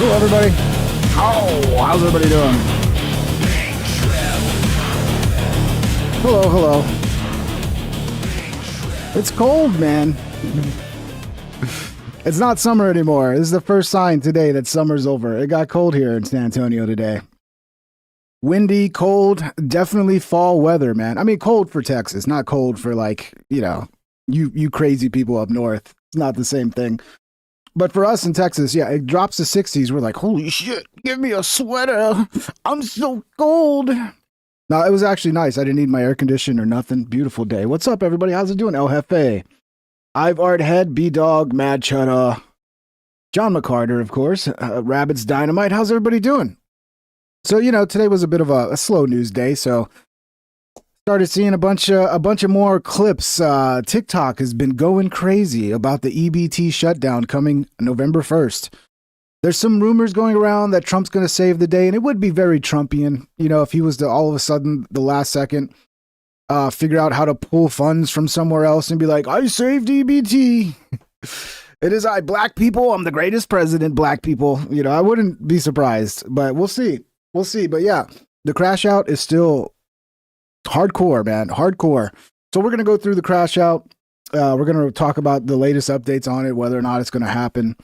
Hello, everybody. Oh, how's everybody doing? Hello, hello. It's cold, man. It's not summer anymore. This is the first sign today that summer's over. It got cold here in San Antonio today. Windy, cold, definitely fall weather, man. I mean, cold for Texas, not cold for like, you crazy people up north. It's not the same thing. But for us in Texas, yeah, it drops to 60s. We're like, holy shit, give me a sweater. I'm so cold. No, it was actually nice. I didn't need my air conditioner or nothing. Beautiful day. What's up, everybody? How's it doing? El Jefe, I've Art Head, B-Dog, Mad Chutta, John McCarter, of course, Rabbit's Dynamite. How's everybody doing? So, today was a bit of a slow news day, so started seeing a bunch of more clips. TikTok has been going crazy about the EBT shutdown coming November 1st. There's some rumors going around that Trump's going to save the day, and it would be very Trumpian, if he was to all of a sudden, the last second, figure out how to pull funds from somewhere else and be like, I saved EBT. It is I, black people. I'm the greatest president, black people. I wouldn't be surprised, but we'll see. We'll see. But yeah, the crash out is still hardcore, man. Hardcore. So we're going to go through the crash out. We're going to talk about the latest updates on it, whether or not it's going to happen.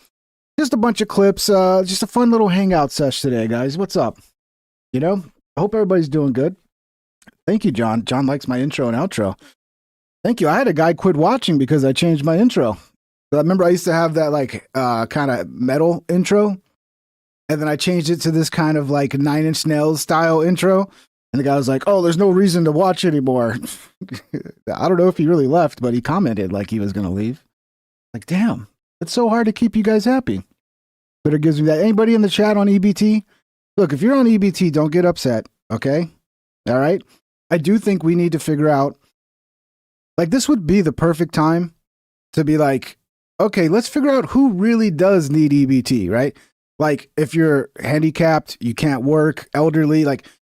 Just a bunch of clips. Just a fun little hangout sesh today, guys. What's up? I hope everybody's doing good. Thank you, John. John likes my intro and outro. Thank you. I had a guy quit watching because I changed my intro. I remember I used to have that kind of metal intro. And then I changed it to this kind of like Nine Inch Nails style intro. And the guy was like, oh, there's no reason to watch anymore. I don't know if he really left, but he commented like he was going to leave. Like, damn, it's so hard to keep you guys happy. But it gives me that. Anybody in the chat on EBT? Look, if you're on EBT, don't get upset, okay? All right? I do think we need to figure out, this would be the perfect time to be like, okay, let's figure out who really does need EBT, right? Like, if you're handicapped, you can't work, elderly,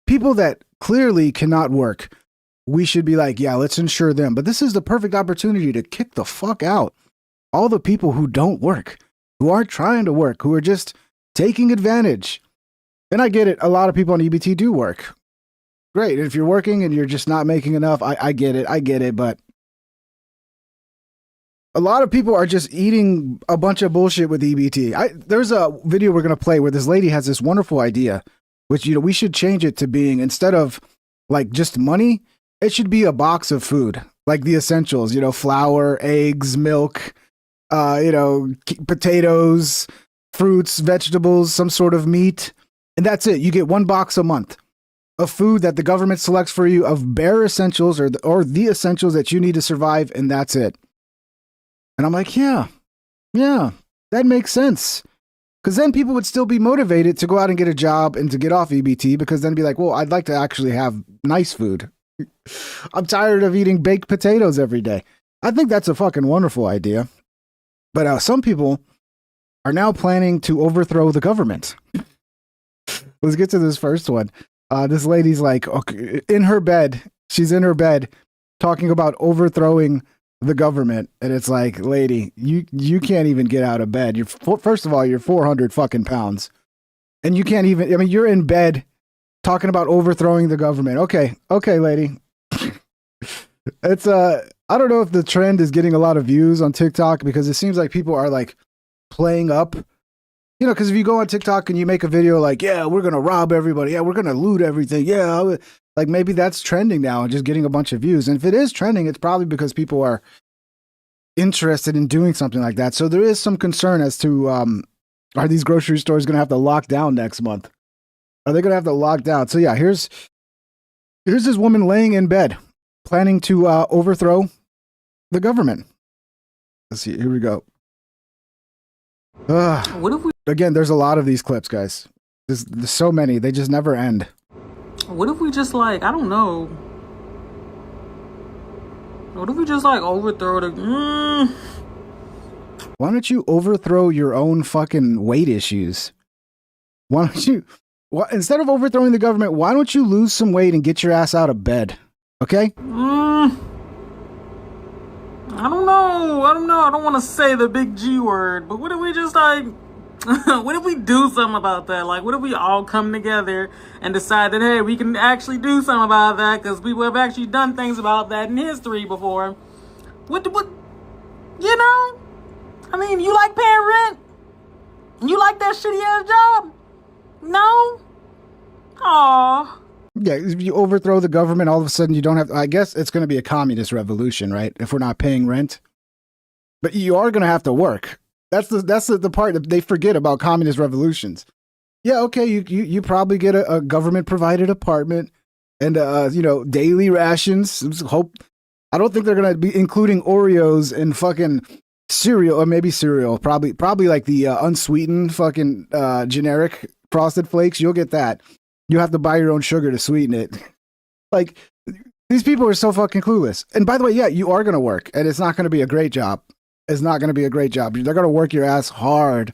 people that clearly cannot work, we should be like, yeah, let's insure them. But this is the perfect opportunity to kick the fuck out all the people who don't work, who aren't trying to work, who are just taking advantage. And I get it. A lot of people on EBT do work. Great. If you're working and you're just not making enough, I get it. But a lot of people are just eating a bunch of bullshit with EBT. There's a video we're going to play where this lady has this wonderful idea, which, we should change it to being, instead of just money, it should be a box of food, like the essentials, flour, eggs, milk, potatoes, fruits, vegetables, some sort of meat. And that's it. You get one box a month of food that the government selects for you of bare essentials or the essentials that you need to survive. And that's it. And I'm like, yeah, that makes sense. Because then people would still be motivated to go out and get a job and to get off EBT, because then be like, well, I'd like to actually have nice food. I'm tired of eating baked potatoes every day. I think that's a fucking wonderful idea. But some people are now planning to overthrow the government. Let's get to this first one. This lady's like, okay, in her bed. She's in her bed talking about overthrowing the government, and it's like, lady, you can't even get out of bed. First of all, you're 400 fucking pounds, and you can't even. I mean, you're in bed talking about overthrowing the government. Okay, lady. It's I don't know if the trend is getting a lot of views on TikTok, because it seems like people are playing up. Because if you go on TikTok and you make a video like, yeah, we're gonna rob everybody, yeah, we're gonna loot everything, yeah. Maybe that's trending now and just getting a bunch of views. And if it is trending, it's probably because people are interested in doing something like that. So there is some concern as to, are these grocery stores going to have to lock down next month? Are they going to have to lock down? So yeah, here's this woman laying in bed, planning to overthrow the government. Let's see, here we go. What if we... Again, there's a lot of these clips, guys. There's so many. They just never end. What if we just I don't know. What if we just overthrow the... Why don't you overthrow your own fucking weight issues? Why don't you... instead of overthrowing the government, why don't you lose some weight and get your ass out of bed? Okay? I don't know. I don't want to say the big G word, but what if we just What if we do something about that? Like, what if we all come together and decide that, hey, we can actually do something about that because people have actually done things about that in history before? What, you know? I mean, you like paying rent? You like that shitty ass job? No? Aww. Yeah, if you overthrow the government, all of a sudden you don't have. I guess it's going to be a communist revolution, right? If we're not paying rent, but you are going to have to work. That's the part that they forget about communist revolutions. Yeah, okay, you probably get a government provided apartment and daily rations. Hope I don't think they're going to be including Oreos in fucking cereal, or maybe cereal. Probably like the unsweetened fucking generic Frosted Flakes. You'll get that. You have to buy your own sugar to sweeten it. Like, these people are so fucking clueless. And by the way, yeah, you are going to work, and it's not going to be a great job. It's not going to be a great job. They're going to work your ass hard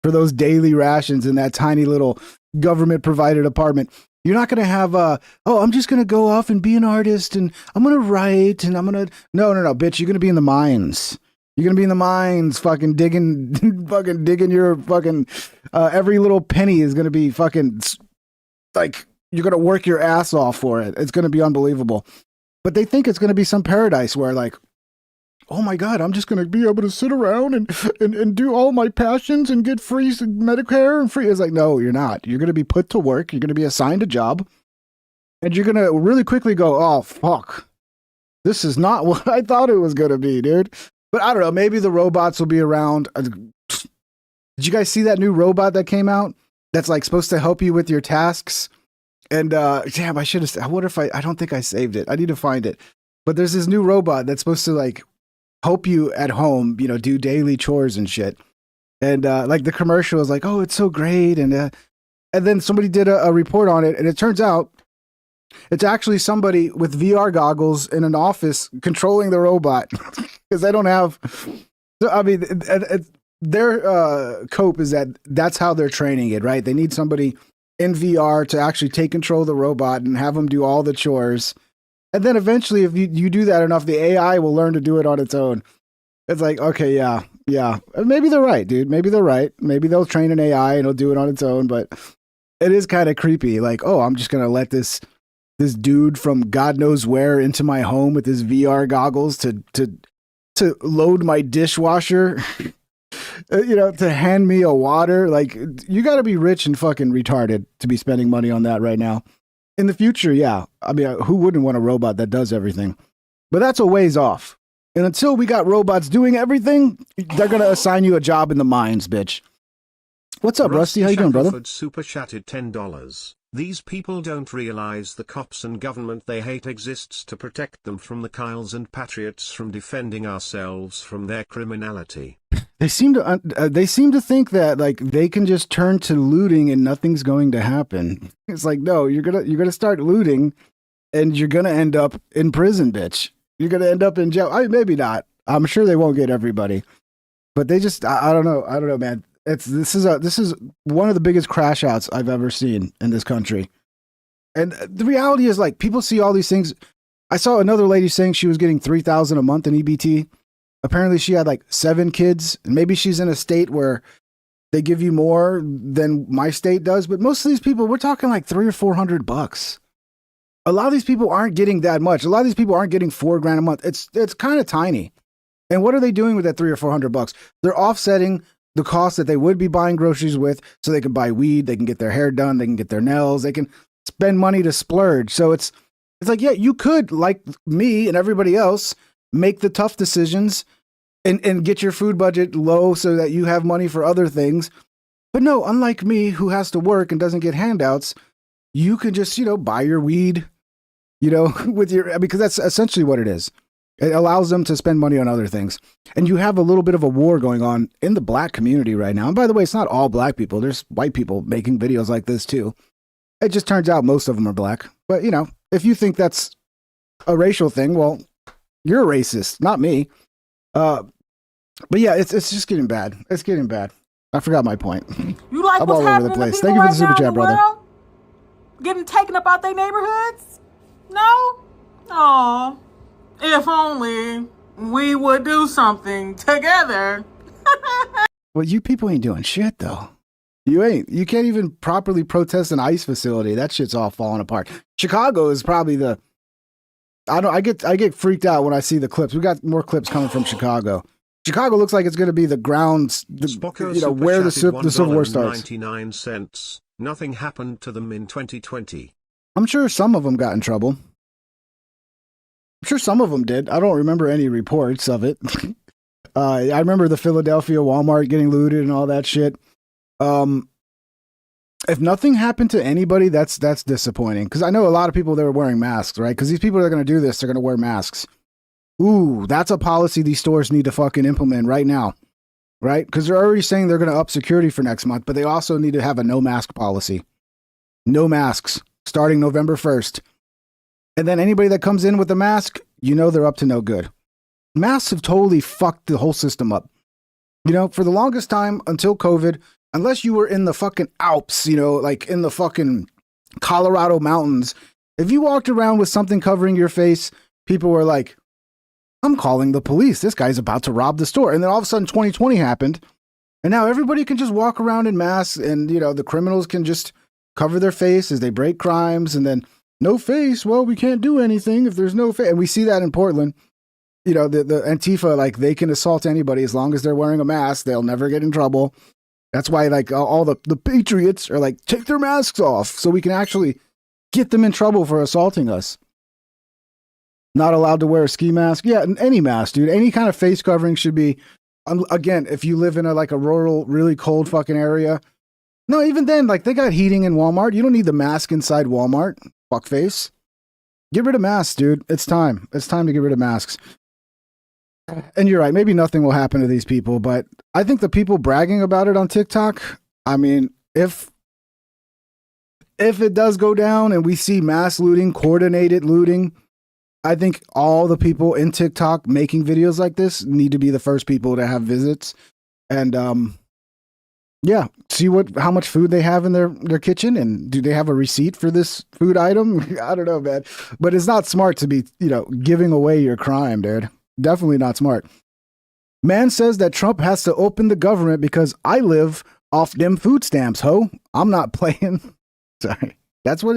for those daily rations in that tiny little government provided apartment. You're not going to have I'm just going to go off and be an artist, and I'm going to write, and I'm going to... No, bitch, you're going to be in the mines. You're going to be in the mines fucking digging your fucking... every little penny is going to be fucking... Like, you're going to work your ass off for it. It's going to be unbelievable. But they think it's going to be some paradise where, like, oh my God, I'm just going to be able to sit around and do all my passions and get free Medicare and free. It's like, no, you're not. You're going to be put to work. You're going to be assigned a job. And you're going to really quickly go, oh, fuck. This is not what I thought it was going to be, dude. But I don't know. Maybe the robots will be around. Did you guys see that new robot that came out? That's like supposed to help you with your tasks. And damn, I should have. I wonder if I don't think I saved it. I need to find it. But there's this new robot that's supposed to like help you at home, do daily chores and shit. And like the commercial is like, oh, it's so great. And then somebody did a report on it, and it turns out it's actually somebody with VR goggles in an office controlling the robot because they don't have. I mean, their cope is that's how they're training it, right? They need somebody in VR to actually take control of the robot and have them do all the chores. And then eventually, if you do that enough, the AI will learn to do it on its own. It's like, okay, yeah. Maybe they're right, dude. Maybe they're right. Maybe they'll train an AI and it'll do it on its own. But it is kind of creepy. Like, oh, I'm just going to let this dude from God knows where into my home with his VR goggles to load my dishwasher. To hand me a water. Like, you got to be rich and fucking retarded to be spending money on that right now. In the future, yeah. I mean, who wouldn't want a robot that does everything? But that's a ways off. And until we got robots doing everything, they're going to assign you a job in the mines, bitch. What's up, Rusty? How you doing, brother? Super chatted $10. These people don't realize the cops and government they hate exists to protect them from the Kyles and Patriots from defending ourselves from their criminality. They seem to think that like they can just turn to looting and nothing's going to happen. It's like, no, you're gonna start looting, and you're gonna end up in prison, bitch. You're gonna end up in jail. I mean, maybe not. I'm sure they won't get everybody, but they just I don't know, man. This is one of the biggest crash outs I've ever seen in this country. And the reality is, like, people see all these things. I saw another lady saying she was getting $3,000 a month in EBT. Apparently she had like 7 kids, and maybe she's in a state where they give you more than my state does. But most of these people, we're talking like $300 or $400. A lot of these people aren't getting that much. A lot of these people aren't getting $4,000 a month. It's kind of tiny. And what are they doing with that $300 or $400? They're offsetting the cost that they would be buying groceries with, so they can buy weed, they can get their hair done, they can get their nails, they can spend money to splurge. So it's like, yeah, you could, like me and everybody else, make the tough decisions and get your food budget low so that you have money for other things. But no, unlike me, who has to work and doesn't get handouts, you can just, buy your weed, with because that's essentially what it is. It allows them to spend money on other things. And you have a little bit of a war going on in the black community right now. And by the way, it's not all black people. There's white people making videos like this too. It just turns out most of them are black. But, if you think that's a racial thing, well, you're a racist, not me. But yeah, it's just getting bad. It's getting bad. I forgot my point. You like I'm what's all over happening the place. to Thank people you for the right super now chat, in the brother. world? Getting taken up out their neighborhoods? No? Aw. If only we would do something together. Well, you people ain't doing shit though. You can't even properly protest an ICE facility. That shit's all falling apart. Chicago is probably the I get freaked out when I see the clips. We got more clips coming from Chicago. Chicago looks like it's going to be the grounds, where the Civil War starts. 99 cents. Nothing happened to them in 2020. I'm sure some of them got in trouble. I'm sure some of them did. I don't remember any reports of it. I remember the Philadelphia Walmart getting looted and all that shit. If nothing happened to anybody, that's disappointing. Because I know a lot of people that are wearing masks, right? Because these people that are going to do this, they're going to wear masks. Ooh, that's a policy these stores need to fucking implement right now, right? Because they're already saying they're going to up security for next month, but they also need to have a no mask policy. No masks starting November 1st. And then anybody that comes in with a mask, they're up to no good. Masks have totally fucked the whole system up. For the longest time until COVID, unless you were in the fucking Alps, like in the fucking Colorado mountains, if you walked around with something covering your face, people were like, I'm calling the police. This guy's about to rob the store. And then all of a sudden 2020 happened. And now everybody can just walk around in masks and, the criminals can just cover their face as they break crimes. And then no face. Well, we can't do anything if there's no face. And we see that in Portland. The Antifa, like they can assault anybody as long as they're wearing a mask. They'll never get in trouble. That's why like all the patriots are like, take their masks off so we can actually get them in trouble for assaulting us. Not allowed to wear a ski mask. Yeah, any mask, dude. Any kind of face covering should be, again, if you live in a rural, really cold fucking area. No, even then, like they got heating in Walmart. You don't need the mask inside Walmart. Fuckface. Get rid of masks, dude. It's time. It's time to get rid of masks. And you're right. Maybe nothing will happen to these people, but I think the people bragging about it on TikTok, I mean, if it does go down and we see mass looting, coordinated looting, I think all the people in TikTok making videos like this need to be the first people to have visits and, see how much food they have in their kitchen and do they have a receipt for this food item? I don't know, man, but it's not smart to be, giving away your crime, dude. Definitely not smart. Man says that Trump has to open the government because I live off them food stamps, ho. I'm not playing. Sorry. That's what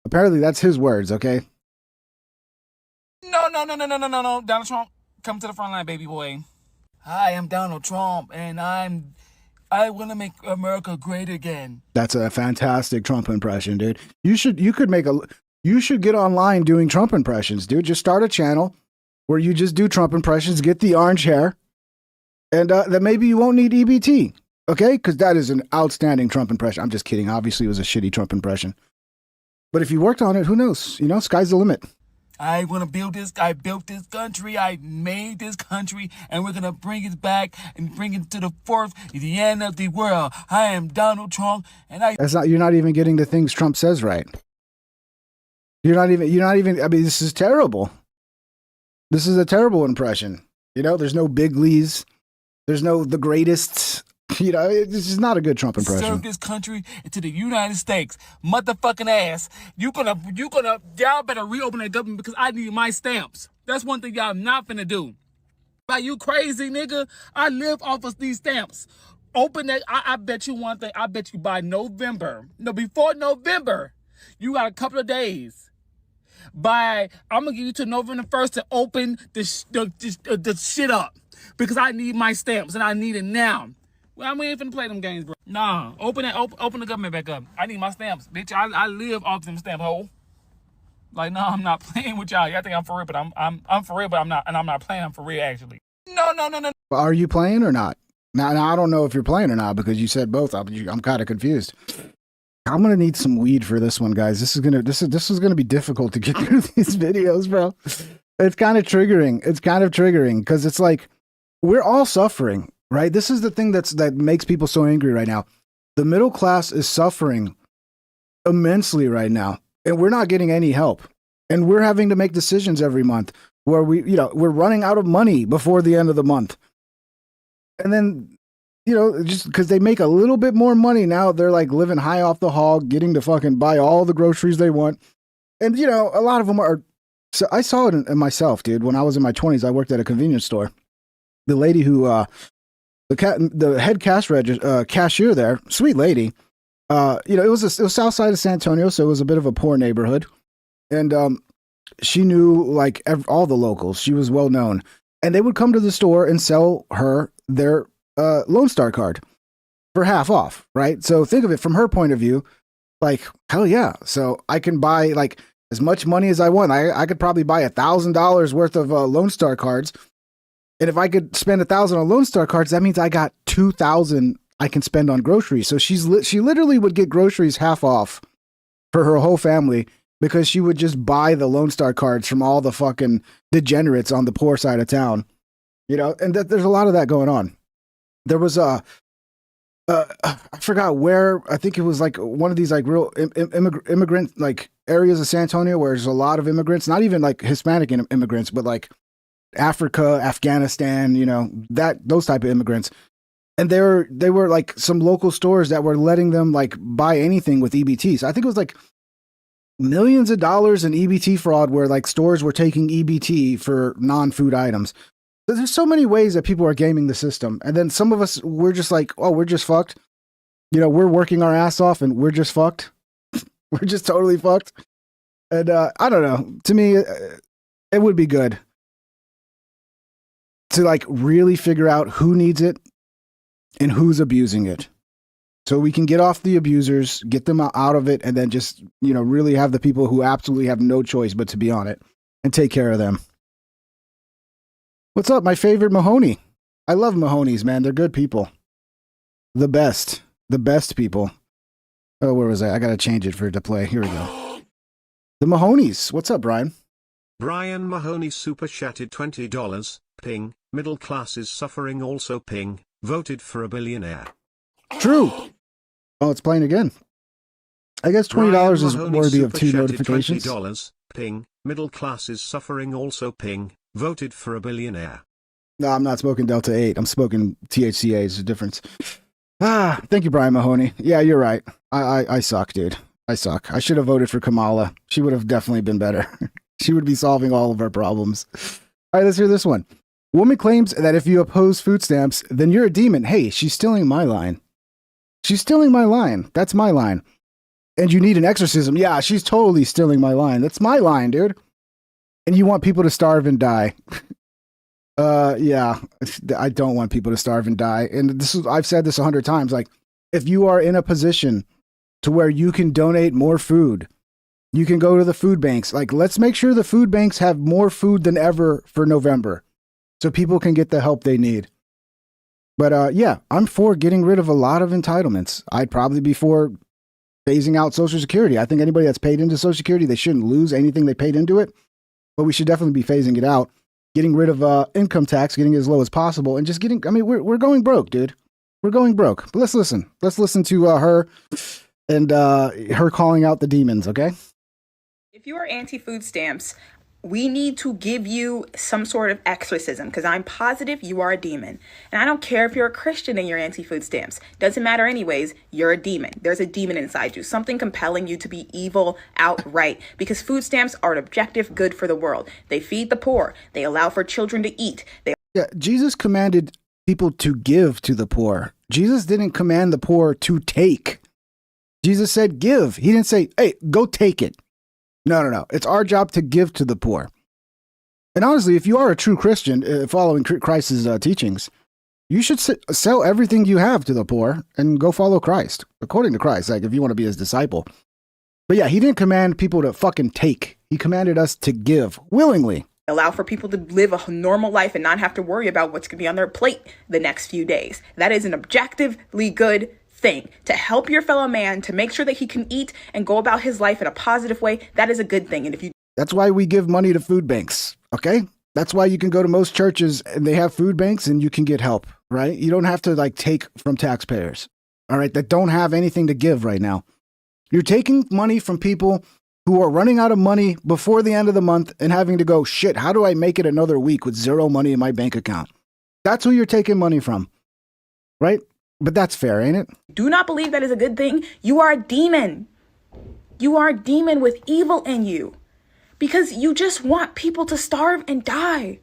apparently that's his words, okay? No. Donald Trump, come to the front line, baby boy. Hi, I'm Donald Trump, and I want to make America great again. That's a fantastic Trump impression, dude. You should get online doing Trump impressions, dude. Just start a channel where you just do Trump impressions, get the orange hair, and then maybe you won't need EBT, okay? Because that is an outstanding Trump impression. I'm just kidding. Obviously, it was a shitty Trump impression. But if you worked on it, who knows? Sky's the limit. I want to build this. I built this country. I made this country, and we're going to bring it back and bring it to the end of the world. I am Donald Trump, and you're not even getting the things Trump says right. You're not even, this is terrible. This is a terrible impression. There's no big lees. There's no the greatest. This is not a good Trump impression. Serve this country to the United States. Motherfucking ass. Y'all better reopen that government because I need my stamps. That's one thing y'all not finna do. Are you crazy, nigga? I live off of these stamps. Open that. I bet you one thing. I bet you by before November, you got a couple of days. I'm gonna give you to November 1st to open the shit up because I need my stamps and I need it now. Well, we ain't finna play them games, bro. Nah, open the government back up. I need my stamps, bitch. I live off them stamp hole. Like, no, I'm not playing with y'all. Y'all think I'm for real, but I'm for real, but I'm not, and I'm not playing. I'm for real, actually. No. Are you playing or not? Now I don't know if you're playing or not because you said both. I'm kind of confused. I'm gonna need some weed for this one, guys. This is gonna be difficult to get through these videos, bro. It's kind of triggering because it's like we're all suffering, right? This is the thing that makes people so angry right now. The middle class is suffering immensely right now, and we're not getting any help. And we're having to make decisions every month where we're running out of money before the end of the month, and then. Just because they make a little bit more money now, they're like living high off the hog, getting to fucking buy all the groceries they want. And, a lot of them are. So I saw it in myself, dude. When I was in my 20s, I worked at a convenience store. The lady who The head cashier there, sweet lady. It was south side of San Antonio, so it was a bit of a poor neighborhood, and she knew like all the locals. She was well known, and they would come to the store and sell her their Lone Star card for half off, right? So think of it from her point of view, like hell yeah. So I can buy like as much money as I want. I could probably buy $1,000 worth of Lone Star cards, and if I could spend 1,000 on Lone Star cards, that means I got 2,000 I can spend on groceries. So she literally would get groceries half off for her whole family because she would just buy the Lone Star cards from all the fucking degenerates on the poor side of town, and there's a lot of that going on. There was I forgot where, I think it was like one of these like real immigrant like areas of San Antonio where there's a lot of immigrants, not even like Hispanic immigrants, but like Africa, Afghanistan, those type of immigrants. And they were like some local stores that were letting them like buy anything with EBT. So I think it was like millions of dollars in EBT fraud where like stores were taking EBT for non-food items. So there's so many ways that people are gaming the system. And then some of us, we're just like, oh, we're just fucked. We're working our ass off and we're just fucked. We're just totally fucked. And I don't know. To me, it would be good to like really figure out who needs it and who's abusing it, so we can get off the abusers, get them out of it, and then just, really have the people who absolutely have no choice but to be on it and take care of them. What's up? My favorite Mahoney. I love Mahoney's, man. They're good people. The best people. Oh, where was I? I got to change it for it to play. Here we go. The Mahoney's. What's up, Brian? Brian Mahoney super chatted $20. Ping. Middle class is suffering also ping. Voted for a billionaire. True. Oh, it's playing again. I guess $20 is worthy of 2 notifications. $20. Ping. Middle class is suffering also ping. Voted for a billionaire. No, I'm not smoking Delta 8. I'm smoking THCA. There's a difference. Thank you, Brian Mahoney. Yeah, you're right. I suck, dude. I suck. I should have voted for Kamala. She would have definitely been better. She would be solving all of our problems. All right, let's hear this one. Woman claims that if you oppose food stamps, then you're a demon. Hey, she's stealing my line. She's stealing my line. That's my line. And you need an exorcism. Yeah, she's totally stealing my line. That's my line, dude. And you want people to starve and die. Yeah, I don't want people to starve and die. And I've said this 100 times. Like, if you are in a position to where you can donate more food, you can go to the food banks. Like, let's make sure the food banks have more food than ever for November, so people can get the help they need. But yeah, I'm for getting rid of a lot of entitlements. I'd probably be for phasing out Social Security. I think anybody that's paid into Social Security, they shouldn't lose anything they paid into it. But we should definitely be phasing it out, getting rid of income tax, getting it as low as possible, and just we're going broke, dude. We're going broke. But let's listen. Let's listen to her and her calling out the demons, okay? If you are anti-food stamps, we need to give you some sort of exorcism, because I'm positive you are a demon. And I don't care if you're a Christian and you're anti-food stamps. Doesn't matter anyways, you're a demon. There's a demon inside you, something compelling you to be evil outright, because food stamps are an objective good for the world. They feed the poor. They allow for children to eat. Yeah, Jesus commanded people to give to the poor. Jesus didn't command the poor to take. Jesus said give. He didn't say, hey, go take it. No. It's our job to give to the poor. And honestly, if you are a true Christian following Christ's teachings, you should sell everything you have to the poor and go follow Christ, according to Christ, like if you want to be his disciple. But yeah, he didn't command people to fucking take. He commanded us to give willingly. Allow for people to live a normal life and not have to worry about what's going to be on their plate the next few days. That is an objectively good thing. To help your fellow man, to make sure that he can eat and go about his life in a positive way, that is a good thing. And if you That's why we give money to food banks, okay? That's why you can go to most churches and they have food banks and you can get help, right? You don't have to like take from taxpayers, all right, that don't have anything to give right now. You're taking money from people who are running out of money before the end of the month and having to go, shit, how do I make it another week with zero money in my bank account? That's who you're taking money from, right? But that's fair, ain't it? do not believe that is a good thing, you are a demon. You are a demon with evil in you. Because you just want people to starve and die.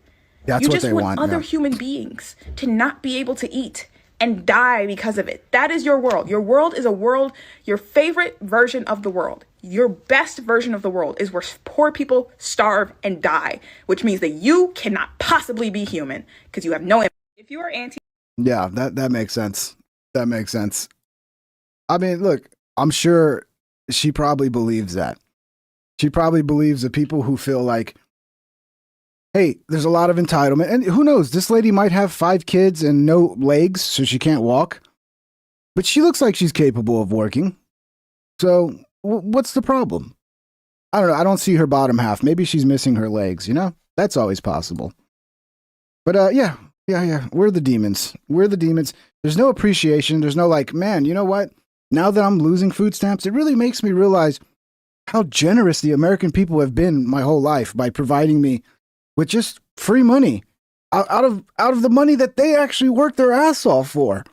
That's you what just they want want, other yeah. human beings to not be able to eat. and die because of it. That is your world. Your world is a world, your favorite version of the world. Your best version of the world is where poor people starve and die, which means that you cannot possibly be human because you have no empathy. If you are anti... Yeah, that makes sense. That makes sense. I mean, look, I'm sure she probably believes that. She probably believes that people who feel like, hey, there's a lot of entitlement. And who knows, this lady might have 5 kids and no legs, so she can't walk. But she looks like she's capable of working. So what's the problem? I don't know. I don't see her bottom half. Maybe she's missing her legs, you know? That's always possible. But yeah. We're the demons. We're the demons. There's no appreciation. There's no like, man, you know what? Now that I'm losing food stamps, it really makes me realize how generous the American people have been my whole life by providing me with just free money out of the money that they actually worked their ass off for.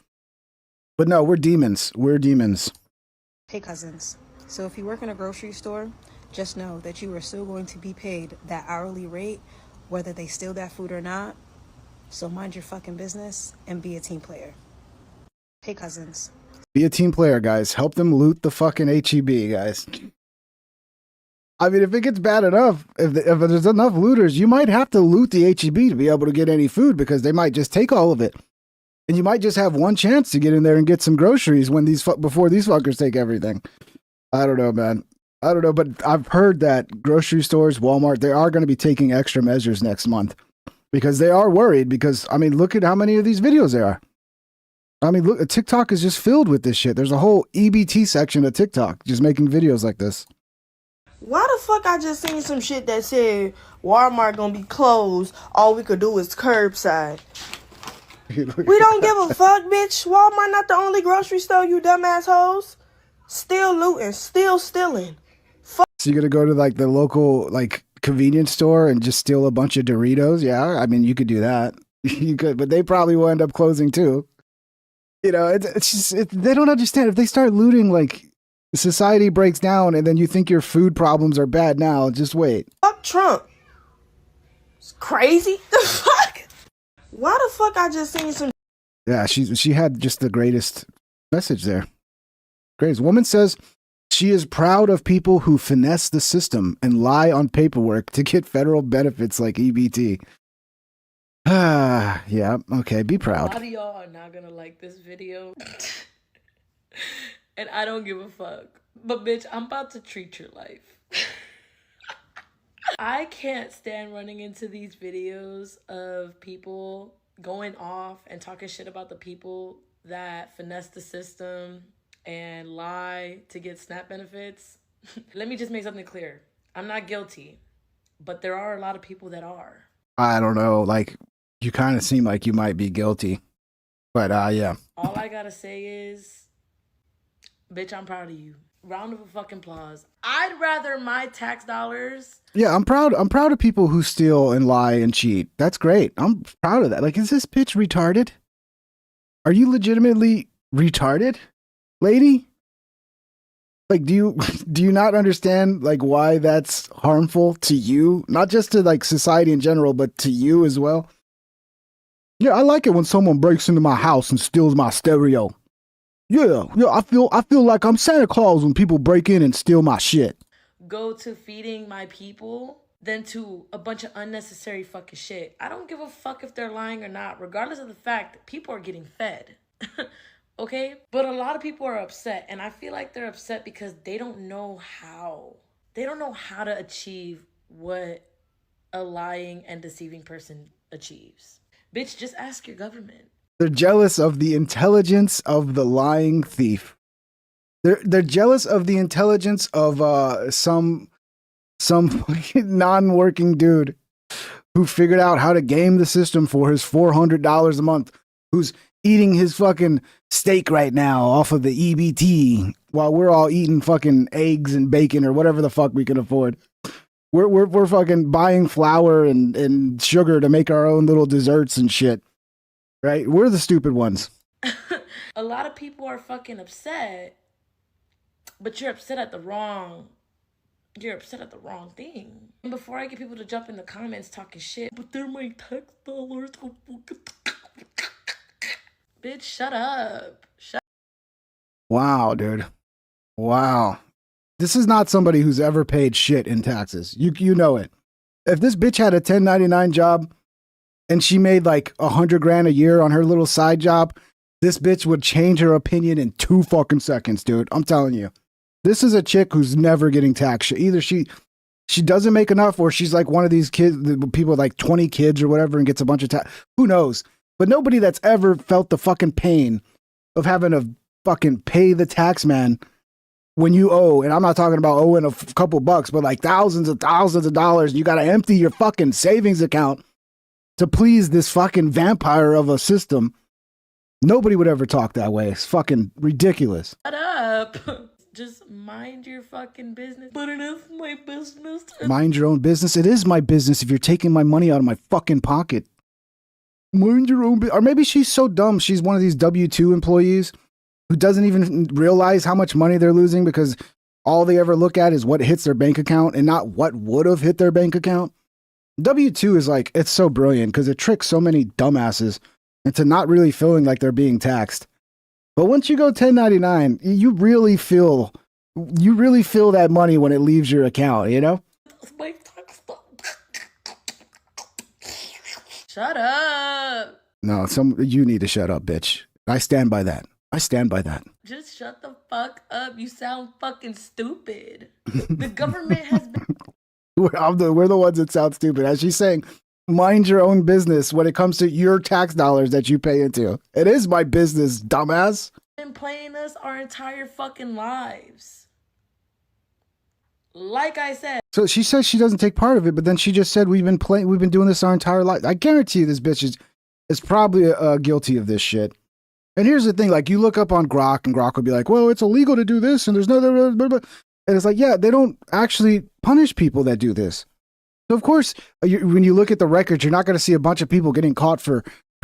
But no, we're demons. We're demons. Hey cousins, so if you work in a grocery store, just know that you are still going to be paid that hourly rate, whether they steal that food or not. So mind your fucking business and be a team player. Hey cousins. Be a team player, guys. Help them loot the fucking HEB, guys. I mean, if it gets bad enough, if there's enough looters, you might have to loot the HEB to be able to get any food because they might just take all of it. And you might just have one chance to get in there and get some groceries before these fuckers take everything. I don't know, man. I don't know, but I've heard that grocery stores, Walmart, they are going to be taking extra measures next month because they are worried because, I mean, look at how many of these videos there are. I mean, look, TikTok is just filled with this shit. There's a whole EBT section of TikTok just making videos like this. Why the fuck I just seen some shit that said Walmart gonna be closed, all we could do is curbside? We don't give a fuck, bitch. Walmart not the only grocery store, you dumbass hoes. Still looting, still stealing. So you're gonna go to like the local like convenience store and just steal a bunch of Doritos? Yeah, I mean you could do that. You could, but they probably will end up closing too. You know, it's just they don't understand. If they start looting, like society breaks down, and then you think your food problems are bad now. Just wait. Fuck Trump. It's crazy. The fuck? Why the fuck I just seen some... Yeah, she had just the greatest message there. Greatest. Woman says she is proud of people who finesse the system and lie on paperwork to get federal benefits like EBT. Yeah, okay, be proud. A lot of y'all are not gonna like this video. And I don't give a fuck. But bitch, I'm about to treat your life. I can't stand running into these videos of people going off and talking shit about the people that finesse the system and lie to get SNAP benefits. Let me just make something clear. I'm not guilty, but there are a lot of people that are. I don't know, like, you kind of seem like you might be guilty. But, yeah. All I gotta say is, bitch, I'm proud of you. Round of a fucking applause. I'd rather my tax dollars... Yeah, I'm proud of people who steal and lie and cheat. That's great. I'm proud of that. Like, is this bitch retarded? Are you legitimately retarded, lady? Like, do you not understand, like, why that's harmful to you? Not just to, like, society in general, but to you as well? Yeah, I like it when someone breaks into my house and steals my stereo. Yeah, I feel like I'm Santa Claus when people break in and steal my shit. Go to feeding my people than to a bunch of unnecessary fucking shit. I don't give a fuck if they're lying or not, regardless of the fact that people are getting fed. Okay? But a lot of people are upset, and I feel like they're upset because they don't know how. They don't know how to achieve what a lying and deceiving person achieves. Bitch, just ask your government. They're jealous of the intelligence of the lying thief. They're jealous of the intelligence of some non-working dude who figured out how to game the system for his $400 a month, who's eating his fucking steak right now off of the EBT while we're all eating fucking eggs and bacon or whatever the fuck we can afford. We're fucking buying flour and sugar to make our own little desserts and shit. Right? We're the stupid ones. A lot of people are fucking upset, but you're upset at the wrong thing. And before I get people to jump in the comments talking shit, but they're my tax dollars. Bitch, shut up. Wow, dude. Wow. This is not somebody who's ever paid shit in taxes. You know it. If this bitch had a 1099 job and she made like $100,000 a year on her little side job, this bitch would change her opinion in 2 fucking seconds, dude. I'm telling you. This is a chick who's never getting taxed. Either she doesn't make enough, or she's like one of these kids, people with like 20 kids or whatever, and gets a bunch of tax. Who knows? But nobody that's ever felt the fucking pain of having to fucking pay the tax man when you owe, and I'm not talking about owing a couple bucks, but like thousands of dollars. You got to empty your fucking savings account to please this fucking vampire of a system. Nobody would ever talk that way. It's fucking ridiculous. Shut up. Just mind your fucking business. But it is my business. Mind your own business. It is my business if you're taking my money out of my fucking pocket. Mind your own business. Or maybe she's so dumb. She's one of these W-2 employees who doesn't even realize how much money they're losing because all they ever look at is what hits their bank account and not what would have hit their bank account. W-2 is like, it's so brilliant because it tricks so many dumbasses into not really feeling like they're being taxed. But once you go 1099, you really feel that money when it leaves your account, you know? Shut up. No, you need to shut up, bitch. I stand by that. Just shut the fuck up. You sound fucking stupid. The government has been... We're the ones that sound stupid. As she's saying, mind your own business when it comes to your tax dollars that you pay into. It is my business, dumbass. Been playing us our entire fucking lives. Like I said. So she says she doesn't take part of it, but then she just said we've been doing this our entire life. I guarantee you this bitch is probably guilty of this shit. And here's the thing, like you look up on Grok and Grok will be like, well, it's illegal to do this and there's no, and it's like, yeah, they don't actually punish people that do this. So of course, when you look at the records, you're not going to see a bunch of people getting caught for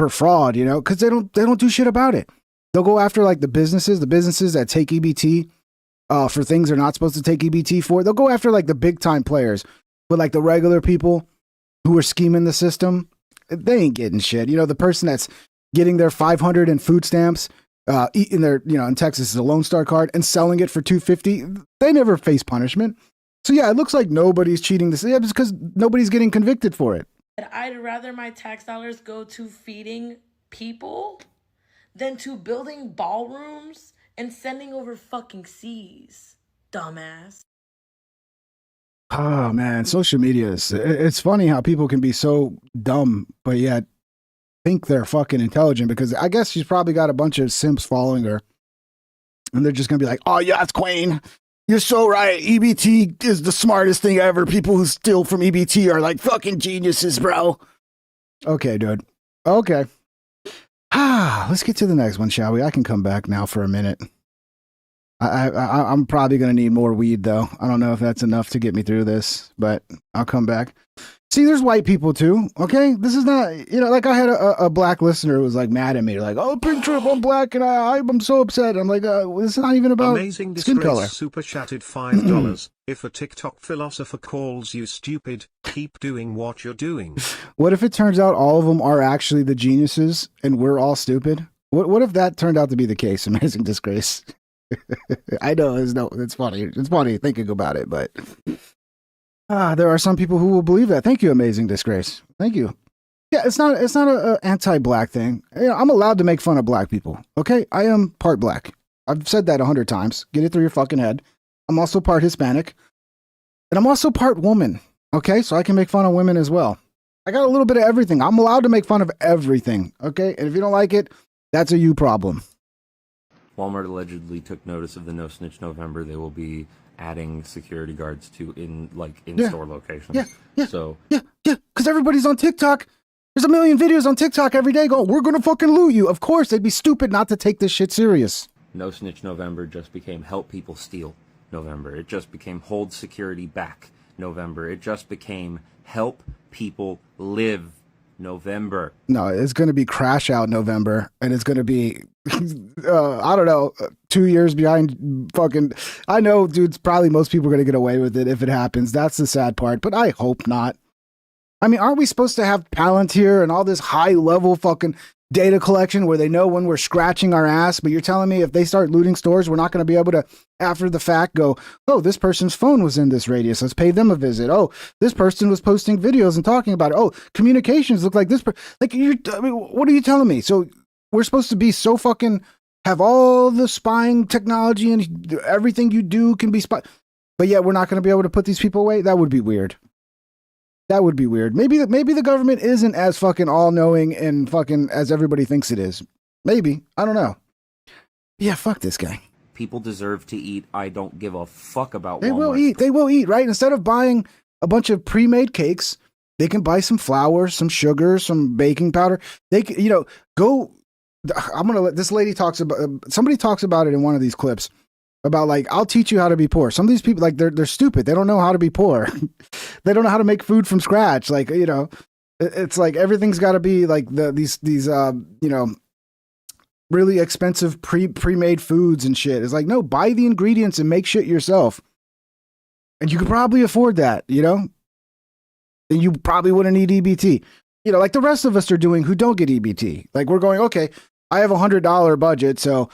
fraud, you know, because they don't do shit about it. They'll go after like the businesses that take EBT for things they're not supposed to take EBT for. They'll go after like the big time players, but like the regular people who are scheming the system, they ain't getting shit. You know, the person that's getting their 500 in food stamps, eating their, you know, in Texas is a Lone Star card and selling it for $250. They never face punishment. So yeah, it looks like nobody's cheating this. Yeah, it's because nobody's getting convicted for it. I'd rather my tax dollars go to feeding people than to building ballrooms and sending over fucking seas. Dumbass. Oh man, social media it's funny how people can be so dumb, but yet think they're fucking intelligent, because I guess she's probably got a bunch of simps following her. And they're just going to be like, oh, yes, Queen. You're so right. EBT is the smartest thing ever. People who steal from EBT are like fucking geniuses, bro. Okay, dude. Okay. Let's get to the next one, shall we? I can come back now for a minute. I'm probably going to need more weed, though. I don't know if that's enough to get me through this, but I'll come back. See, there's white people too, okay? This is not, you know, like I had a black listener who was like mad at me, like, oh, Pink Trip, I'm black and I'm so upset. I'm like, this is not even about Amazing skin color. Super chatted $5. If a TikTok philosopher calls you stupid, keep doing what you're doing. What if it turns out all of them are actually the geniuses and we're all stupid? What if that turned out to be the case? Amazing Disgrace. I know, it's funny. It's funny thinking about it, but there are some people who will believe that. Thank you, Amazing Disgrace. Thank you. Yeah, it's not a anti-black thing. You know, I'm allowed to make fun of black people. Okay, I am part black. I've said that 100 times. Get it through your fucking head. I'm also part Hispanic, and I'm also part woman. Okay, so I can make fun of women as well. I got a little bit of everything. I'm allowed to make fun of everything. Okay, and if you don't like it, that's a you problem. Walmart allegedly took notice of the No Snitch November. They will be adding security guards to in-store locations. Yeah, because everybody's on TikTok. There's a million videos on TikTok every day going, we're going to fucking loot you. Of course, they'd be stupid not to take this shit serious. No Snitch November just became Help People Steal November. It just became Hold Security Back November. It just became Help People Live November. No, it's going to be Crash Out November, and it's going to be, I don't know, 2 years behind fucking, I know, dudes, probably most people are going to get away with it if it happens. That's the sad part, but I hope not. I mean, aren't we supposed to have Palantir and all this high-level fucking, data collection where they know when we're scratching our ass. But you're telling me if they start looting stores, we're not going to be able to, after the fact, go, oh, this person's phone was in this radius. Let's pay them a visit. Oh, this person was posting videos and talking about it. Oh, communications look like this. Like, I mean, what are you telling me? So we're supposed to be so fucking, have all the spying technology and everything you do can be spied. But yet we're not going to be able to put these people away? That would be weird. That would be weird. Maybe the government isn't as fucking all-knowing and fucking as everybody thinks it is. Maybe. I don't know. Yeah, fuck this guy. People deserve to eat. I don't give a fuck about They Walmart. will eat. They will eat, right? Instead of buying a bunch of pre-made cakes, they can buy some flour, some sugar, some baking powder. They can, go. I'm going to let this lady somebody talks about it in one of these clips. About like, I'll teach you how to be poor. Some of these people, like, they're stupid. They don't know how to be poor. They don't know how to make food from scratch. Like, it's like everything's got to be like these really expensive pre-made foods and shit. It's like, no, buy the ingredients and make shit yourself. And you could probably afford that, and you probably wouldn't need EBT. Like the rest of us are doing who don't get EBT. Like we're going, okay, I have $100 budget, so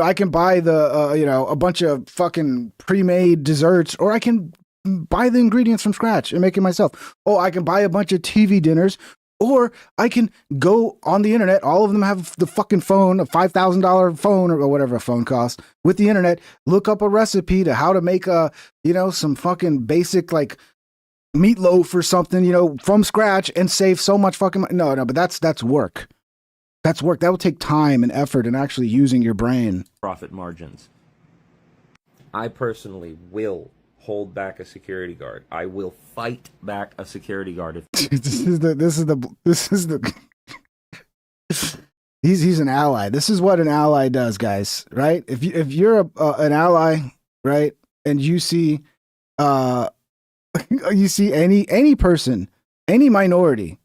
I can buy a bunch of fucking pre-made desserts, or I can buy the ingredients from scratch and make it myself. Oh, I can buy a bunch of TV dinners, or I can go on the internet. All of them have the fucking phone, a $5,000 phone or whatever a phone costs with the internet. Look up a recipe to how to make some fucking basic like meatloaf or something, from scratch and save so much fucking money. No, but that's work. That's work. That will take time and effort and actually using your brain. Profit margins. I personally will hold back a security guard. I will fight back a security guard. He's an ally. This is what an ally does, guys. Right? If you're an ally, right, and you see any person, any minority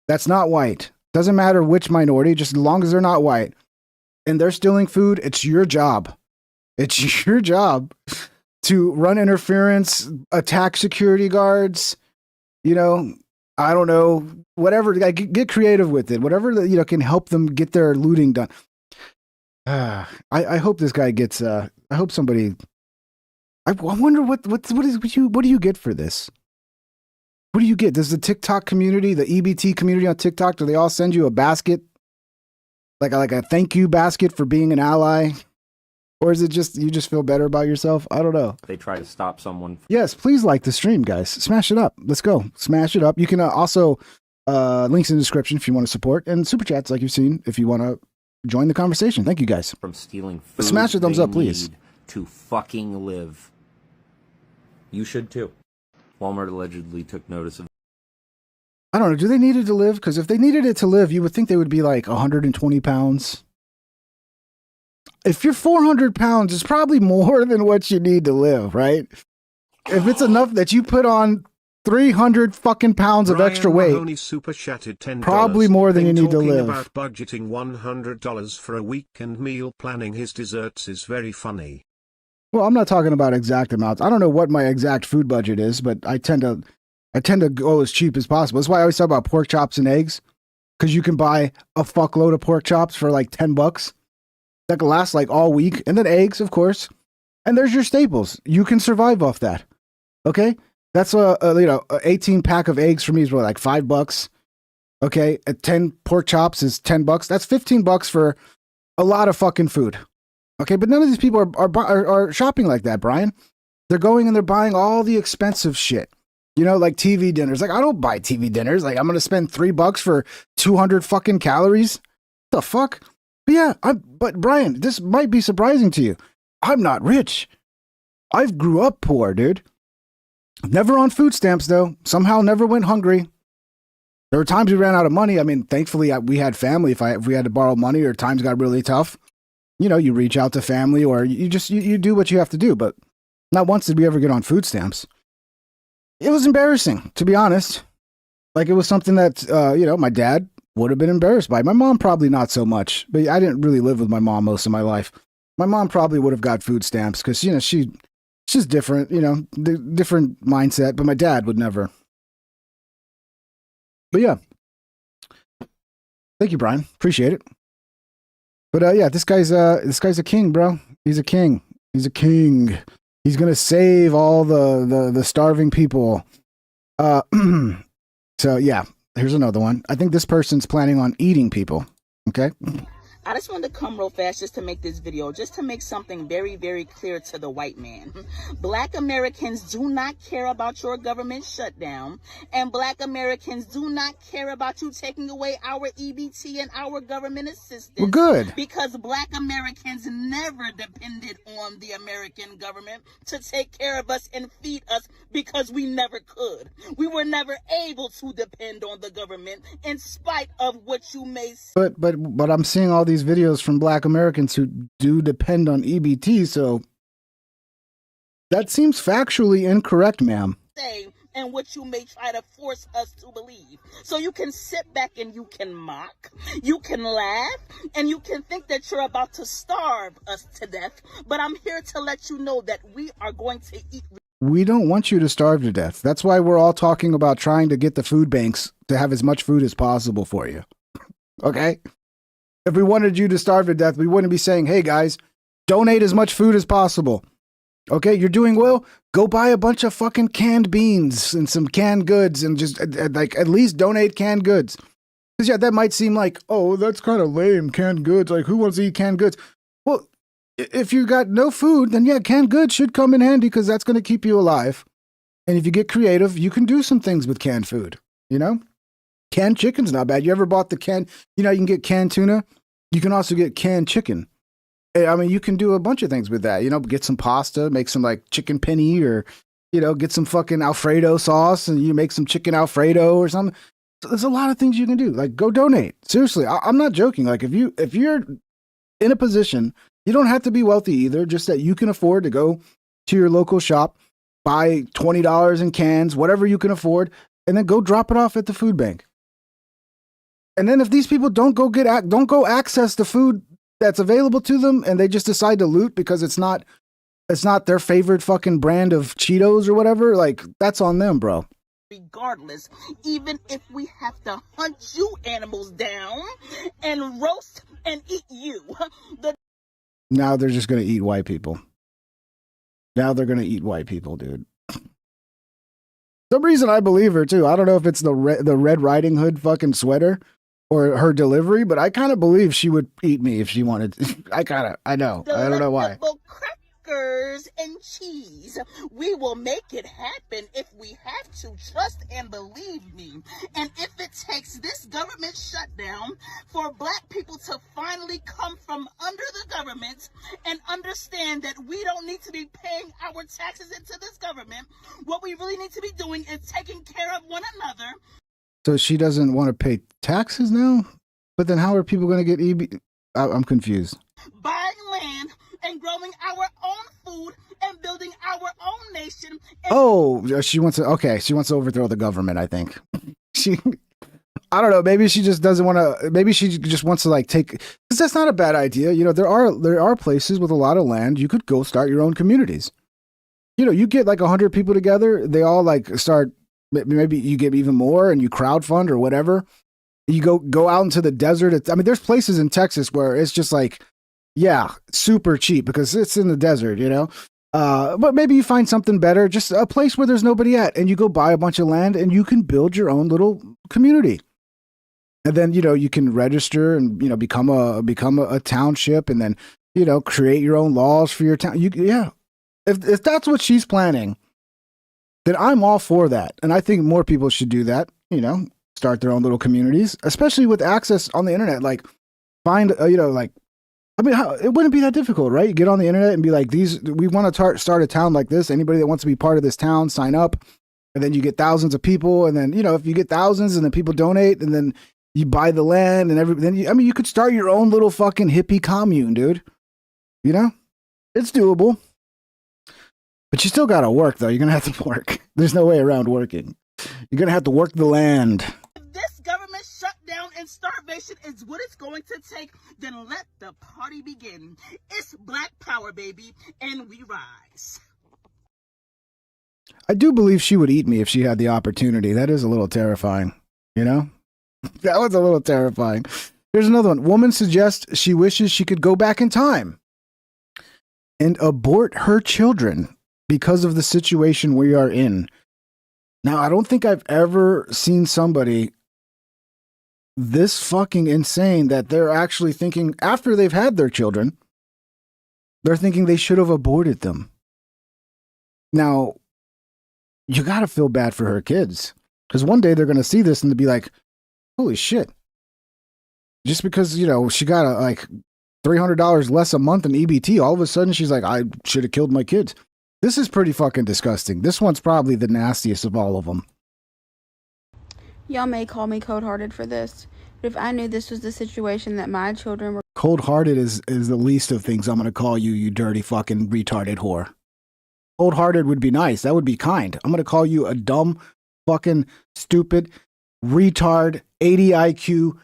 that's not white. Doesn't matter which minority, just as long as they're not white and they're stealing food, it's your job. It's your to run interference, attack security guards, I don't know, whatever, get creative with it, whatever, can help them get their looting done. I hope this guy gets, I hope somebody, I wonder what do you get for this? What do you get? Does the TikTok community, the EBT community on TikTok, do they all send you a basket? Like a thank you basket for being an ally? Or is it just, you just feel better about yourself? I don't know. They try to stop someone. Yes, please like the stream, guys. Smash it up. Let's go. Smash it up. You can also, links in the description if you want to support, and super chats like you've seen if you want to join the conversation. Thank you, guys. From stealing food. Smash the thumbs up, please. To fucking live. You should too. Walmart allegedly took notice of. I don't know. Do they need it to live? Because if they needed it to live, you would think they would be like 120 pounds. If you're 400 pounds, it's probably more than what you need to live, right? If it's enough that you put on 300 fucking pounds of extra weight, Mahoney super chatted $10. probably more than you need to live. About budgeting $100 for a weekend meal planning his desserts is very funny. Well, I'm not talking about exact amounts. I don't know what my exact food budget is, but I tend to go as cheap as possible. That's why I always talk about pork chops and eggs, because you can buy a fuckload of pork chops for like $10. That can last like all week, and then eggs, of course. And there's your staples. You can survive off that. Okay, that's a 18 pack of eggs for me is what, like $5. Okay, 10 pork chops is $10. That's $15 for a lot of fucking food. Okay, but none of these people are shopping like that, Brian. They're going and they're buying all the expensive shit. Like TV dinners. Like, I don't buy TV dinners. Like, I'm going to spend $3 for 200 fucking calories. The fuck? But yeah, but Brian, this might be surprising to you. I'm not rich. I've grew up poor, dude. Never on food stamps, though. Somehow never went hungry. There were times we ran out of money. I mean, thankfully, we had family. If we had to borrow money or times got really tough, you reach out to family or you do what you have to do. But not once did we ever get on food stamps. It was embarrassing, to be honest. Like, it was something that, my dad would have been embarrassed by. My mom probably not so much, but I didn't really live with my mom most of my life. My mom probably would have got food stamps because, she's different, different mindset, but my dad would never. But yeah. Thank you, Brian. Appreciate it. But yeah, this guy's a king, bro. He's a king. He's a king. He's gonna save all the starving people. Uh, so yeah, here's another one. I think this person's planning on eating people. Okay. I just wanted to come real fast just to make this video, just to make something very, very clear to the white man. Black Americans do not care about your government shutdown, and Black Americans do not care about you taking away our EBT and our government assistance. Well, good. Because Black Americans never depended on the American government to take care of us and feed us because we never could. We were never able to depend on the government in spite of what you may say. But I'm seeing all these videos from Black Americans who do depend on EBT, so that seems factually incorrect, ma'am. And what you may try to force us to believe. So you can sit back and you can mock, you can laugh, and you can think that you're about to starve us to death. But I'm here to let you know that we are going to eat. We don't want you to starve to death. That's why we're all talking about trying to get the food banks to have as much food as possible for you. Okay? If we wanted you to starve to death, we wouldn't be saying, hey guys, donate as much food as possible. Okay, you're doing well? Go buy a bunch of fucking canned beans and some canned goods and just like at least donate canned goods. Because yeah, that might seem like, oh, that's kind of lame, canned goods. Like who wants to eat canned goods? Well, if you got no food, then yeah, canned goods should come in handy because that's going to keep you alive. And if you get creative, you can do some things with canned food, you know? Canned chicken's not bad. You ever bought the canned, you can get canned tuna? You can also get canned chicken. I mean, you can do a bunch of things with that. Get some pasta, make some like chicken penny or, get some fucking Alfredo sauce and you make some chicken Alfredo or something. So there's a lot of things you can do. Like go donate. Seriously, I'm not joking. Like if you're in a position, you don't have to be wealthy either, just that you can afford to go to your local shop, buy $20 in cans, whatever you can afford, and then go drop it off at the food bank. And then if these people don't go access the food that's available to them and they just decide to loot because it's not their favorite fucking brand of Cheetos or whatever, like that's on them, bro. Regardless, even if we have to hunt you animals down and roast and eat you. Now they're just going to eat white people. Now they're going to eat white people, dude. Some reason I believe her too. I don't know if it's the Red Riding Hood fucking sweater or her delivery, but I kind of believe she would eat me if she wanted to. I know. I don't know why. Crackers and cheese. We will make it happen if we have to. Trust and believe me. And if it takes this government shutdown for Black people to finally come from under the government and understand that we don't need to be paying our taxes into this government, what we really need to be doing is taking care of one another. So she doesn't want to pay taxes now? But then how are people going to get EB? I'm confused. Buying land and growing our own food and building our own nation. She wants to overthrow the government, I think. I don't know, maybe she just doesn't want to, maybe she just wants to like take, because that's not a bad idea. There are places with a lot of land. You could go start your own communities. You get like 100 people together, they all like start, maybe you get even more and you crowdfund or whatever. You go out into the desert. There's places in Texas where it's just like, yeah, super cheap because it's in the desert, but maybe you find something better, just a place where there's nobody at, and you go buy a bunch of land and you can build your own little community. And then, you can register and, become a township and then, create your own laws for your town. If that's what she's planning, then I'm all for that. And I think more people should do that, start their own little communities, especially with access on the internet. Like find, it wouldn't be that difficult, right? You get on the internet and be like, we want to start a town like this. Anybody that wants to be part of this town, sign up. And then you get thousands of people. And then, if you get thousands and then people donate and then you buy the land and everything, you could start your own little fucking hippie commune, dude. It's doable. But you still got to work, though. You're going to have to work. There's no way around working. You're going to have to work the land. If this government shutdown and starvation is what it's going to take, then let the party begin. It's Black Power, baby, and we rise. I do believe she would eat me if she had the opportunity. That is a little terrifying, That was a little terrifying. Here's another one. Woman suggests she wishes she could go back in time and abort her children because of the situation we are in. Now, I don't think I've ever seen somebody this fucking insane that they're actually thinking after they've had their children, they're thinking they should have aborted them. Now, you got to feel bad for her kids because one day they're going to see this and they'll be like, holy shit. Just because, you know, she got like $300 less a month in EBT, all of a sudden she's like, I should have killed my kids. This is pretty fucking disgusting. This one's probably the nastiest of all of them. Y'all may call me cold-hearted for this, but if I knew this was the situation that my children were... Cold-hearted is the least of things I'm going to call you, you dirty fucking retarded whore. Cold-hearted would be nice. That would be kind. I'm going to call you a dumb, fucking, stupid, retard, 80 IQ,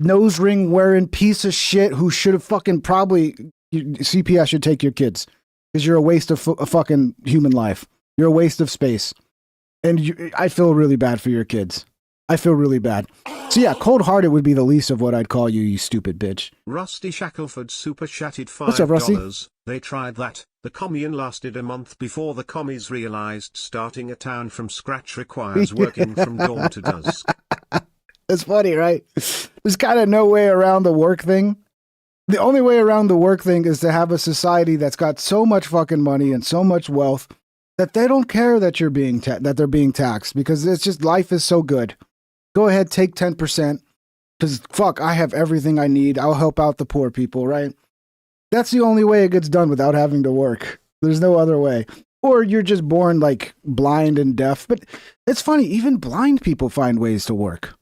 nose ring wearing piece of shit who should have fucking probably... CPS should take your kids because you're a waste of a fucking human life. You're a waste of space. And I feel really bad for your kids. I feel really bad. So yeah, cold-hearted would be the least of what I'd call you, you stupid bitch. Rusty Shackelford super chatted $5. What's up, Rusty? They tried that. The commune lasted a month before the commies realized starting a town from scratch requires working from dawn to dusk. It's funny, right? There's kind of no way around the work thing. The only way around the work thing is to have a society that's got so much fucking money and so much wealth that they don't care that you're being that they're being taxed because it's just life is so good. Go ahead, take 10% because fuck, I have everything I need. I'll help out the poor people, right? That's the only way it gets done without having to work. There's no other way. Or you're just born like blind and deaf. But it's funny, even blind people find ways to work.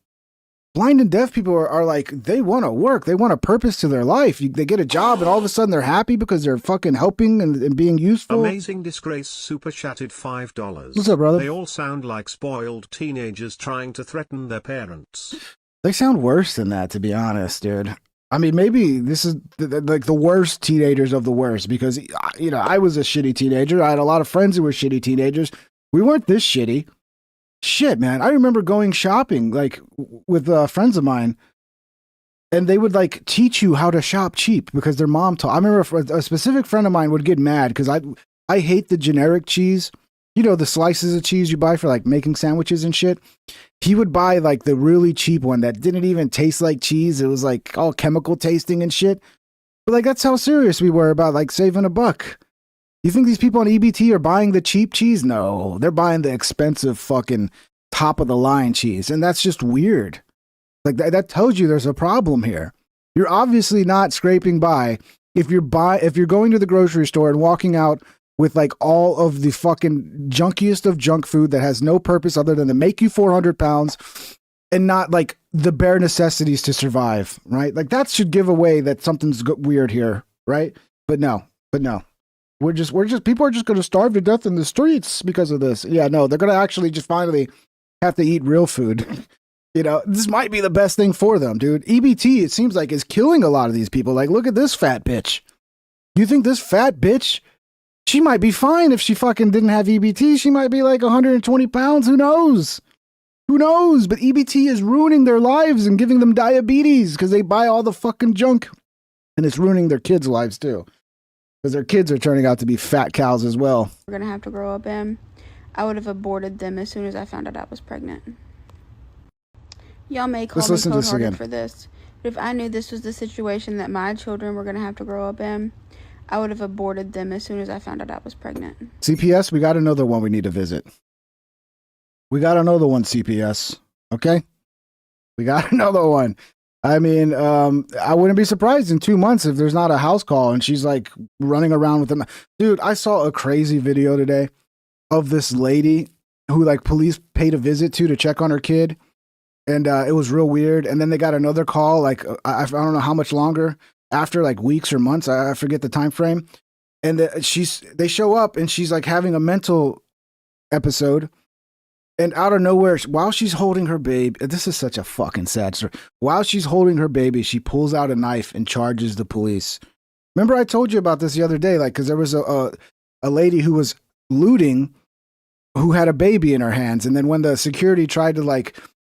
Blind and deaf people are like, they want to work. They want a purpose to their life. They get a job and all of a sudden they're happy because they're fucking helping and being useful. Amazing Disgrace super chatted $5. What's up, brother? They all sound like spoiled teenagers trying to threaten their parents. They sound worse than that, to be honest, dude. I mean, maybe this is like the worst teenagers of the worst because, you know, I was a shitty teenager. I had a lot of friends who were shitty teenagers. We weren't this shitty. Shit, man. I remember going shopping like with friends of mine and they would like teach you how to shop cheap because their mom taught. I remember a specific friend of mine would get mad because I hate the generic cheese. You know, the slices of cheese you buy for like making sandwiches and shit. He would buy like the really cheap one that didn't even taste like cheese. It was like all chemical tasting and shit. But like, that's how serious we were about like saving a buck. You think these people on EBT are buying the cheap cheese? No, they're buying the expensive fucking top of the line cheese. And that's just weird. Like that tells you there's a problem here. You're obviously not scraping by if you're going to the grocery store and walking out with like all of the fucking junkiest of junk food that has no purpose other than to make you 400 pounds and not like the bare necessities to survive, right? Like that should give away that something's weird here, right? But no. We're just people are just going to starve to death in the streets because of this. Yeah, no, they're going to actually just finally have to eat real food. You know, this might be the best thing for them, dude. EBT, it seems like, is killing a lot of these people. Like, look at this fat bitch. You think this fat bitch, she might be fine if she fucking didn't have EBT. She might be like 120 pounds. Who knows? Who knows? But EBT is ruining their lives and giving them diabetes because they buy all the fucking junk. And it's ruining their kids' lives too. Because their kids are turning out to be fat cows as well. We're going to have to grow up in. I would have aborted them as soon as I found out I was pregnant. Y'all may call me cold-hearted for this, but if I knew this was the situation that my children were going to have to grow up in, I would have aborted them as soon as I found out I was pregnant. CPS, we got another one we need to visit. We got another one, CPS. Okay? We got another one. I mean, I wouldn't be surprised in 2 months if there's not a house call and she's like running around with them. Dude, I saw a crazy video today of this lady who like police paid a visit to check on her kid. And it was real weird. And then they got another call, like, I don't know how much longer after, like weeks or months. I forget the time frame. And they show up and she's like having a mental episode. And out of nowhere, while she's holding her baby, this is such a fucking sad story. While she's holding her baby, she pulls out a knife and charges the police. Remember I told you about this the other day, like, because there was a lady who was looting who had a baby in her hands. And then when the security tried to like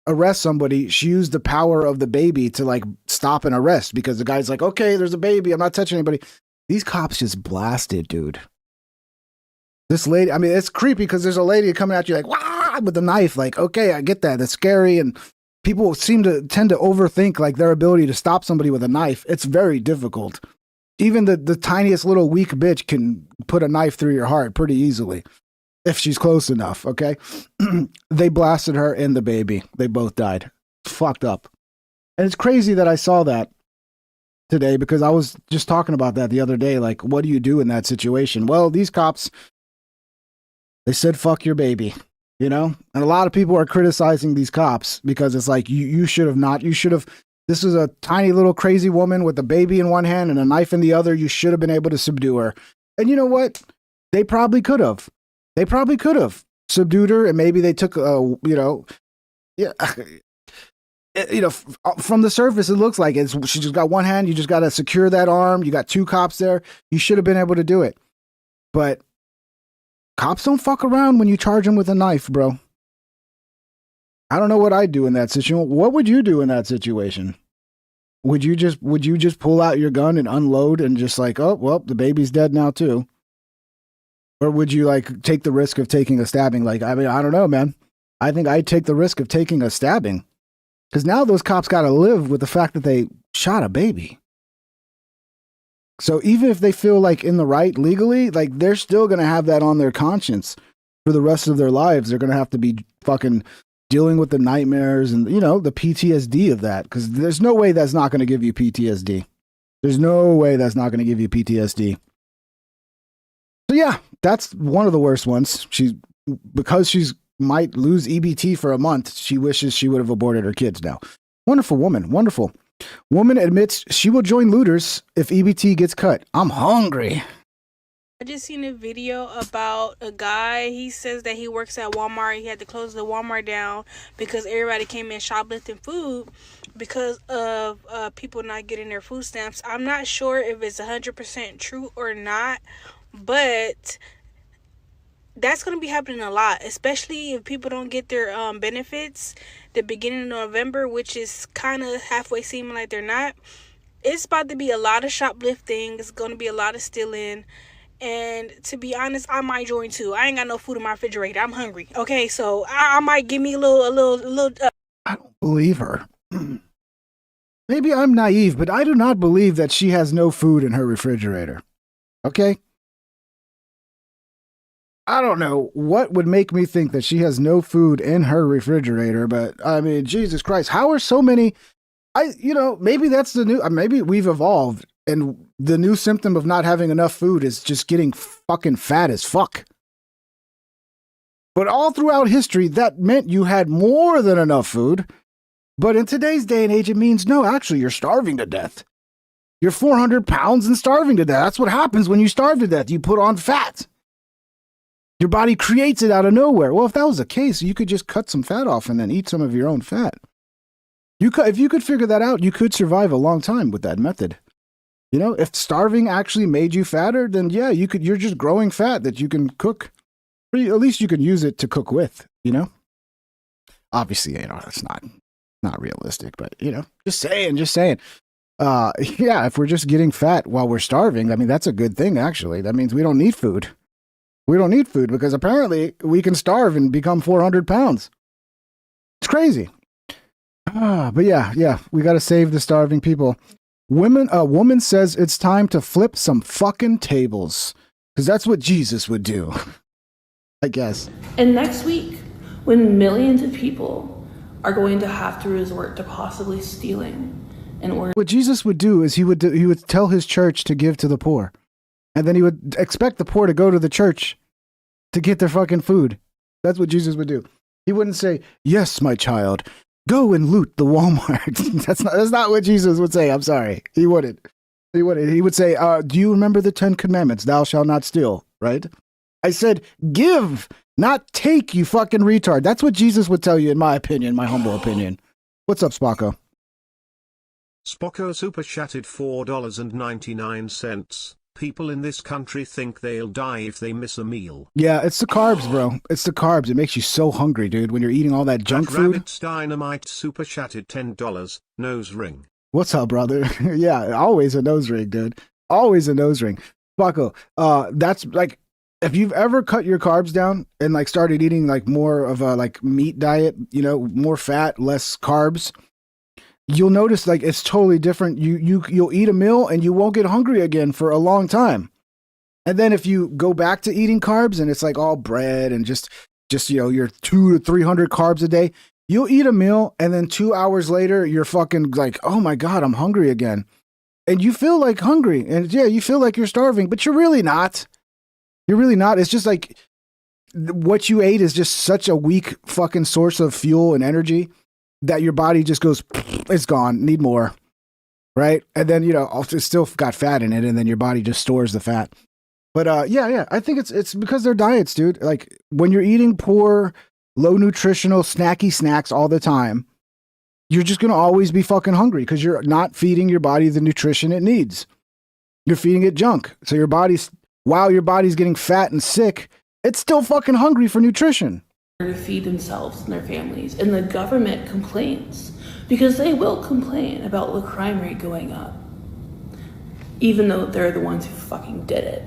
arrest somebody, she used the power of the baby to like stop an arrest because the guy's like, okay, there's a baby. I'm not touching anybody. These cops just blasted, dude. This lady, I mean, it's creepy because there's a lady coming at you like, wah, with a knife. Like, okay, I get that. That's scary. And people tend to overthink like their ability to stop somebody with a knife. It's very difficult. Even the tiniest little weak bitch can put a knife through your heart pretty easily if she's close enough, okay? They blasted her and the baby. They both died. Fucked up. And it's crazy that I saw that today because I was just talking about that the other day. Like, what do you do in that situation? Well, these cops, they said, fuck your baby, you know? And a lot of people are criticizing these cops because it's like, you should have not, this is a tiny little crazy woman with a baby in one hand and a knife in the other. You should have been able to subdue her. And you know what? They probably could have. They probably could have subdued her, and maybe they took, from the surface, it looks like she just got one hand. You just got to secure that arm. You got two cops there. You should have been able to do it. But cops don't fuck around when you charge them with a knife, bro. I don't know what I'd do in that situation. What would you do in that situation? Would you just pull out your gun and unload and just like, oh, well, the baby's dead now too? Or would you like take the risk of taking a stabbing? Like, I mean, I don't know, man. I think I'd take the risk of taking a stabbing because now those cops got to live with the fact that they shot a baby. So even if they feel like in the right legally, like they're still going to have that on their conscience for the rest of their lives. They're going to have to be fucking dealing with the nightmares and, the PTSD of that. Because there's no way that's not going to give you PTSD. There's no way that's not going to give you PTSD. So yeah, that's one of the worst ones. Because she's might lose EBT for a month, she wishes she would have aborted her kids now. Wonderful woman. Wonderful. Woman admits she will join looters if EBT gets cut. I'm hungry. I just seen a video about a guy. He says that he works at Walmart. He had to close the Walmart down because everybody came in shoplifting food because of people not getting their food stamps. I'm not sure if it's 100% true or not, but that's going to be happening a lot, especially if people don't get their benefits the beginning of November, which is kind of halfway seeming like they're not. It's about to be a lot of shoplifting. It's going to be a lot of stealing. And to be honest, I might join too. I ain't got no food in my refrigerator. I'm hungry. Okay, so I might give me a little. I don't believe her. Maybe I'm naive, but I do not believe that she has no food in her refrigerator. Okay? I don't know what would make me think that she has no food in her refrigerator, but I mean, Jesus Christ, how are so many? Maybe that's the new. Maybe we've evolved. And the new symptom of not having enough food is just getting fucking fat as fuck. But all throughout history, that meant you had more than enough food. But in today's day and age, it means, no, actually, you're starving to death. You're 400 pounds and starving to death. That's what happens when you starve to death. You put on fat. Your body creates it out of nowhere. Well, if that was the case, you could just cut some fat off and then eat some of your own fat. If you could figure that out, you could survive a long time with that method. If starving actually made you fatter, then yeah, you're just growing fat that you can cook. Or at least you can use it to cook with, Obviously, that's not realistic, but just saying. Yeah, if we're just getting fat while we're starving, I mean, that's a good thing, actually. That means we don't need food. We don't need food because apparently we can starve and become 400 pounds. It's crazy. But yeah, we got to save the starving people. A woman says it's time to flip some fucking tables because that's what Jesus would do, I guess. And next week, when millions of people are going to have to resort to possibly stealing in order. What Jesus would do is he would tell his church to give to the poor, and then he would expect the poor to go to the church to get their fucking food. That's what Jesus would do. He wouldn't say, "Yes, my child, go and loot the Walmart." That's not what Jesus would say. I'm sorry. He wouldn't. He would say, do you remember the 10 commandments? Thou shalt not steal, right? I said, give, not take, you fucking retard. That's what Jesus would tell you, in my opinion, my humble opinion. What's up, Spocko? Spocko super chatted $4.99. People in this country think they'll die if they miss a meal. Yeah, it's the carbs, bro. It's the carbs. It makes you so hungry, dude, when you're eating all that junk food. Rabbit's Dynamite super chatted $10. Nose ring. What's up, brother? Yeah, always a nose ring, dude. Always a nose ring. Bucko, that's like, if you've ever cut your carbs down and like started eating like more of a like meat diet, you know, more fat, less carbs, you'll notice like it's totally different. You'll eat a meal and you won't get hungry again for a long time. And then if you go back to eating carbs and it's like all bread and just you know, your 200 to 300 carbs a day, you'll eat a meal and then 2 hours later you're fucking like, oh my God, I'm hungry again. And you feel like hungry and yeah, you feel like you're starving, but you're really not. You're really not. It's just like what you ate is just such a weak fucking source of fuel and energy that your body just goes, it's gone, need more. Right. And then, you know, it's still got fat in it and then your body just stores the fat. But yeah, I think it's because they're diets, dude. Like when you're eating poor, low nutritional, snacky snacks all the time, you're just going to always be fucking hungry because you're not feeding your body the nutrition it needs. You're feeding it junk. So your body's, while your body's getting fat and sick, it's still fucking hungry for nutrition. To feed themselves and their families. And the government complains because they will complain about the crime rate going up, even though they're the ones who fucking did it.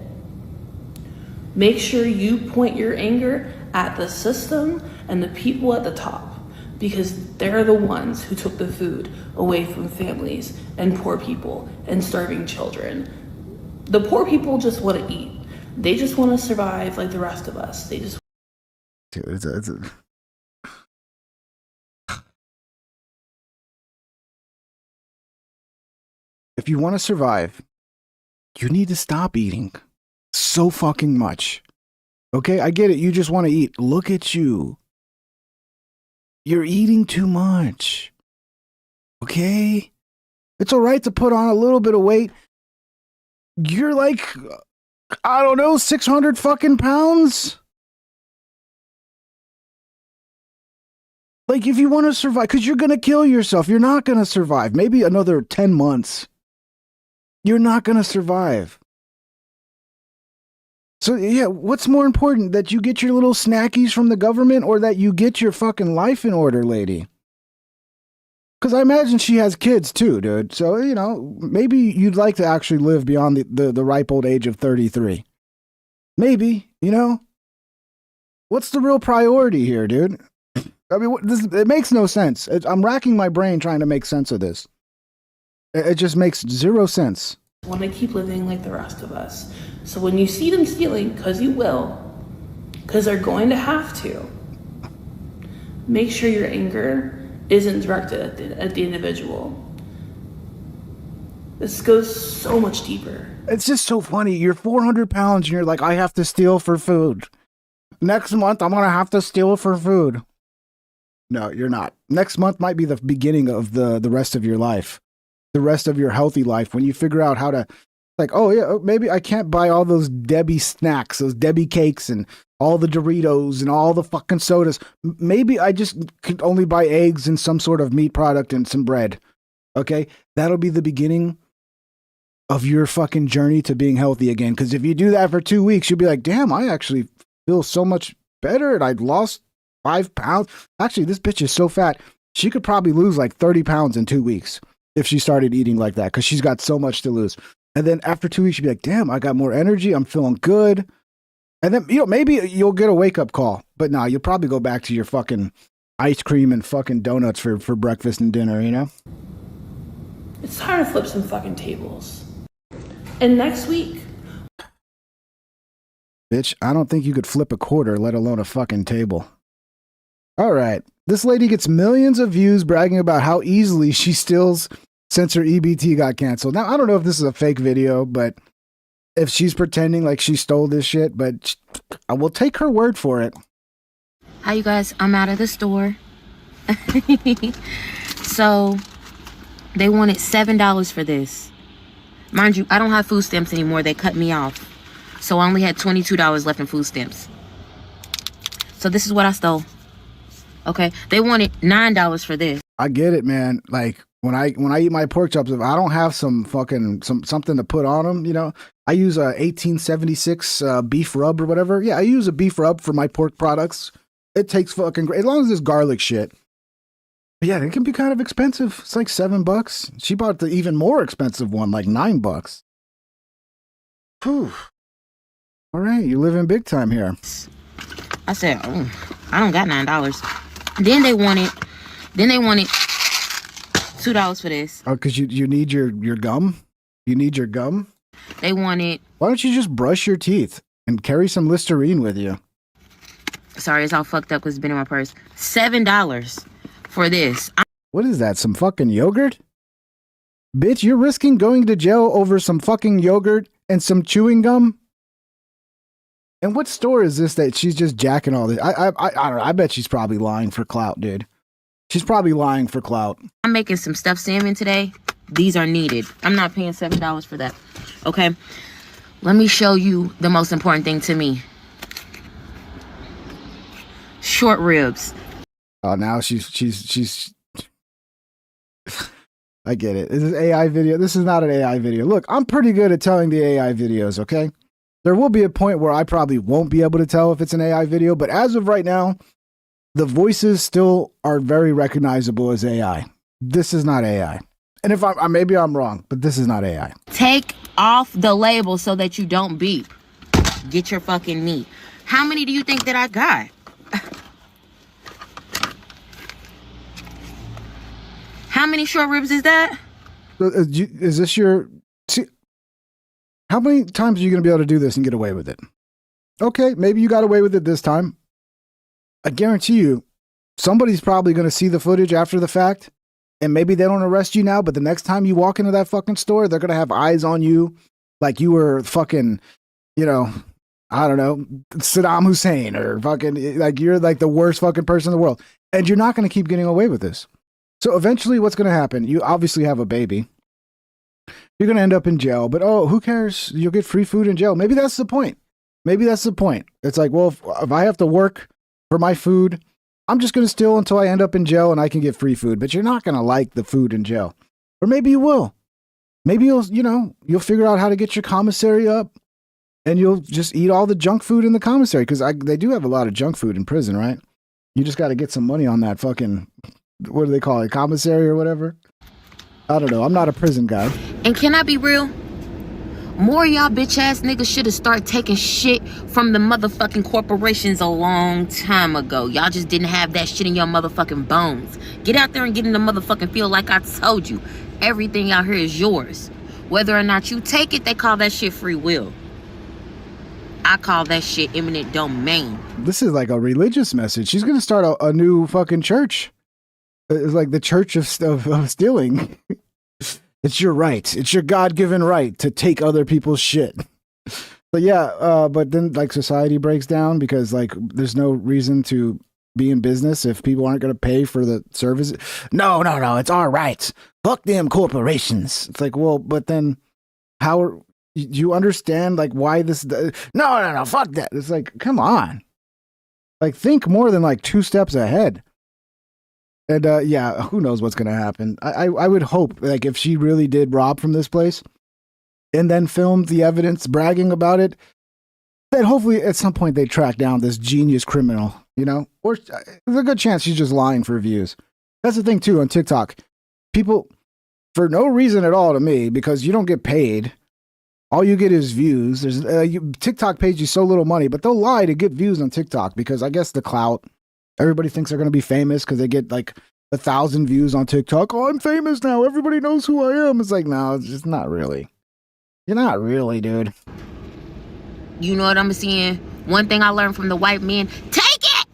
Make sure you point your anger at the system and the people at the top, because they're the ones who took the food away from families and poor people and starving children. The poor people just want to eat. They just want to survive like the rest of us. They just. Dude, if you want to survive, you need to stop eating so fucking much. Okay, I get it. You just want to eat. Look at you. You're eating too much. Okay? It's all right to put on a little bit of weight. You're like, I don't know, 600 fucking pounds? Like, if you want to survive, because you're going to kill yourself. You're not going to survive. Maybe another 10 months. You're not going to survive. So, yeah, what's more important? That you get your little snackies from the government or that you get your fucking life in order, lady? Because I imagine she has kids too, dude. So, you know, maybe you'd like to actually live beyond the ripe old age of 33. Maybe, you know? What's the real priority here, dude? I mean, it makes no sense. I'm racking my brain trying to make sense of this. It just makes zero sense. Want to keep living like the rest of us. So when you see them stealing, because you will, because they're going to have to, make sure your anger isn't directed at the individual. This goes so much deeper. It's just so funny. You're 400 pounds and you're like, I have to steal for food. Next month, I'm going to have to steal for food. No, you're not. Next month might be the beginning of the rest of your life. The rest of your healthy life. When you figure out how to, like, oh yeah, maybe I can't buy all those Debbie snacks, those Debbie cakes and all the Doritos and all the fucking sodas. Maybe I just can only buy eggs and some sort of meat product and some bread. Okay? That'll be the beginning of your fucking journey to being healthy again. Because if you do that for 2 weeks, you'll be like, damn, I actually feel so much better and I'd lost 5 pounds. Actually, this bitch is so fat. She could probably lose like 30 pounds in 2 weeks if she started eating like that because she's got so much to lose. And then after 2 weeks, you'll be like, damn, I got more energy. I'm feeling good. And then, you know, maybe you'll get a wake-up call. But nah, you'll probably go back to your fucking ice cream and fucking donuts for breakfast and dinner, you know? It's time to flip some fucking tables. And next week... Bitch, I don't think you could flip a quarter, let alone a fucking table. All right. This lady gets millions of views bragging about how easily she steals since her EBT got canceled. Now, I don't know if this is a fake video, but if she's pretending like she stole this shit, but I will take her word for it. Hi, you guys. I'm out of the store. So, they wanted $7 for this. Mind you, I don't have food stamps anymore. They cut me off. So, I only had $22 left in food stamps. So, this is what I stole. Okay? They wanted $9 for this. I get it, man. Like, when I eat my pork chops, if I don't have something to put on them, you know, I use a 1876 beef rub or whatever. Yeah, I use a beef rub for my pork products. It takes fucking great as long as it's garlic shit. But yeah, it can be kind of expensive. It's like $7. She bought the even more expensive one, like $9. Whew. All right, you're living big time here. I said, oh, I don't got $9. Then they wanted $2 for this. Oh, because you need your gum? You need your gum? They wanted... Why don't you just brush your teeth and carry some Listerine with you? Sorry, it's all fucked up because it's been in my purse. $7 for this. What is that, some fucking yogurt? Bitch, you're risking going to jail over some fucking yogurt and some chewing gum? And what store is this that she's just jacking all this? I don't know. I bet she's probably lying for clout, dude. She's probably lying for clout. I'm making some stuffed salmon today. These are needed. I'm not paying $7 for that. Okay. Let me show you the most important thing to me. Short ribs. Oh, now she's I get it. This is AI video. This is not an AI video. Look, I'm pretty good at telling the AI videos, okay? There will be a point where I probably won't be able to tell if it's an AI video, but as of right now, the voices still are very recognizable as AI. This is not AI. And if maybe I'm wrong, but this is not AI. Take off the label so that you don't beep. Get your fucking meat. How many do you think that I got? How many short ribs is that? Is this your... See, how many times are you going to be able to do this and get away with it? Okay, maybe you got away with it this time. I guarantee you, somebody's probably going to see the footage after the fact, and maybe they don't arrest you now, but the next time you walk into that fucking store, they're going to have eyes on you like you were fucking, you know, I don't know, Saddam Hussein or fucking, like you're like the worst fucking person in the world. And you're not going to keep getting away with this. So eventually what's going to happen? You obviously have a baby. You're going to end up in jail, but oh, who cares? You'll get free food in jail. Maybe that's the point. Maybe that's the point. It's like, well, if I have to work for my food, I'm just going to steal until I end up in jail and I can get free food. But you're not going to like the food in jail. Or maybe you will. Maybe you'll figure out how to get your commissary up and you'll just eat all the junk food in the commissary. Because they do have a lot of junk food in prison, right? You just got to get some money on that fucking, what do they call it? Commissary or whatever? I don't know. I'm not a prison guy. And can I be real? More of y'all bitch ass niggas should have started taking shit from the motherfucking corporations a long time ago. Y'all just didn't have that shit in your motherfucking bones. Get out there and get in the motherfucking field like I told you. Everything out here is yours. Whether or not you take it, they call that shit free will. I call that shit eminent domain. This is like a religious message. She's going to start a new fucking church. It's like the church of stealing. It's your right. It's your God-given right to take other people's shit. But yeah, but then like society breaks down because like there's no reason to be in business if people aren't going to pay for the services. No, it's our right. Fuck them corporations. It's like, well, but then how you understand like why this? No, fuck that. It's like, come on. Like think more than like 2 steps ahead. And yeah, who knows what's going to happen. I would hope, like, if she really did rob from this place and then filmed the evidence bragging about it, that hopefully at some point they track down this genius criminal, you know? Or there's a good chance she's just lying for views. That's the thing, too, on TikTok. People, for no reason at all to me, because you don't get paid, all you get is views. TikTok pays you so little money, but they'll lie to get views on TikTok because I guess the clout. Everybody thinks they're going to be famous because they get like 1,000 views on TikTok. Oh, I'm famous now. Everybody knows who I am. It's like, no, it's just not really. You're not really, dude. You know what I'm saying? One thing I learned from the white men, take it!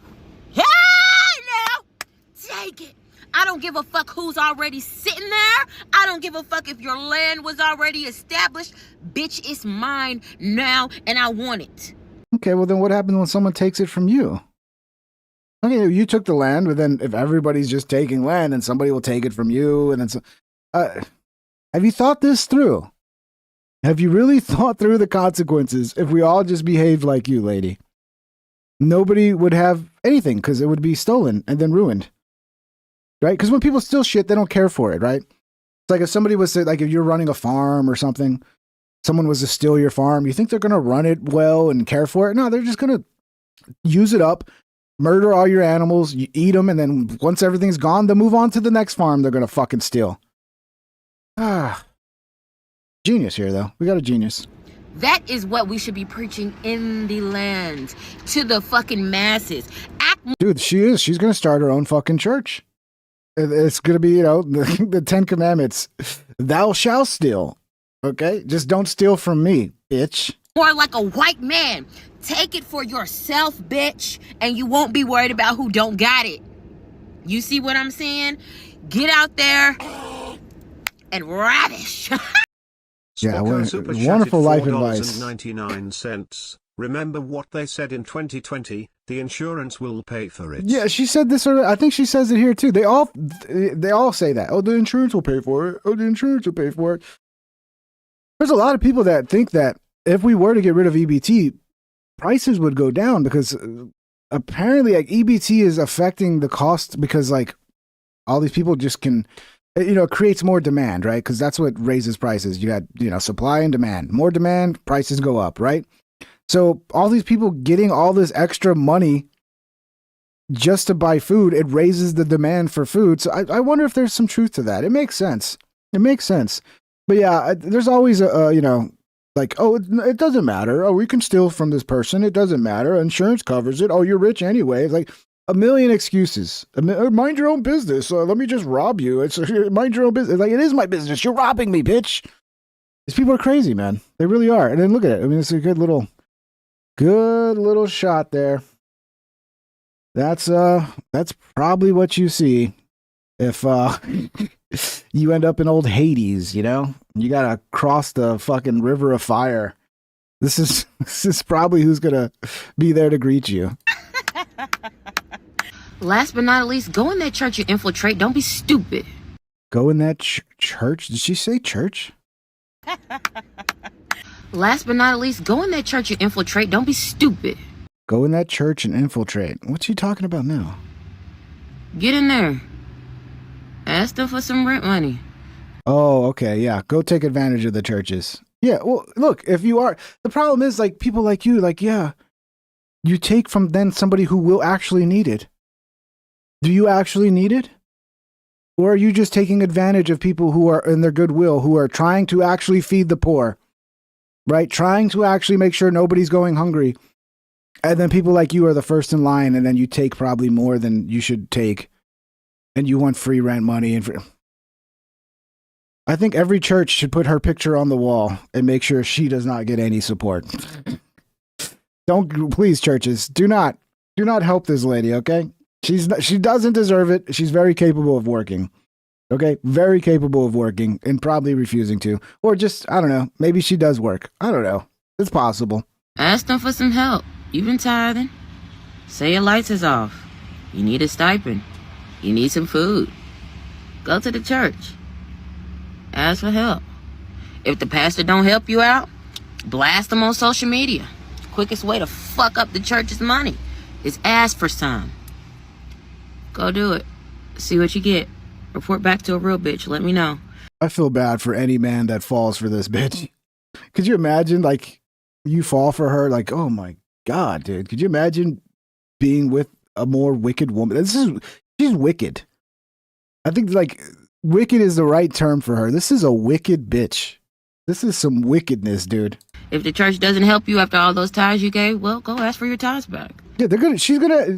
Hey, now! Take it! I don't give a fuck who's already sitting there. I don't give a fuck if your land was already established. Bitch, it's mine now, and I want it. Okay, well then what happens when someone takes it from you? Okay, you took the land, but then if everybody's just taking land, then somebody will take it from you, and then so. Have you thought this through? Have you really thought through the consequences if we all just behaved like you, lady? Nobody would have anything because it would be stolen and then ruined, right? Because when people steal shit, they don't care for it, right? It's like if somebody was to, like, if you're running a farm or something, someone was to steal your farm, you think they're going to run it well and care for it? No, they're just going to use it up, murder all your animals, you eat them, and then once everything's gone, they'll move on to the next farm they're going to fucking steal. Ah. Genius here, though. We got a genius. That is what we should be preaching in the land to the fucking masses. Dude, she is. She's going to start her own fucking church. It's going to be, you know, the 10 Commandments. Thou shalt steal. Okay? Just don't steal from me, bitch. More like a white man. Take it for yourself, bitch, and you won't be worried about who don't got it. You see what I'm saying? Get out there and ravish. Yeah, Spocko wonderful life $4.99. advice. Remember what they said in 2020, the insurance will pay for it. Yeah, she said this already. I think she says it here too. They all say that. Oh, the insurance will pay for it. Oh, the insurance will pay for it. There's a lot of people that think that if we were to get rid of EBT, prices would go down because apparently like EBT is affecting the cost because like all these people just can, you know, it creates more demand, right? Because that's what raises prices. You got, you know, supply and demand. More demand, prices go up, right? So all these people getting all this extra money just to buy food, it raises the demand for food. So I wonder if there's some truth to that. It makes sense. It makes sense. But yeah, there's always you know, like, oh, it doesn't matter. Oh, we can steal from this person. It doesn't matter. Insurance covers it. Oh, you're rich anyway. It's like a million excuses. Mind your own business. Let me just rob you. It's mind your own business. Like, it is my business. You're robbing me, bitch. These people are crazy, man. They really are. And then look at it. I mean, it's a good little shot there. That's probably what you see if you end up in old Hades, you know? You gotta cross the fucking river of fire. This is probably who's gonna be there to greet you. Last but not least, go in that church and infiltrate. Don't be stupid. Go in that church? Did she say church? Last but not least, go in that church and infiltrate. Don't be stupid. Go in that church and infiltrate. What's she talking about now? Get in there. Ask them for some rent money. Oh, okay, yeah. Go take advantage of the churches. Yeah, well, look, if you are... The problem is, like, people like you, like, yeah, you take from then somebody who will actually need it. Do you actually need it? Or are you just taking advantage of people who are in their goodwill, who are trying to actually feed the poor? Right? Trying to actually make sure nobody's going hungry. And then people like you are the first in line, and then you take probably more than you should take. And you want free rent money. I think every church should put her picture on the wall and make sure she does not get any support. Please, churches, do not help this lady, okay? She doesn't deserve it. She's very capable of working. Okay? Very capable of working and probably refusing to. Or just, I don't know, maybe she does work. I don't know. It's possible. Ask them for some help. You've been tithing. Say your lights is off. You need a stipend. You need some food. Go to the church. Ask for help. If the pastor don't help you out, blast them on social media. Quickest way to fuck up the church's money is ask for some. Go do it. See what you get. Report back to a real bitch. Let me know. I feel bad for any man that falls for this bitch. Could you imagine, like, you fall for her? Like, oh my God, dude. Could you imagine being with a more wicked woman? She's wicked. I think, like, wicked is the right term for her. This is a wicked bitch. This is some wickedness, dude. If the church doesn't help you after all those tithes you gave, well, go ask for your tithes back. Yeah,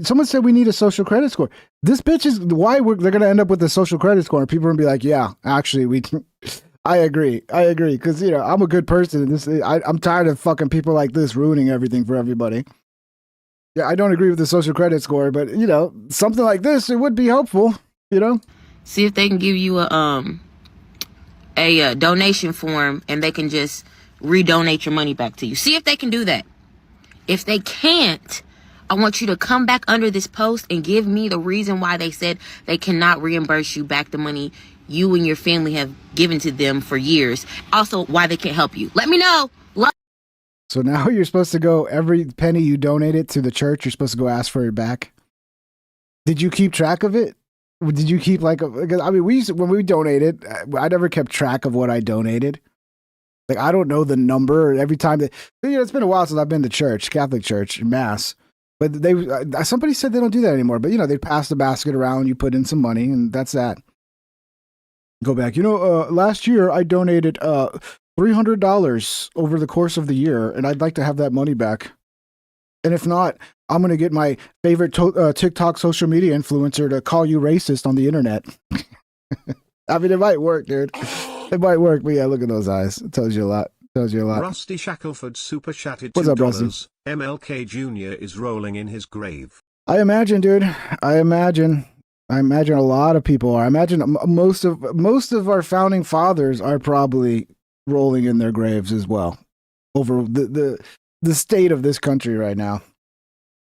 someone said we need a social credit score. This bitch is why they're gonna end up with a social credit score. And people are gonna be like, yeah, actually, I agree. Because, you know, I'm a good person. And I'm tired of fucking people like this ruining everything for everybody. Yeah, I don't agree with the social credit score, but, you know, something like this, it would be helpful, you know? See if they can give you a donation form and they can just redonate your money back to you. See if they can do that. If they can't, I want you to come back under this post and give me the reason why they said they cannot reimburse you back the money you and your family have given to them for years. Also, why they can't help you. Let me know. So now you're supposed to go, every penny you donated to the church, you're supposed to go ask for it back. Did you keep track of it? Did you keep like? Because I mean, we used to, when we donated, I never kept track of what I donated. Like I don't know the number every time that. It's been a while since I've been to church, Catholic church, mass. But somebody said they don't do that anymore. But they pass the basket around, you put in some money, and that's that. Go back. Last year I donated $300 over the course of the year, and I'd like to have that money back. And if not, I'm going to get my favorite TikTok social media influencer to call you racist on the internet. I mean, it might work, dude. It might work, but yeah, look at those eyes. It tells you a lot. Rusty Shackelford super chatted $2. What's up, Rusty? MLK Jr. is rolling in his grave. I imagine, dude. I imagine a lot of people are. I imagine most of our founding fathers are probably rolling in their graves as well over the state of this country right now.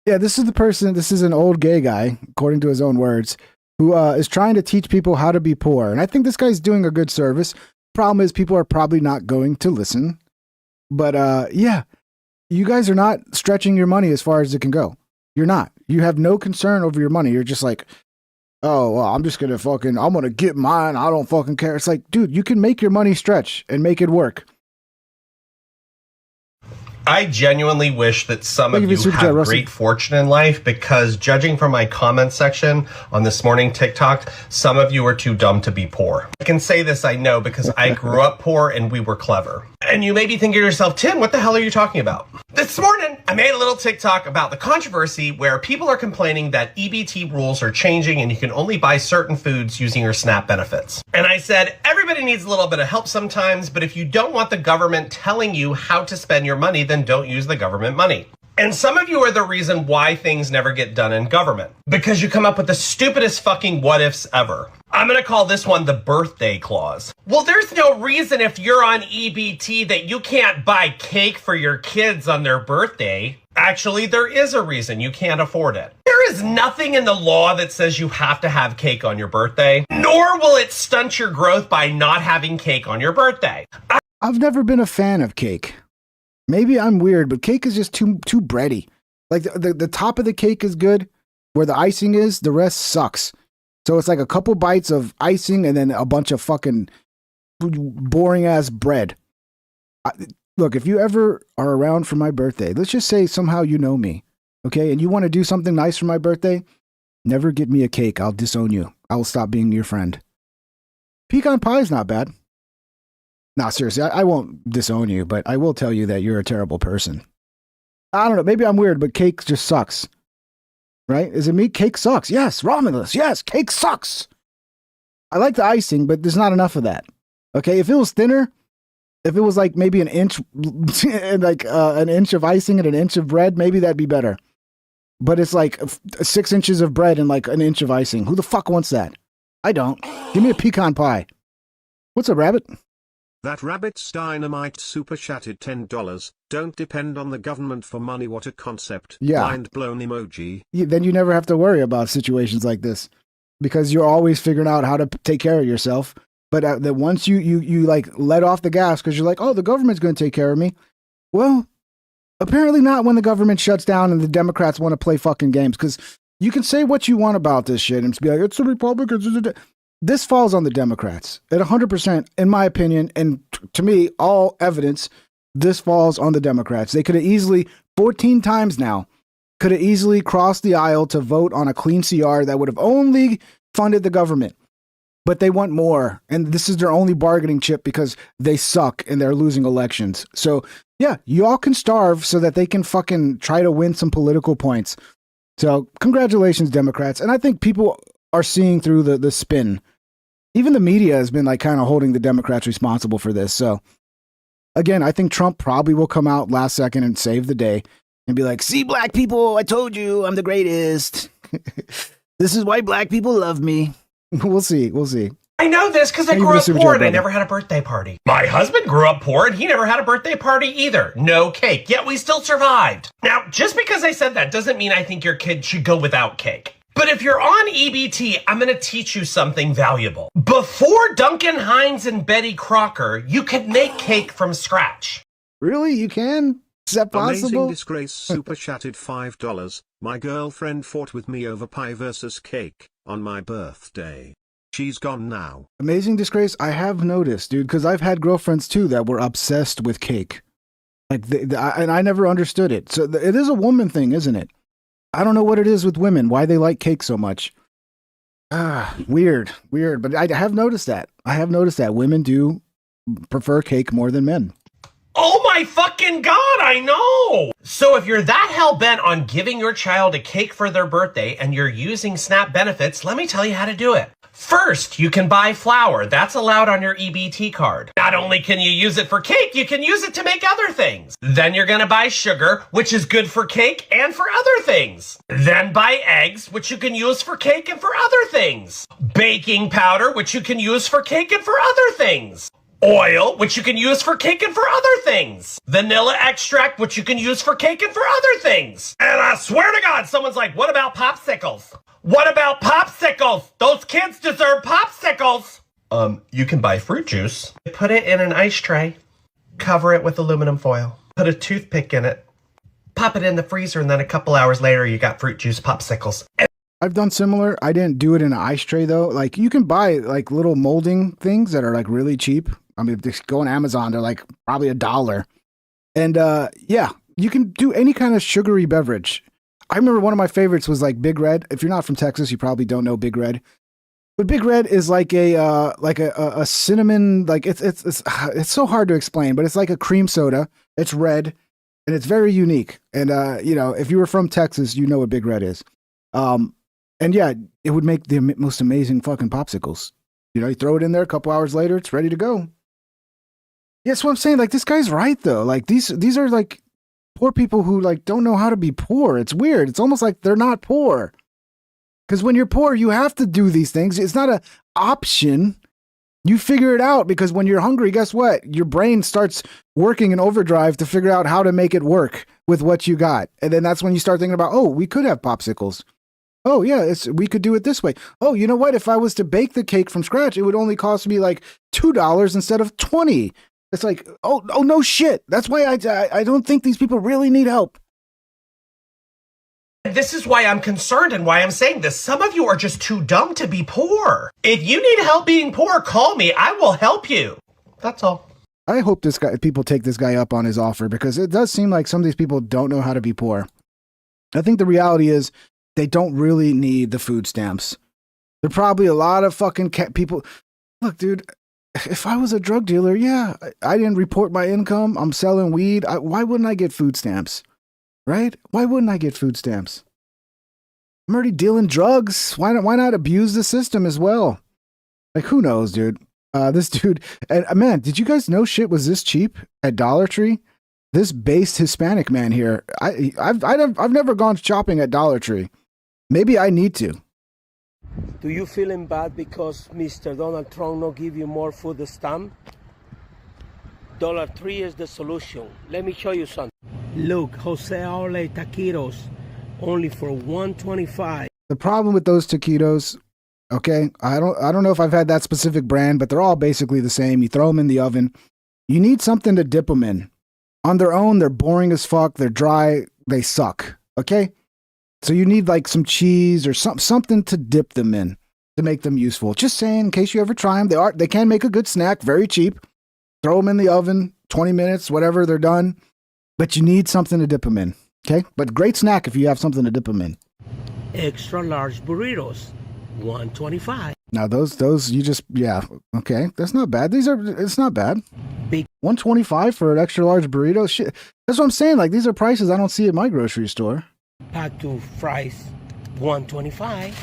Yeah, this is an old gay guy, according to his own words, who is trying to teach people how to be poor. And I think this guy's doing a good service. Problem is, people are probably not going to listen. But yeah, you guys are not stretching your money as far as it can go. You're not. You have no concern over your money. You're just like, oh, well, I'm going to get mine. I don't fucking care. It's like, dude, you can make your money stretch and make it work. I genuinely wish that some of you had great fortune in life, because judging from my comment section on this morning TikTok, some of you are too dumb to be poor. I can say this, I know, because I grew up poor and we were clever. And you may be thinking to yourself, Tim, what the hell are you talking about? This morning, I made a little TikTok about the controversy where people are complaining that EBT rules are changing and you can only buy certain foods using your SNAP benefits. And I said, everybody needs a little bit of help sometimes, but if you don't want the government telling you how to spend your money, then don't use the government money. And some of you are the reason why things never get done in government, because you come up with the stupidest fucking what ifs ever. I'm going to call this one the birthday clause. Well, there's no reason if you're on EBT that you can't buy cake for your kids on their birthday. Actually, there is a reason you can't afford it. There is nothing in the law that says you have to have cake on your birthday, nor will it stunt your growth by not having cake on your birthday. I've never been a fan of cake. Maybe I'm weird, but cake is just too bready. Like the top of the cake is good, where the icing is, the rest sucks. So it's like a couple bites of icing and then a bunch of fucking boring ass bread. Look, if you ever are around for my birthday, let's just say somehow you know me, okay, and you want to do something nice for my birthday, never get me a cake. I'll disown you. I will stop being your friend. Pecan pie is not bad. Nah, seriously, I won't disown you, but I will tell you that you're a terrible person. I don't know. Maybe I'm weird, but cake just sucks. Right? Is it me? Cake sucks. Yes. Romulus. Yes. Cake sucks. I like the icing, but there's not enough of that. Okay. If it was thinner, if it was like maybe an inch, like an inch of icing and an inch of bread, maybe that'd be better. But it's like 6 inches of bread and like an inch of icing. Who the fuck wants that? I don't. Give me a pecan pie. What's up, Rabbit? That Rabbit's Dynamite super chatted $10. Don't depend on the government for money. What a concept. Yeah. Mind blown emoji. Then you never have to worry about situations like this, because you're always figuring out how to take care of yourself. But that once you like let off the gas because you're like, oh, the government's going to take care of me. Well, apparently not when the government shuts down and the Democrats want to play fucking games, because you can say what you want about this shit and be like, it's the Republicans. This falls on the Democrats at 100%, in my opinion. And to me, all evidence, this falls on the Democrats. They could have easily, 14 times now, could have easily crossed the aisle to vote on a clean CR that would have only funded the government. But they want more. And this is their only bargaining chip because they suck and they're losing elections. So yeah, you all can starve so that they can fucking try to win some political points. So congratulations, Democrats. And I think people are seeing through the spin. Even the media has been like kind of holding the Democrats responsible for this. So again, I think Trump probably will come out last second and save the day and be like, see, black people, I told you I'm the greatest. This is why black people love me. We'll see. We'll see. I know this because I grew up poor and I never had a birthday party. My husband grew up poor and he never had a birthday party either. No cake, yet we still survived. Now, just because I said that doesn't mean I think your kid should go without cake. But if you're on EBT, I'm going to teach you something valuable. Before Duncan Hines and Betty Crocker, you could make cake from scratch. Really? You can? Is that possible? Amazing Disgrace super chatted $5. My girlfriend fought with me over pie versus cake. On my birthday. She's gone now. Amazing Disgrace, I have noticed, dude, because I've had girlfriends too that were obsessed with cake. Like, and I never understood it. So it is a woman thing, isn't it? I don't know what it is with women, why they like cake so much. Weird. But I have noticed that. Women do prefer cake more than men. Oh my fucking God, I know! So if you're that hell-bent on giving your child a cake for their birthday and you're using SNAP benefits, let me tell you how to do it. First, you can buy flour. That's allowed on your EBT card. Not only can you use it for cake, you can use it to make other things. Then you're gonna buy sugar, which is good for cake and for other things. Then buy eggs, which you can use for cake and for other things. Baking powder, which you can use for cake and for other things. Oil, which you can use for cake and for other things. Vanilla extract, which you can use for cake and for other things. And I swear to God, someone's like, what about popsicles? What about popsicles? Those kids deserve popsicles. You can buy fruit juice. Put it in an ice tray. Cover it with aluminum foil. Put a toothpick in it. Pop it in the freezer, and then a couple hours later, you got fruit juice popsicles. I've done similar. I didn't do it in an ice tray though. Like, you can buy like little molding things that are like really cheap. I mean, just go on Amazon, they're like probably $1. And yeah, you can do any kind of sugary beverage. I remember one of my favorites was like Big Red. If you're not from Texas, you probably don't know Big Red. But Big Red is like a cinnamon, like it's so hard to explain, but it's like a cream soda. It's red and it's very unique. And you know, if you were from Texas, you know what Big Red is. And yeah, it would make the most amazing fucking popsicles. You know, you throw it in there, a couple hours later, it's ready to go. Yeah, that's what I'm saying. Like, this guy's right though. Like, these are like poor people who like don't know how to be poor. It's weird. It's almost like they're not poor. Because when you're poor, you have to do these things. It's not an option. You figure it out, because when you're hungry, guess what? Your brain starts working in overdrive to figure out how to make it work with what you got. And then that's when you start thinking about, oh, we could have popsicles. Oh yeah, we could do it this way. Oh, you know what? If I was to bake the cake from scratch, it would only cost me like $2 instead of $20. It's like, oh no shit. That's why I don't think these people really need help. This is why I'm concerned and why I'm saying this. Some of you are just too dumb to be poor. If you need help being poor, call me. I will help you. That's all. I hope people take this guy up on his offer, because it does seem like some of these people don't know how to be poor. I think the reality is they don't really need the food stamps. There are probably a lot of fucking people. Look, dude, if I was a drug dealer, yeah, I didn't report my income. I'm selling weed. Why wouldn't I get food stamps? Right? Why wouldn't I get food stamps? I'm already dealing drugs. Why not abuse the system as well? Like, who knows, dude? This dude, and man, did you guys know shit was this cheap at Dollar Tree? This based Hispanic man here, I've never gone shopping at Dollar Tree. Maybe I need to. Do you feeling bad because Mr. Donald Trump not give you more food stamp? Dollar Tree is the solution. Let me show you something. Look, Jose Ole taquitos, only for $1.25. The problem with those taquitos, okay, I don't know if I've had that specific brand, but they're all basically the same. You throw them in the oven. You need something to dip them in. On their own, they're boring as fuck. They're dry. They suck. Okay? So you need like some cheese or something to dip them in to make them useful. Just saying, in case you ever try them, they can make a good snack, very cheap. Throw them in the oven, 20 minutes, whatever, they're done. But you need something to dip them in. Okay? But great snack if you have something to dip them in. Extra large burritos, $1.25. Now those you just, yeah, okay, that's not bad. It's not bad. Big $1.25 for an extra large burrito. Shit, that's what I'm saying. Like, these are prices I don't see at my grocery store. Pack two fries, $1.25.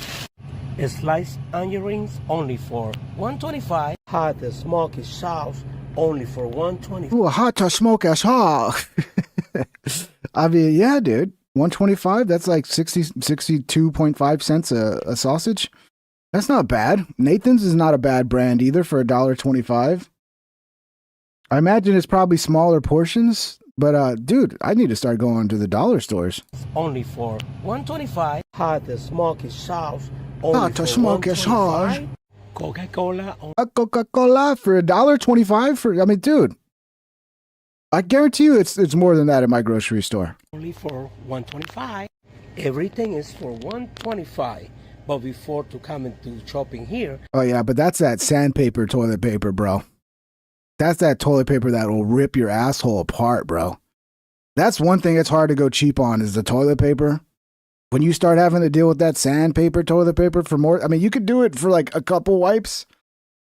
Sliced onion rings only for $1.25. Hot smoky sauce only for $1.25. Ooh, hot to smoke as hot. I mean, yeah, dude, $1.25. That's like 62.5 cents a sausage. That's not bad. Nathan's is not a bad brand either for $1.25. I imagine it's probably smaller portions, but dude, I need to start going to the dollar stores. Only for $1.25. Hot smoky sauce. Hot to smoky sauce. Coca-Cola. Coca-Cola for $1.25 for. I mean, dude, I guarantee you, it's more than that at my grocery store. Only for $1.25. Everything is for $1.25. but before to come and do shopping here. Oh yeah, but that's that sandpaper toilet paper, bro. That's that toilet paper that will rip your asshole apart, bro. That's one thing that's hard to go cheap on is the toilet paper. When you start having to deal with that sandpaper toilet paper for more, I mean, you could do it for like a couple wipes,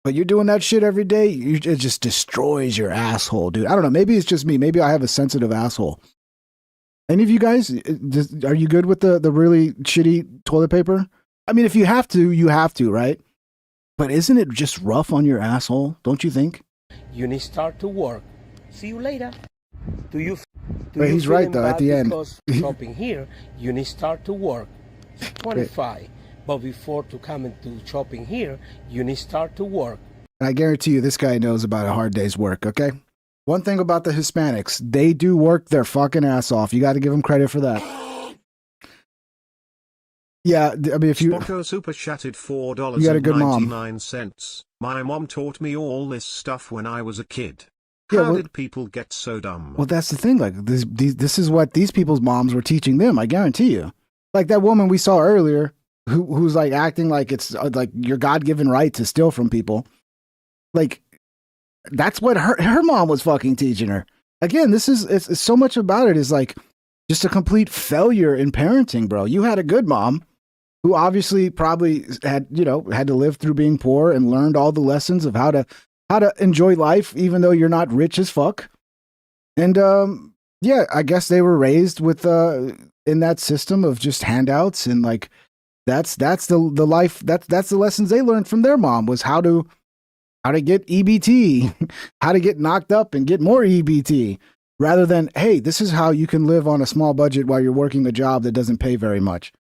but you're doing that shit every day, it just destroys your asshole, dude. I don't know. Maybe it's just me. Maybe I have a sensitive asshole. Any of you guys, are you good with the really shitty toilet paper? I mean, if you have to, you have to, right? But isn't it just rough on your asshole? Don't you think? You need to start to work. See you later. Wait, he's right though. At the end, because shopping here, you need to start to work. 25, but before to come and do shopping here, you need to start to work. And I guarantee you, this guy knows about a hard day's work. Okay. One thing about the Hispanics, they do work their fucking ass off. You got to give them credit for that. Yeah, I mean, if you Spocko super chatted $4 you got a good mom. 99 cents. My mom taught me all this stuff when I was a kid. Yeah, How did people get so dumb? Well, that's the thing. Like this is what these people's moms were teaching them. I guarantee you. Like that woman we saw earlier, who's like acting like it's like your God-given right to steal from people. Like that's what her mom was fucking teaching her. Again, it's so much about it is like just a complete failure in parenting, bro. You had a good mom who obviously probably had to live through being poor and learned all the lessons of how to enjoy life, even though you're not rich as fuck. And yeah, I guess they were raised with in that system of just handouts, and like that's the life that's the lessons they learned from their mom was how to get EBT, how to get knocked up and get more EBT, rather than, hey, this is how you can live on a small budget while you're working a job that doesn't pay very much.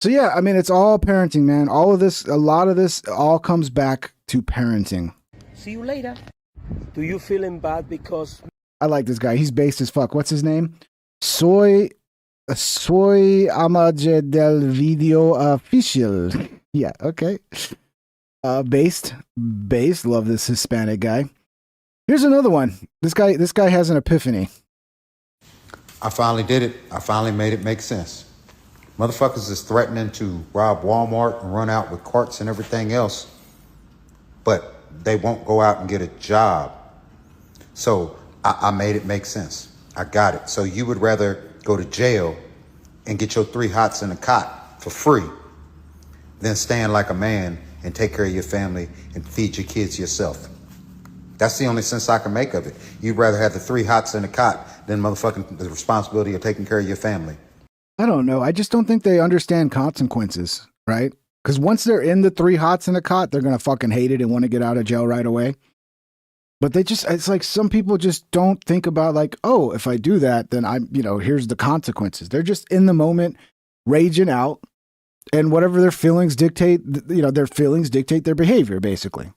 So yeah, I mean, it's all parenting, man. All of this, a lot of this all comes back to parenting. See you later. Do you feeling bad because... I like this guy. He's based as fuck. What's his name? Soy Amage del Video Official. Yeah, okay. Based. Love this Hispanic guy. Here's another one. This guy has an epiphany. I finally did it. I finally made it make sense. Motherfuckers is threatening to rob Walmart and run out with carts and everything else, but they won't go out and get a job. So I made it make sense. I got it. So you would rather go to jail and get your 3 hots in a cot for free than stand like a man and take care of your family and feed your kids yourself. That's the only sense I can make of it. You'd rather have the 3 hots in a cot than motherfucking the responsibility of taking care of your family. I don't know. I just don't think they understand consequences, right? Because once they're in the 3 hots in a cot, they're going to fucking hate it and want to get out of jail right away. But it's like some people just don't think about like, oh, if I do that, then here's the consequences. They're just in the moment, raging out, and whatever their feelings dictate, their feelings dictate their behavior, basically.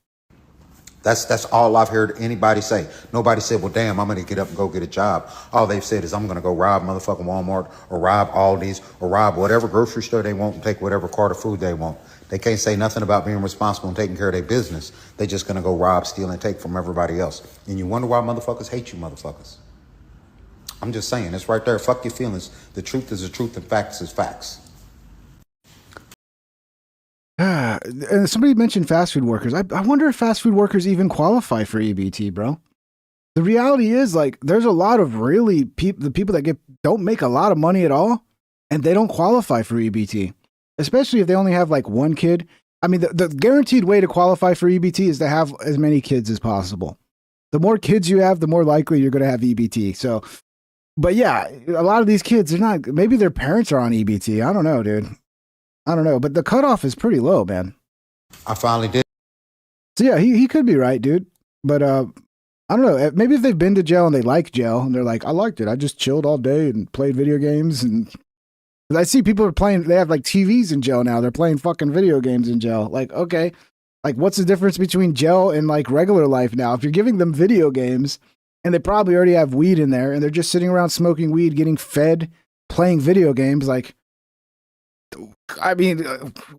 That's all I've heard anybody say. Nobody said, well, damn, I'm going to get up and go get a job. All they've said is I'm going to go rob motherfucking Walmart or rob Aldi's or rob whatever grocery store they want and take whatever cart of food they want. They can't say nothing about being responsible and taking care of their business. They're just going to go rob, steal, and take from everybody else. And you wonder why motherfuckers hate you motherfuckers. I'm just saying, it's right there. Fuck your feelings. The truth is the truth and facts is facts. And somebody mentioned fast food workers. I wonder if fast food workers even qualify for EBT, bro. The reality is, like, there's a lot of really the people that don't make a lot of money at all, and they don't qualify for EBT, especially if they only have like one kid. I mean, the guaranteed way to qualify for EBT is to have as many kids as possible. The more kids you have, the more likely you're going to have EBT. So, but yeah, a lot of these kids, maybe their parents are on EBT. I don't know, dude. I don't know, but the cutoff is pretty low, man. I finally did. So yeah, he could be right, dude. But I don't know. Maybe if they've been to jail and they like jail and they're like, I liked it. I just chilled all day and played video games. And I see people are playing. They have like TVs in jail now. They're playing fucking video games in jail. Like, okay, like what's the difference between jail and like regular life now? If you're giving them video games and they probably already have weed in there and they're just sitting around smoking weed, getting fed, playing video games, like. I mean,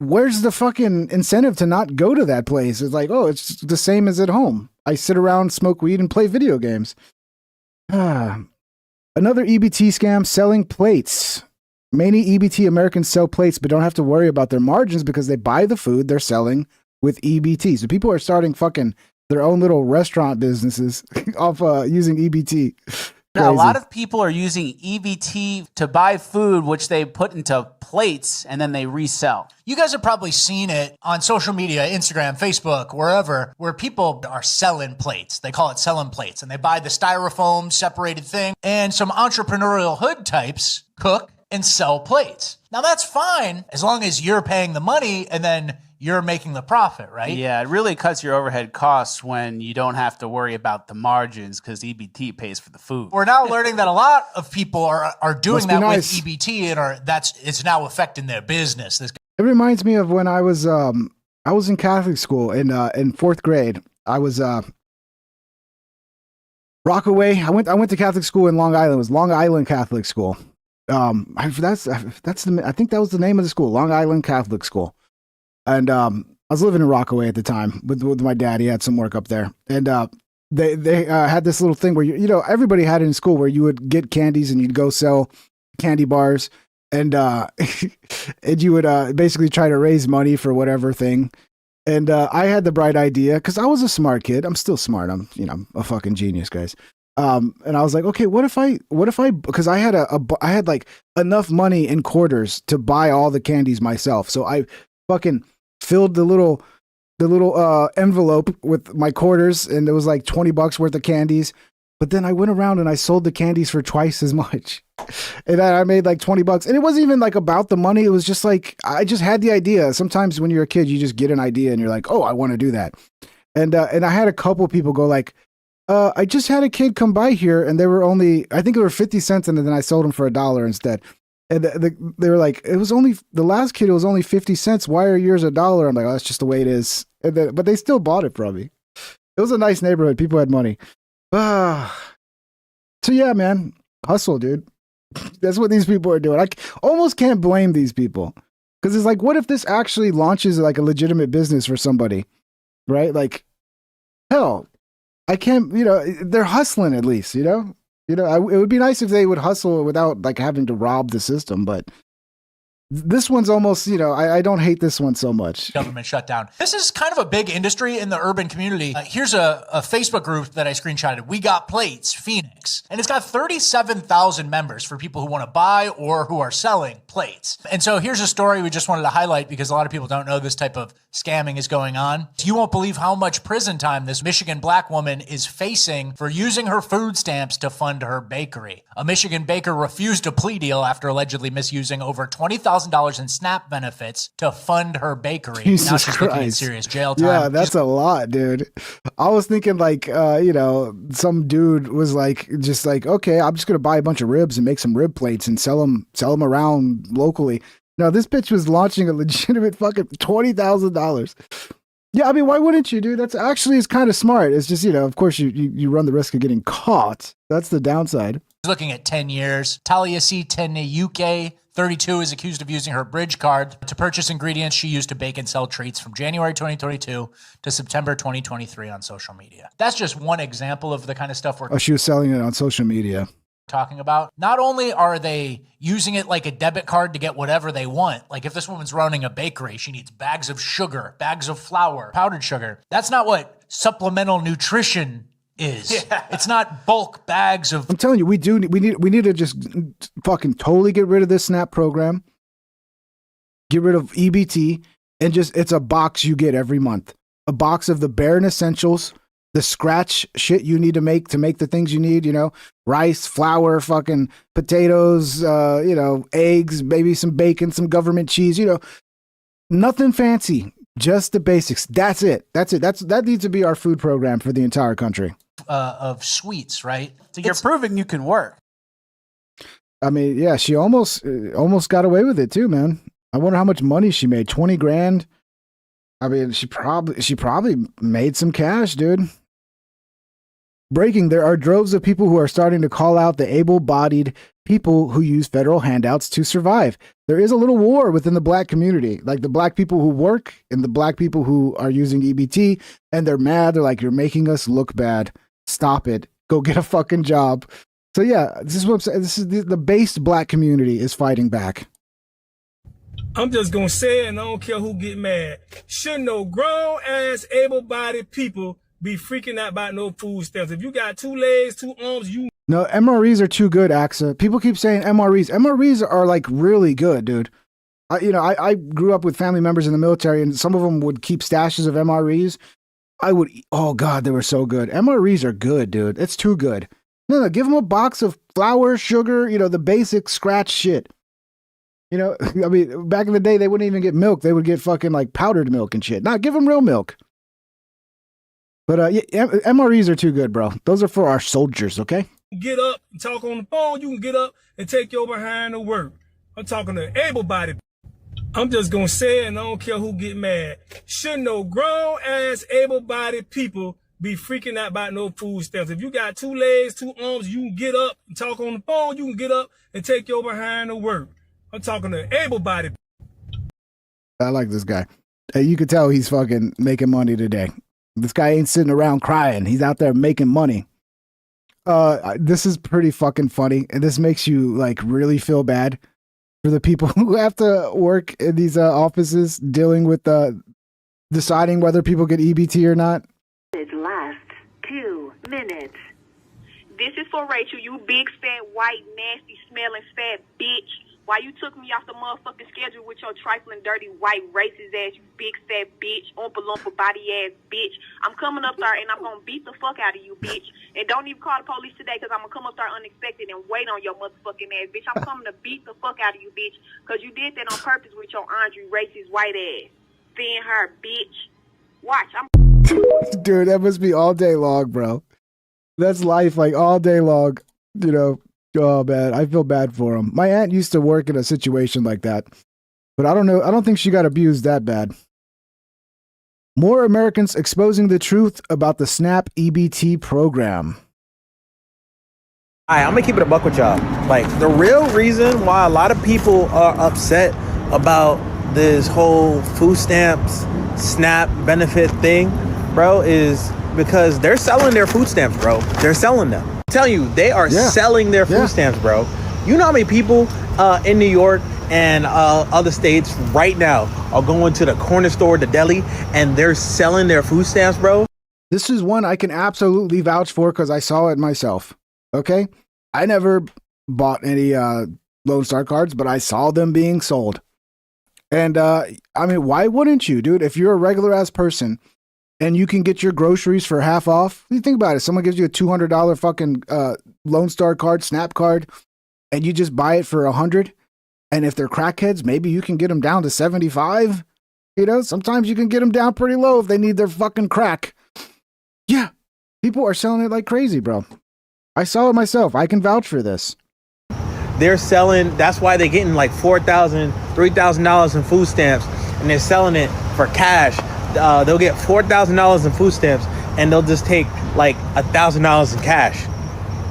where's the fucking incentive to not go to that place? It's like, oh, it's the same as at home. I sit around, smoke weed, and play video games. Another EBT scam selling plates. Many EBT Americans sell plates but don't have to worry about their margins because they buy the food they're selling with EBT. So people are starting fucking their own little restaurant businesses off using EBT. A lot of people are using EBT to buy food, which they put into plates and then they resell. You guys have probably seen it on social media, Instagram, Facebook, wherever, where people are selling plates. They call it selling plates, and they buy the styrofoam separated thing. And some entrepreneurial hood types cook and sell plates. Now that's fine as long as you're paying the money and then you're making the profit, right? Yeah, it really cuts your overhead costs when you don't have to worry about the margins because EBT pays for the food. We're now learning that a lot of people are doing that nice. with EBT and it's now affecting their business. It reminds me of when I was in Catholic school in fourth grade. I was Rockaway. I went to Catholic school in Long Island. It was Long Island Catholic School. I think that was the name of the school, Long Island Catholic School. And I was living in Rockaway at the time with my dad. He had some work up there, and they had this little thing where you know everybody had it in school where you would get candies and you'd go sell candy bars, and and you would basically try to raise money for whatever thing. And I had the bright idea because I was a smart kid. I'm still smart. I'm a fucking genius, guys. And I was like, okay, what if I, because I had like enough money in quarters to buy all the candies myself. So I fucking filled the little envelope with my quarters, and it was like $20 worth of candies. But then I went around and I sold the candies for twice as much. And I made like $20. And it wasn't even like about the money. It was just like, I just had the idea. Sometimes when you're a kid, you just get an idea and you're like, oh, I want to do that. And I had a couple people go like, I just had a kid come by here and they were only, I think it were 50 cents. And then I sold them for $1 instead. And they were like, it was only, the last kid, it was only 50 cents. Why are yours $1? I'm like, oh, that's just the way it is. But they still bought it from me. It was a nice neighborhood. People had money. So yeah, man, hustle, dude. That's what these people are doing. I almost can't blame these people because it's like, what if this actually launches like a legitimate business for somebody, right? Like, hell, I can't. They're hustling at least. It would be nice if they would hustle without like having to rob the system, but. This one's almost, I don't hate this one so much. Government shutdown. This is kind of a big industry in the urban community. Here's a Facebook group that I screenshotted. We Got Plates, Phoenix. And it's got 37,000 members for people who want to buy or who are selling plates. And so here's a story we just wanted to highlight because a lot of people don't know this type of scamming is going on. You won't believe how much prison time this Michigan black woman is facing for using her food stamps to fund her bakery. A Michigan baker refused a plea deal after allegedly misusing over $20,000 in SNAP benefits to fund her bakery. Jesus now she's Christ. looking at serious jail time. Yeah, that's a lot, dude. I was thinking like, some dude was like, just like, okay, I'm just going to buy a bunch of ribs and make some rib plates and sell them around locally. No, this bitch was launching a legitimate fucking $20,000. Yeah, I mean, why wouldn't you, dude? That's actually is kind of smart. It's just, of course you run the risk of getting caught. That's the downside. Looking at 10 years. Talia C. Teneyuke, 32, is accused of using her bridge card to purchase ingredients she used to bake and sell treats from January 2022 to September 2023 on social media. That's just one example of the kind of stuff we're she was selling it on social media. Talking about. Not only are they using it like a debit card to get whatever they want, like if this woman's running a bakery, she needs bags of sugar, bags of flour, powdered sugar. That's not what supplemental nutrition is. Yeah. It's not bulk bags of. I'm telling you, we need to just fucking totally get rid of this SNAP program, get rid of EBT, and it's a box you get every month, a box of the bare essentials, the scratch shit you need to make the things you need, rice, flour, fucking potatoes, eggs, maybe some bacon, some government cheese, nothing fancy, just the basics. That's it. That needs to be our food program for the entire country. Of sweets, right? So you're proving you can work. I mean, yeah, she almost got away with it too, man. I wonder how much money she made. 20 grand. I mean, she probably made some cash, dude. Breaking, there are droves of people who are starting to call out the able-bodied people who use federal handouts to survive. There is a little war within the black community, like the black people who work and the black people who are using EBT, and they're mad. They're like, you're making us look bad. Stop it. Go get a fucking job. So yeah, this is what I'm saying. This is the based black community is fighting back. I'm just gonna say it, and I don't care who get mad. Should no grown ass able-bodied people be freaking out about no food stamps? If you got 2 legs, 2 arms, you. No, MREs are too good, Axa. People keep saying MREs. MREs are like really good, dude. I grew up with family members in the military, and some of them would keep stashes of MREs. Oh God, they were so good. MREs are good, dude. It's too good. No, give them a box of flour, sugar, the basic scratch shit. I mean, back in the day, they wouldn't even get milk. They would get fucking like powdered milk and shit. Give them real milk. But yeah, MREs are too good, bro. Those are for our soldiers, okay? Get up and talk on the phone. You can get up and take your behind to work. I'm talking to able-bodied. I'm just gonna say it, and I don't care who get mad. Should no grown-ass able-bodied people be freaking out about no food stamps? If you got 2 legs, 2 arms, you can get up and talk on the phone. You can get up and take your behind to work. I'm talking to able-bodied. I like this guy. You could tell he's fucking making money today. This guy ain't sitting around crying. He's out there making money. This is pretty fucking funny, and this makes you like really feel bad for the people who have to work in these offices dealing with deciding whether people get EBT or not. It lasts 2 minutes. This is for Rachel, you big, fat, white, nasty, smelling, fat bitch. Why you took me off the motherfucking schedule with your trifling, dirty, white, racist ass, you big, fat bitch, oompa loompa body ass bitch. I'm coming up there and I'm going to beat the fuck out of you, bitch. And don't even call the police today because I'm going to come up there unexpected and wait on your motherfucking ass, bitch. I'm coming to beat the fuck out of you, bitch, because you did that on purpose with your Andre racist white ass. Thin hair, bitch. Watch, I'm... Dude, that must be all day long, bro. That's life, like all day long, Oh man, I feel bad for him. My aunt used to work in a situation like that, but I don't know. I don't think she got abused that bad. More Americans exposing the truth about the SNAP EBT program. I'm gonna keep it a buck with y'all. Like, the real reason why a lot of people are upset about this whole food stamps, SNAP benefit thing, bro, is because they're selling their food stamps, bro. They're selling them. I'm telling you, they are selling their food stamps, bro. You know how many people in New York and other states right now are going to the corner store, the deli, and they're selling their food stamps, bro? This is one I can absolutely vouch for because I saw it myself. Okay? I never bought any Lone Star cards, but I saw them being sold. And I mean, why wouldn't you, dude? If you're a regular ass person and you can get your groceries for half off, you think about it. Someone gives you a $200 fucking Lone Star card, Snap card, and you just buy it for $100. And if they're crackheads, maybe you can get them down to $75. Sometimes you can get them down pretty low if they need their fucking crack. Yeah, people are selling it like crazy, bro. I saw it myself. I can vouch for this. They're selling, that's why they're getting like $4,000, $3,000 in food stamps, and they're selling it for cash. They'll get $4,000 in food stamps, and they'll just take like $1,000 in cash.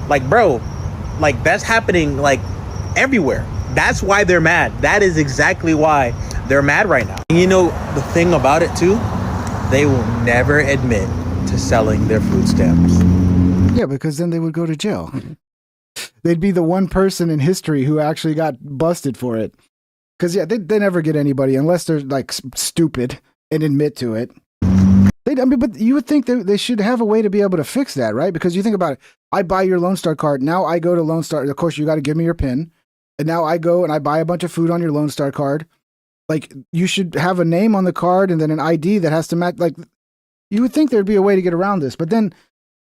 Like, bro, like that's happening like everywhere. That's why they're mad. That is exactly why they're mad right now. And you know the thing about it too? They will never admit to selling their food stamps. Yeah, because then they would go to jail. They'd be the one person in history who actually got busted for it. Because, yeah, they never get anybody unless they're, like, stupid and admit to it. But you would think they should have a way to be able to fix that, right? Because you think about it. I buy your Lone Star card. Now I go to Lone Star. Of course, you got to give me your PIN. And now I go and I buy a bunch of food on your Lone Star card. Like, you should have a name on the card and then an ID that has to match. Like, you would think there'd be a way to get around this. But then,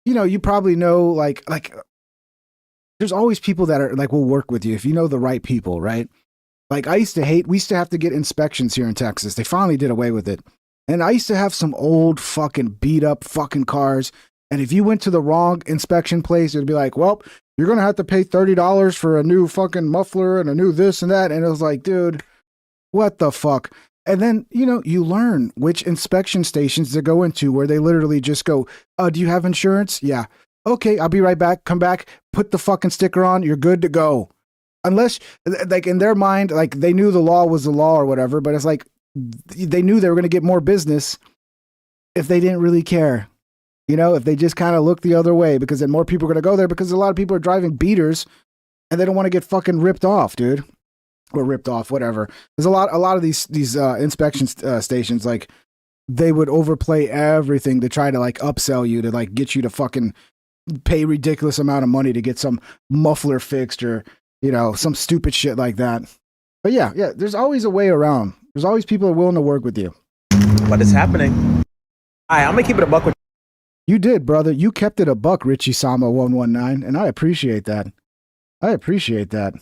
you probably know, like there's always people that are like will work with you if you know the right people, right? Like we used to have to get inspections here in Texas. They finally did away with it. And I used to have some old fucking beat up fucking cars. And if you went to the wrong inspection place, it'd be like, well, you're going to have to pay $30 for a new fucking muffler and a new this and that. And it was like, dude, what the fuck? And then, you learn which inspection stations to go into where they literally just go, do you have insurance? Yeah. Okay, I'll be right back. Come back, put the fucking sticker on. You're good to go. Unless, like, in their mind, like, they knew the law was the law or whatever, but it's like they knew they were going to get more business if they didn't really care. You know, if they just kind of look the other way, because then more people are going to go there because a lot of people are driving beaters and they don't want to get fucking ripped off, dude. Or ripped off, whatever. There's a lot of these inspection stations, like they would overplay everything to try to like upsell you to like get you to fucking pay ridiculous amount of money to get some muffler fixed or, you know, some stupid shit like that. But yeah, there's always a way around. There's always people who are willing to work with you. But it's happening. All right, I'm gonna keep it a buck with you. Did, brother. You kept it a buck, Richie Sama 119, and I appreciate that.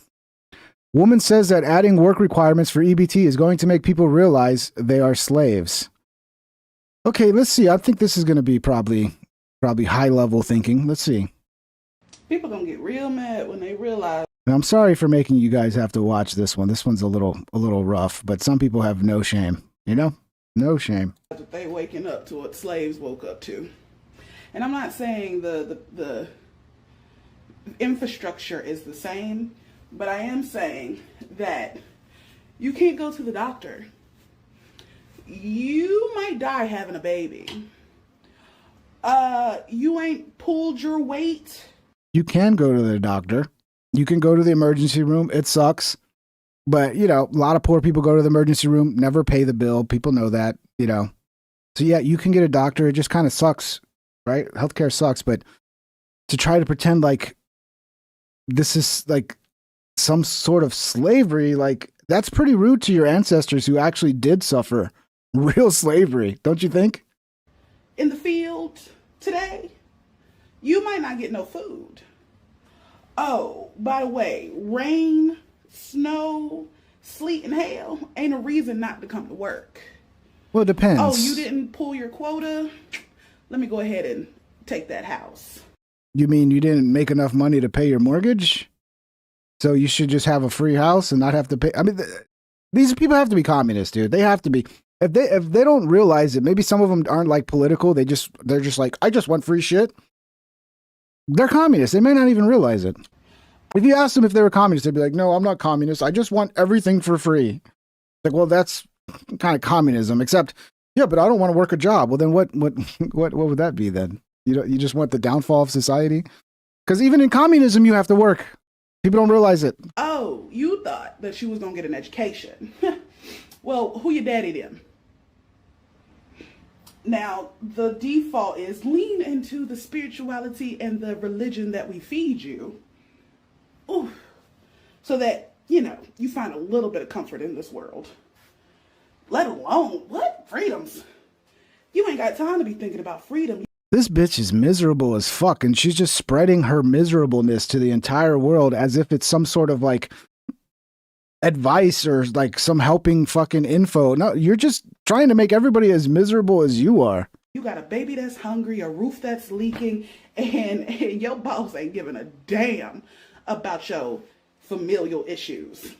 Woman says that adding work requirements for EBT is going to make people realize they are slaves. Okay, let's see. I think this is going to be probably high level thinking. Let's see. People gonna get real mad when they realize. And I'm sorry for making you guys have to watch this one. This one's a little rough, but some people have no shame. You know, no shame. They waking up to what slaves woke up to, and I'm not saying the infrastructure is the same, but I am saying that you can't go to the doctor. You might die having a baby. You ain't pulled your weight. You can go to the doctor. You can go to the emergency room. It sucks. But, you know, a lot of poor people go to the emergency room, never pay the bill. People know that, you know. So, yeah, you can get a doctor. It just kind of sucks, right? Healthcare sucks. But to try to pretend like this is like some sort of slavery, like that's pretty rude to your ancestors who actually did suffer real slavery, don't you think? In the field today, you might not get no food. Oh, by the way, rain, snow, sleet, and hail ain't a reason not to come to work. Well, it depends. Oh, you didn't pull your quota? Let me go ahead and take that house. You mean you didn't make enough money to pay your mortgage? So you should just have a free house and not have to pay. I mean, these people have to be communists, dude. They have to be. If they don't realize it, maybe some of them aren't like political. They're just like, I just want free shit. They're communists. They may not even realize it. If you ask them if they were communists, they'd be like, no, I'm not communist. I just want everything for free. Like, well, that's kind of communism, except, yeah, but I don't want to work a job. Well, then what would that be then? You just want the downfall of society? Because even in communism, you have to work. People don't realize it. Oh, you thought that you was going to get an education. Well, who your daddy then? Now, the default is lean into the spirituality and the religion that we feed you. Ooh, so that, you know, you find a little bit of comfort in this world. Let alone, what? Freedoms? You ain't got time to be thinking about freedom. This bitch is miserable as fuck, and she's just spreading her miserableness to the entire world as if it's some sort of like advice or like some helping fucking info. No, you're just trying to make everybody as miserable as you are. You got a baby that's hungry, a roof that's leaking, and your boss ain't giving a damn about your familial issues.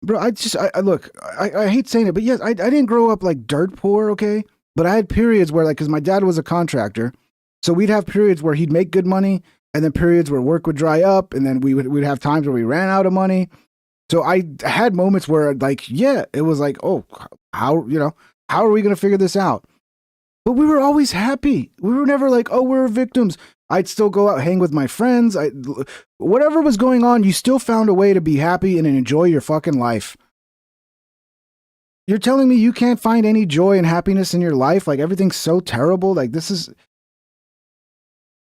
Bro, I look, I hate saying it, but yes, I didn't grow up like dirt poor, okay? But I had periods where, like, because my dad was a contractor, so we'd have periods where he'd make good money, and then periods where work would dry up, and then we'd have times where we ran out of money. So I had moments where, like, yeah, it was like, oh, how are we going to figure this out? But we were always happy. We were never like, oh, we're victims. I'd still go out, hang with my friends. Whatever was going on, you still found a way to be happy and enjoy your fucking life. You're telling me you can't find any joy and happiness in your life? Like, everything's so terrible? Like, this is...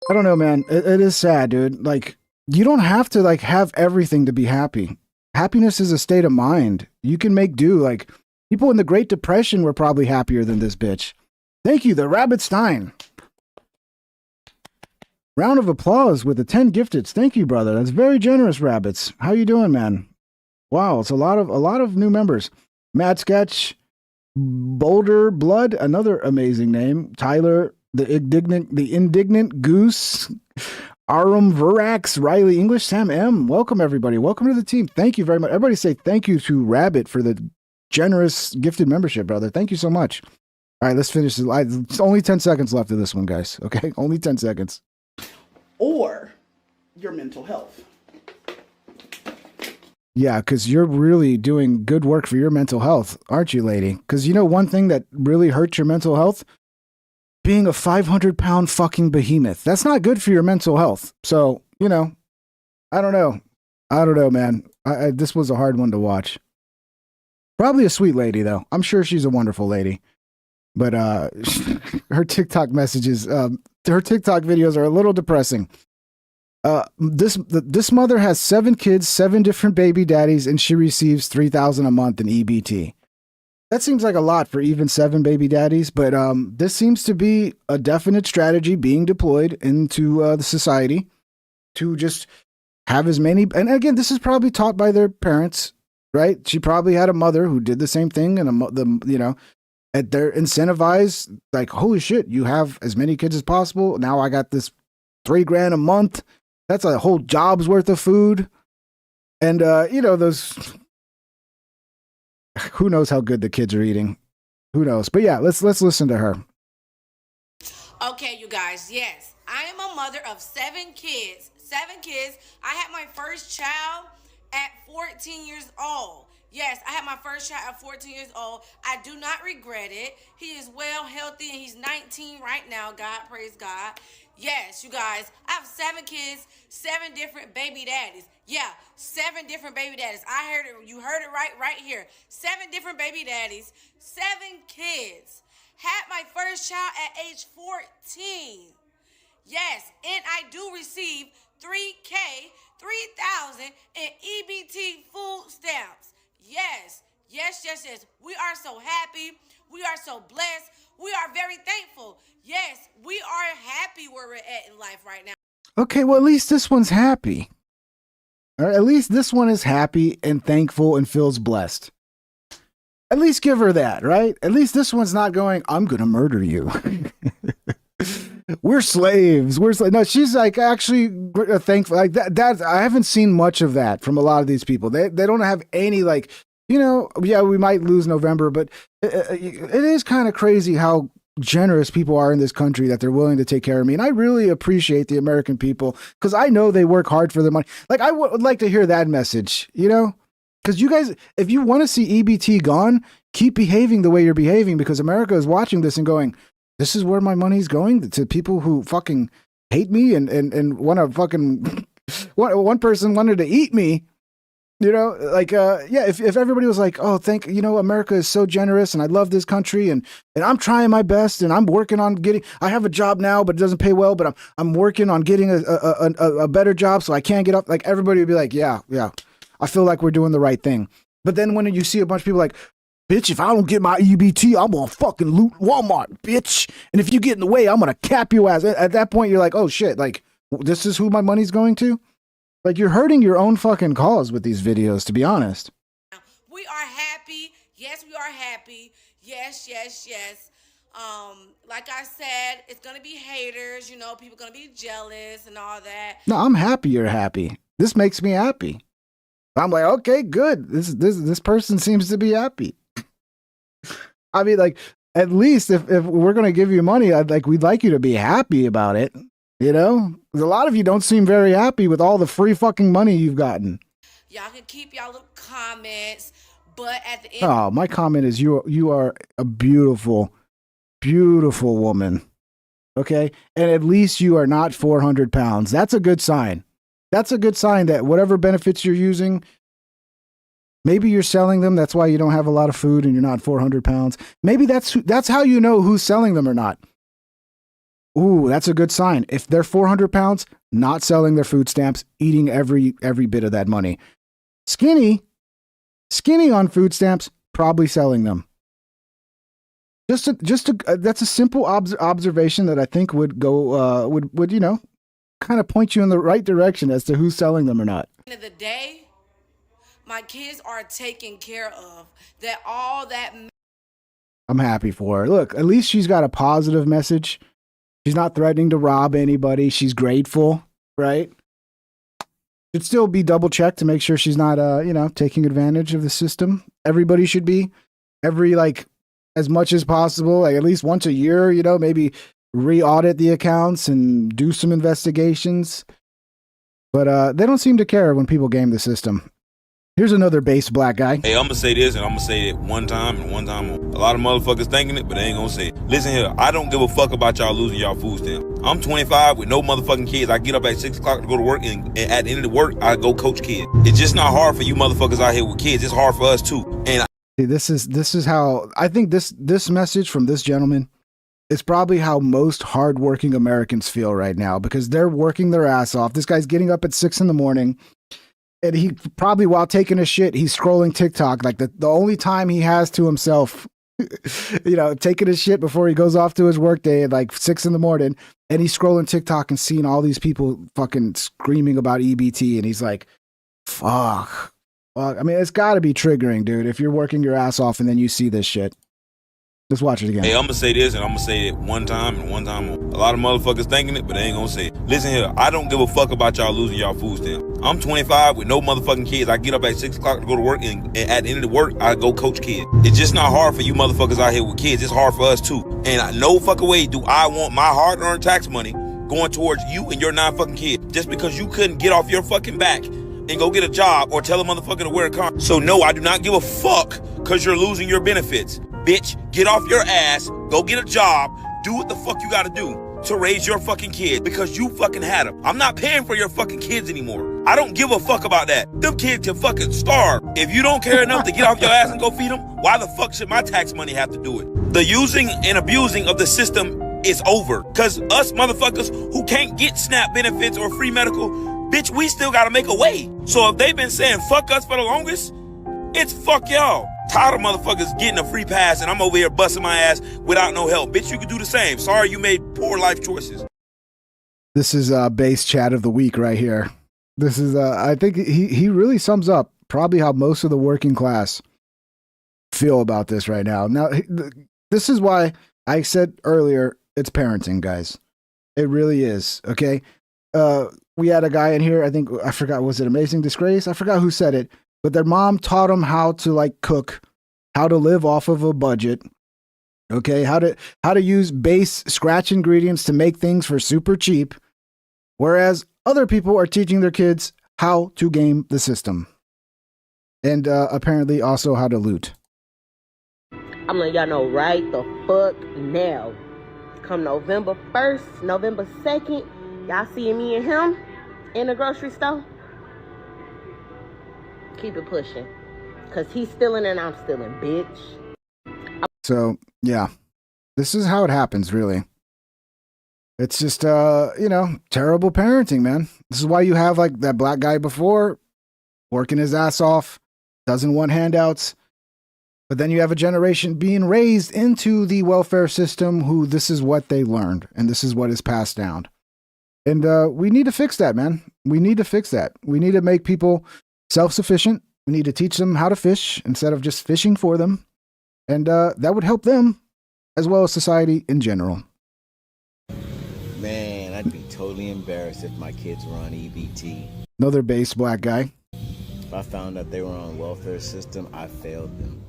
I don't know, man. It is sad, dude. Like, you don't have to, like, have everything to be happy. Happiness is a state of mind. You can make do. Like, people in the Great Depression were probably happier than this bitch. Thank you, the Rabbit Stein. Round of applause with the 10 gifteds. Thank you, brother. That's very generous, Rabbits. How you doing, man? Wow, it's a lot of new members. Mad Sketch, Boulder Blood, another amazing name. Tyler, the indignant Goose, Arum Verax, Riley English, Sam M. Welcome, everybody. Welcome to the team. Thank you very much. Everybody say thank you to Rabbit for the generous gifted membership, brother. Thank you so much. All right, let's finish. It's only 10 seconds left of this one, guys. Okay, only 10 seconds. Or your mental health. Yeah, because you're really doing good work for your mental health, aren't you, lady? Because you know one thing that really hurts your mental health? being a 500-pound fucking behemoth. That's not good for your mental health. So, you know, I don't know, man. This was a hard one to watch. Probably a sweet lady, though. I'm sure she's a wonderful lady. But her TikTok messages, her TikTok videos are a little depressing. This mother has 7 kids, 7 different baby daddies, and she receives $3,000 a month in EBT. That seems like a lot for even 7 baby daddies, but this seems to be a definite strategy being deployed into the society to just have as many. And again, this is probably taught by their parents, right? She probably had a mother who did the same thing, and they're incentivized, like, holy shit, you have as many kids as possible. Now I got this $3,000 a month. That's a whole job's worth of food. And, those, who knows how good the kids are eating? Who knows? But yeah, let's listen to her. Okay, you guys, yes, I am a mother of 7 kids. 7 kids. I had my first child at 14 years old. Yes, I had my first child at 14 years old. I do not regret it. He is well, healthy, and he's 19 right now. God, praise God. Yes, you guys, I have 7 kids, 7 different baby daddies. Yeah, 7 different baby daddies. I heard it. You heard it right here. 7 different baby daddies, 7 kids. Had my first child at age 14. Yes, and I do receive $3,000 in EBT food stamps. Yes. We are so happy. We are so blessed. We are very thankful. Yes, we are happy where we're at in life right now. Okay, well, at least this one's happy. Or at least this one is happy and thankful and feels blessed. At least give her that, right? At least this one's not going, I'm going to murder you. We're slaves. No, she's like actually thankful. Like that. I haven't seen much of that from a lot of these people. They don't have any like, yeah, we might lose November, but it is kind of crazy how generous people are in this country that they're willing to take care of me. And I really appreciate the American people because I know they work hard for their money. Like I would like to hear that message, because you guys, if you want to see EBT gone, keep behaving the way you're behaving because America is watching this and going, this is where my money's going to people who fucking hate me and want to fucking, one person wanted to eat me. If everybody was like, oh, America is so generous and I love this country and I'm trying my best and I'm working on I have a job now, but it doesn't pay well, but I'm working on getting a better job so I can't get up. Like everybody would be like, yeah, I feel like we're doing the right thing. But then when you see a bunch of people like, bitch, if I don't get my EBT, I'm gonna fucking loot Walmart, bitch. And if you get in the way, I'm gonna cap your ass. At that point, you're like, oh shit, like this is who my money's going to? Like, you're hurting your own fucking cause with these videos, to be honest. We are happy. Yes, we are happy. Yes. Like I said, it's going to be haters. People going to be jealous and all that. No, I'm happy you're happy. This makes me happy. I'm like, okay, good. This person seems to be happy. I mean, like, at least if we're going to give you money, we'd like you to be happy about it. A lot of you don't seem very happy with all the free fucking money you've gotten. Y'all can keep y'all little comments, but at the end. Oh, my comment is you are a beautiful, beautiful woman. Okay. And at least you are not 400 pounds. That's a good sign. That's a good sign that whatever benefits you're using, maybe you're selling them. That's why you don't have a lot of food and you're not 400 pounds. Maybe that's how you know who's selling them or not. Ooh, that's a good sign. If they're 400 pounds, not selling their food stamps, eating every bit of that money. Skinny on food stamps, probably selling them. That's a simple observation that I think would go would kind of point you in the right direction as to who's selling them or not. At the end of the day, my kids are taken care of. That all that. I'm happy for her. Look, at least she's got a positive message. She's not threatening to rob anybody. She's grateful, right? Should still be double checked to make sure she's not, taking advantage of the system. Everybody should be as much as possible, like at least once a year, maybe re-audit the accounts and do some investigations. But they don't seem to care when people game the system. Here's another base black guy. Hey, I'm gonna say this, and I'm gonna say it one time and one time only. A lot of motherfuckers thinking it, but they ain't gonna say it. Listen here, I don't give a fuck about y'all losing y'all food stamp. I'm 25 with no motherfucking kids. I get up at 6 o'clock to go to work, and at the end of the work, I go coach kids. It's just not hard for you motherfuckers out here with kids. It's hard for us too. And this is how I think this message from this gentleman is probably how most hardworking Americans feel right now, because they're working their ass off. This guy's getting up at 6 a.m. And he probably, while taking a shit, he's scrolling TikTok. Like the only time he has to himself, taking a shit before he goes off to his work day at like 6 a.m. And he's scrolling TikTok and seeing all these people fucking screaming about EBT. And he's like, fuck. I mean, it's got to be triggering, dude, if you're working your ass off and then you see this shit. Let's watch it again. Hey, I'm gonna say this, and I'm gonna say it one time and one time only. A lot of motherfuckers thinking it, but they ain't gonna say it. Listen here, I don't give a fuck about y'all losing y'all food stamp. I'm 25 with no motherfucking kids. I get up at 6 o'clock to go to work, and at the end of the work, I go coach kids. It's just not hard for you motherfuckers out here with kids. It's hard for us too. And no fucking way do I want my hard-earned tax money going towards you and your 9 fucking kids just because you couldn't get off your fucking back and go get a job or tell a motherfucker to wear a car. So no, I do not give a fuck because you're losing your benefits. Bitch, get off your ass, go get a job, do what the fuck you gotta do to raise your fucking kids because you fucking had them. I'm not paying for your fucking kids anymore. I don't give a fuck about that. Them kids can fucking starve. If you don't care enough to get off your ass and go feed them, why the fuck should my tax money have to do it? The using and abusing of the system is over. Cause us motherfuckers who can't get SNAP benefits or free medical, bitch, we still gotta make a way. So if they've been saying fuck us for the longest, it's fuck y'all. Tired of motherfuckers getting a free pass and I'm over here busting my ass without no help. Bitch, you could do the same. Sorry you made poor life choices. This is base chat of the week right here. This is, I think he really sums up probably how most of the working class feel about this right now. Now, this is why I said earlier, it's parenting, guys. It really is, okay? We had a guy in here, I forgot, was it Amazing Disgrace? I forgot who said it. But their mom taught them how to like cook, how to live off of a budget, okay? How to use base scratch ingredients to make things for super cheap, whereas other people are teaching their kids how to game the system, and apparently also how to loot. I'm letting y'all know right the fuck now. Come November 1st, November 2nd, y'all see me and him in the grocery store? Keep it pushing. Because he's stealing and I'm stealing, bitch. So, yeah. This is how it happens, really. It's just, terrible parenting, man. This is why you have, like, that black guy before, working his ass off, doesn't want handouts. But then you have a generation being raised into the welfare system who this is what they learned, and this is what is passed down. And we need to fix that, man. We need to fix that. We need to make people self-sufficient. We need to teach them how to fish instead of just fishing for them. And that would help them as well as society in general. Man, I'd be totally embarrassed if my kids were on EBT. Another base black guy. If I found out they were on welfare system, I failed them.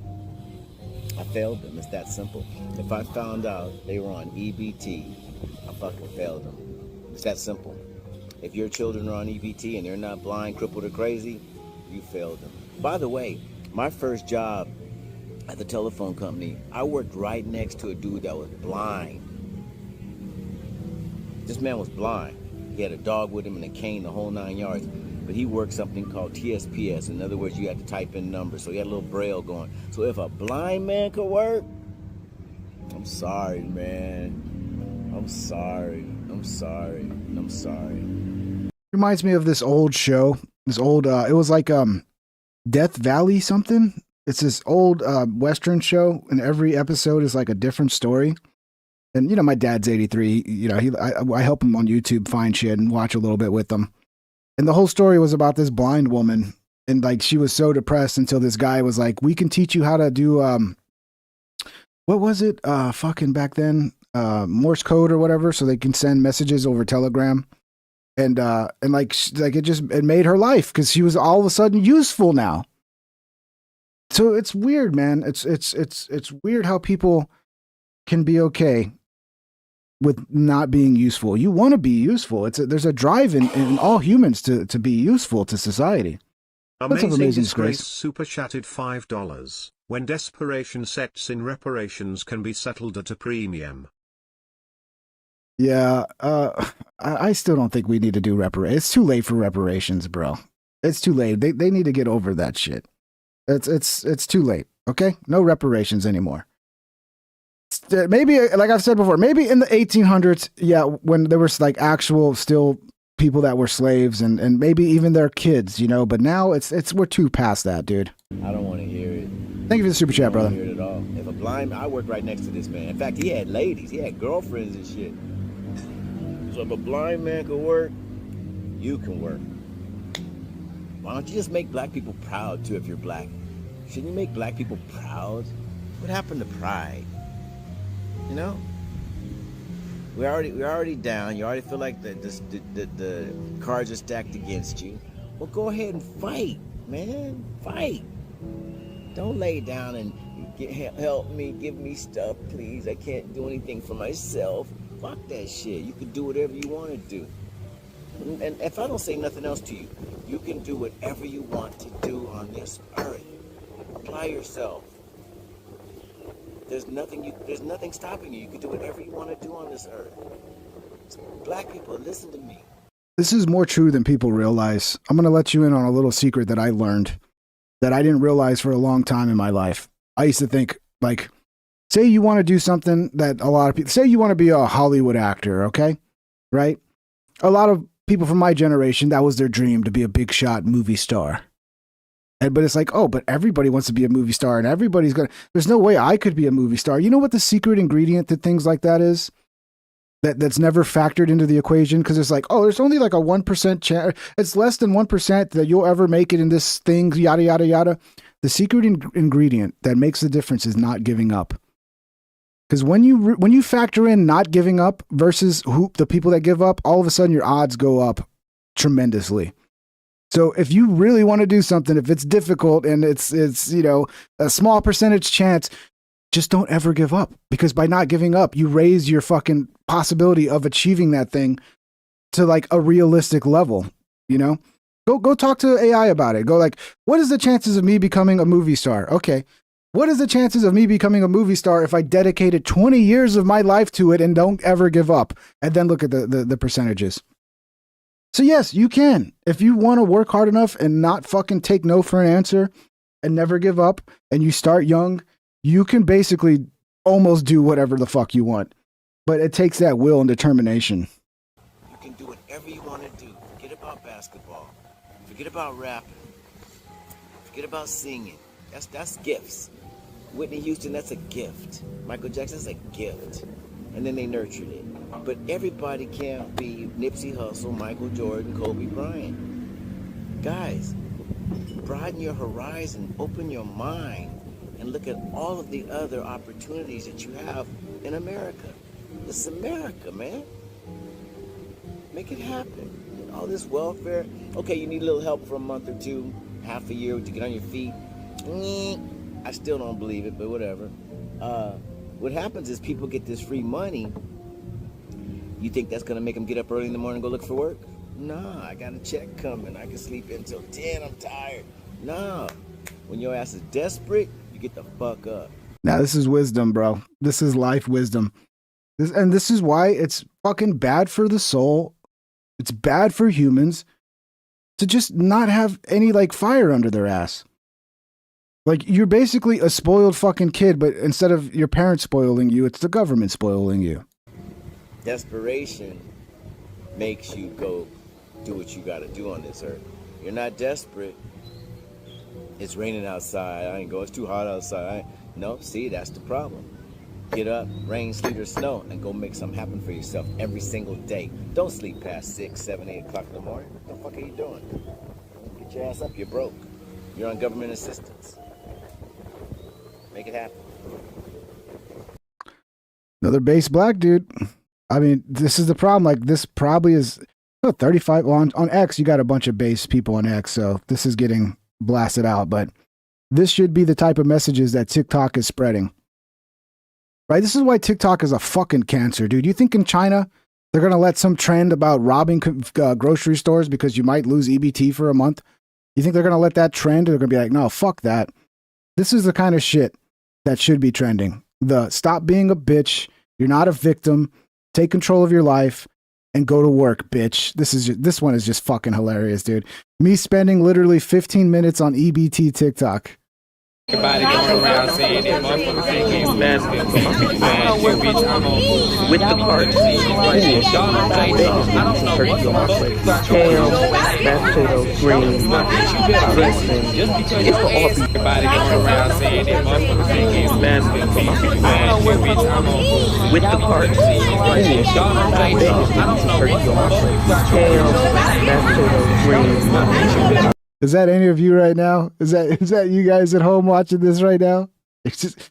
I failed them. It's that simple. If I found out they were on EBT, I fucking failed them. It's that simple. If your children are on EBT and they're not blind, crippled, or crazy, you failed them. By the way, my first job at the telephone company, I worked right next to a dude that was blind. This man was blind. He had a dog with him and a cane, the whole 9 yards. But he worked something called TSPS. In other words, you had to type in numbers. So he had a little braille going. So if a blind man could work, I'm sorry, man. I'm sorry. Reminds me of this old show. This old, it was like Death Valley something. It's this old Western show, and every episode is like a different story. And, my dad's 83. I help him on YouTube find shit and watch a little bit with them. And the whole story was about this blind woman. And, like, she was so depressed until this guy was like, we can teach you how to do, what was it? Fucking back then, Morse code or whatever, so they can send messages over Telegram. And it made her life because she was all of a sudden useful now. So it's weird, man. It's weird how people can be okay with not being useful. You want to be useful. There's a drive in all humans to be useful to society. What's up, Amazing Amazing Disgrace Disgrace? super chatted $5. When desperation sets in, reparations can be settled at a premium. Yeah, I still don't think we need to do reparations. It's too late for reparations, bro. It's too late. They need to get over that shit. It's too late. Okay, no reparations anymore. Maybe, like I've said before, maybe in the 1800s, yeah, when there was like actual still people that were slaves and maybe even their kids, you know. But now we're too past that, dude. I don't want to hear it. Thank you for the super chat, brother. I don't hear it at all. If a blind, I work right next to this man. In fact, he had ladies, he had girlfriends and shit. So if a blind man could work, you can work. Why don't you just make black people proud too if you're black? Shouldn't you make black people proud? What happened to pride? You know? We're already down. You already feel like the cards are stacked against you. Well, go ahead and fight, man. Fight. Don't lay down and help me, give me stuff, please. I can't do anything for myself. Fuck that shit. You can do whatever you want to do. And if I don't say nothing else to you, you can do whatever you want to do on this earth. Apply yourself. There's nothing stopping you. You can do whatever you want to do on this earth. Black people, listen to me. This is more true than people realize. I'm going to let you in on a little secret that I learned that I didn't realize for a long time in my life. I used to think, like, say you want to do something that a lot of people, say you want to be a Hollywood actor, okay? Right? A lot of people from my generation, that was their dream, to be a big shot movie star. But it's like, oh, but everybody wants to be a movie star and everybody's going to, there's no way I could be a movie star. You know what the secret ingredient to things like that is? That's never factored into the equation, because it's like, oh, there's only like a 1% chance. It's less than 1% that you'll ever make it in this thing, yada, yada, yada. The secret ingredient that makes the difference is not giving up. Because when you factor in not giving up versus the people that give up, all of a sudden your odds go up tremendously. So if you really want to do something, if it's difficult and it's you know, a small percentage chance, just don't ever give up, because by not giving up, you raise your fucking possibility of achieving that thing to like a realistic level, you know? Go talk to AI about it. Go like, what is the chances of me becoming a movie star? Okay. What is the chances of me becoming a movie star if I dedicated 20 years of my life to it and don't ever give up? And then look at the percentages. So yes, you can. If you want to work hard enough and not fucking take no for an answer and never give up, and you start young, you can basically almost do whatever the fuck you want. But it takes that will and determination. You can do whatever you want to do. Forget about basketball. Forget about rapping. Forget about singing. That's gifts. Whitney Houston, that's a gift. Michael Jackson's a gift. And then they nurtured it. But everybody can't be Nipsey Hussle, Michael Jordan, Kobe Bryant. Guys, broaden your horizon, open your mind, and look at all of the other opportunities that you have in America. This is America, man. Make it happen. All this welfare. Okay, you need a little help for a month or two, half a year to get on your feet. I still don't believe it, but whatever. What happens is people get this free money. You think that's going to make them get up early in the morning and go look for work? Nah, I got a check coming. I can sleep until 10. I'm tired. Nah. When your ass is desperate, you get the fuck up. Now, this is wisdom, bro. This is life wisdom. This is why it's fucking bad for the soul. It's bad for humans to just not have any, like, fire under their ass. Like, you're basically a spoiled fucking kid, but instead of your parents spoiling you, it's the government spoiling you. Desperation makes you go do what you got to do on this earth. You're not desperate. It's raining outside. I ain't go. It's too hot outside. No, see, that's the problem. Get up, rain, sleet, or snow, and go make something happen for yourself every single day. Don't sleep past 6, 7, 8 o'clock in the morning. What the fuck are you doing? Get your ass up. You're broke. You're on government assistance. Make it happen. Another base black dude. I mean, this is the problem. Like, this probably is 35. Well, on X, you got a bunch of base people on X, so this is getting blasted out. But this should be the type of messages that TikTok is spreading. Right? This is why TikTok is a fucking cancer, dude. You think in China they're going to let some trend about robbing grocery stores because you might lose EBT for a month You think they're going to let that trend? They're going to be like, no, fuck that. This is the kind of shit that should be trending. The stop being a bitch. You're not a victim. Take control of your life and go to work, bitch. This one is just fucking hilarious, dude. Me spending literally 15 minutes on EBT TikTok. Everybody going around saying that motherfuckers think he's masculine. With the parts. Mashed potatoes, greens, dressing. It's for all people. Everybody going around saying that motherfuckers think he's masculine. With the parts. Mashed potatoes, greens. Is that any of you right now? Is that you guys at home watching this right now? It's just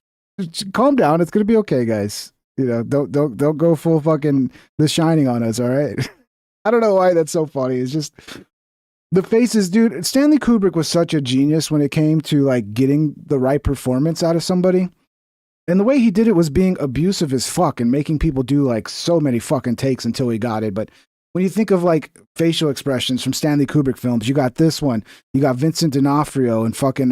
calm down. It's gonna be okay, guys. You know, don't go full fucking The Shining on us, all right? I don't know why that's so funny. It's just the faces, dude. Stanley Kubrick was such a genius when it came to like getting the right performance out of somebody. And the way he did it was being abusive as fuck and making people do like so many fucking takes until he got it. But when you think of like facial expressions from Stanley Kubrick films, you got this one. You got Vincent D'Onofrio and fucking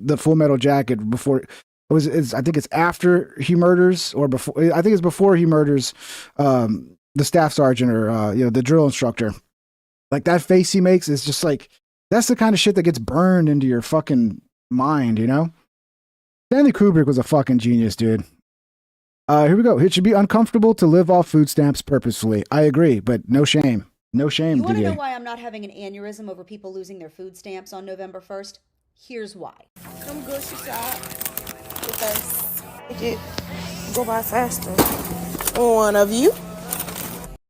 the Full Metal Jacket before I think it's after he murders or before. I think it's before he murders the staff sergeant or the drill instructor. Like that face he makes is just like that's the kind of shit that gets burned into your fucking mind, you know? Stanley Kubrick was a fucking genius, dude. Here we go. It should be uncomfortable to live off food stamps purposefully. I agree, but no shame. No shame, You want to know DA. why I'm not having an aneurysm over people losing their food stamps on November 1st? Here's why. Come grocery shop with us. Make it go by faster. One of you.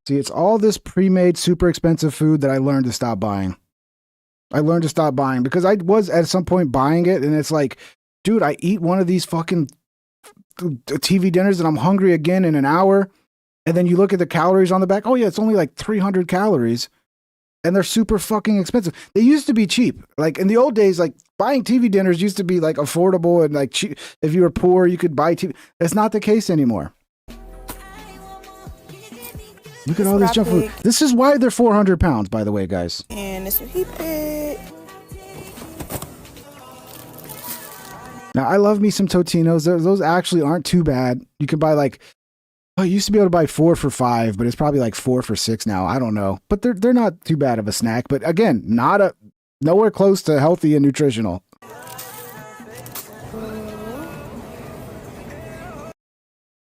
See, it's all this pre-made, super expensive food that I learned to stop buying. I learned to stop buying because I was at some point buying it, and it's like, dude, I eat one of these fucking TV dinners and I'm hungry again in an hour. And then you look at the calories on the back. Oh yeah, it's only like 300 calories. And they're super fucking expensive. They used to be cheap. Like in the old days, like buying TV dinners used to be like affordable and like cheap. If you were poor, you could buy TV. That's not the case anymore. Look at all this junk food. This is why they're 400 pounds, by the way, guys. And this what he picked. Now, I love me some Totinos. Those actually aren't too bad. You could buy like, you used to be able to buy 4 for $5, but it's probably like 4 for $6 now. I don't know. But they're not too bad of a snack. But again, nowhere close to healthy and nutritional.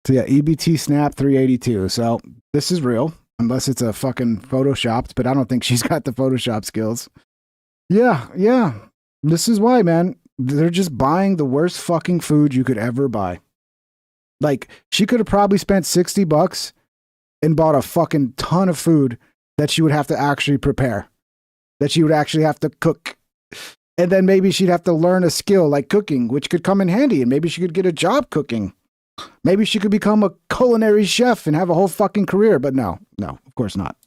So yeah, EBT Snap 382. So this is real, unless it's a fucking photoshopped, but I don't think she's got the Photoshop skills. Yeah. This is why, man. They're just buying the worst fucking food you could ever buy. Like, she could have probably spent $60 and bought a fucking ton of food that she would have to actually prepare, that she would actually have to cook. And then maybe she'd have to learn a skill like cooking, which could come in handy. And maybe she could get a job cooking. Maybe she could become a culinary chef and have a whole fucking career. But no, of course not.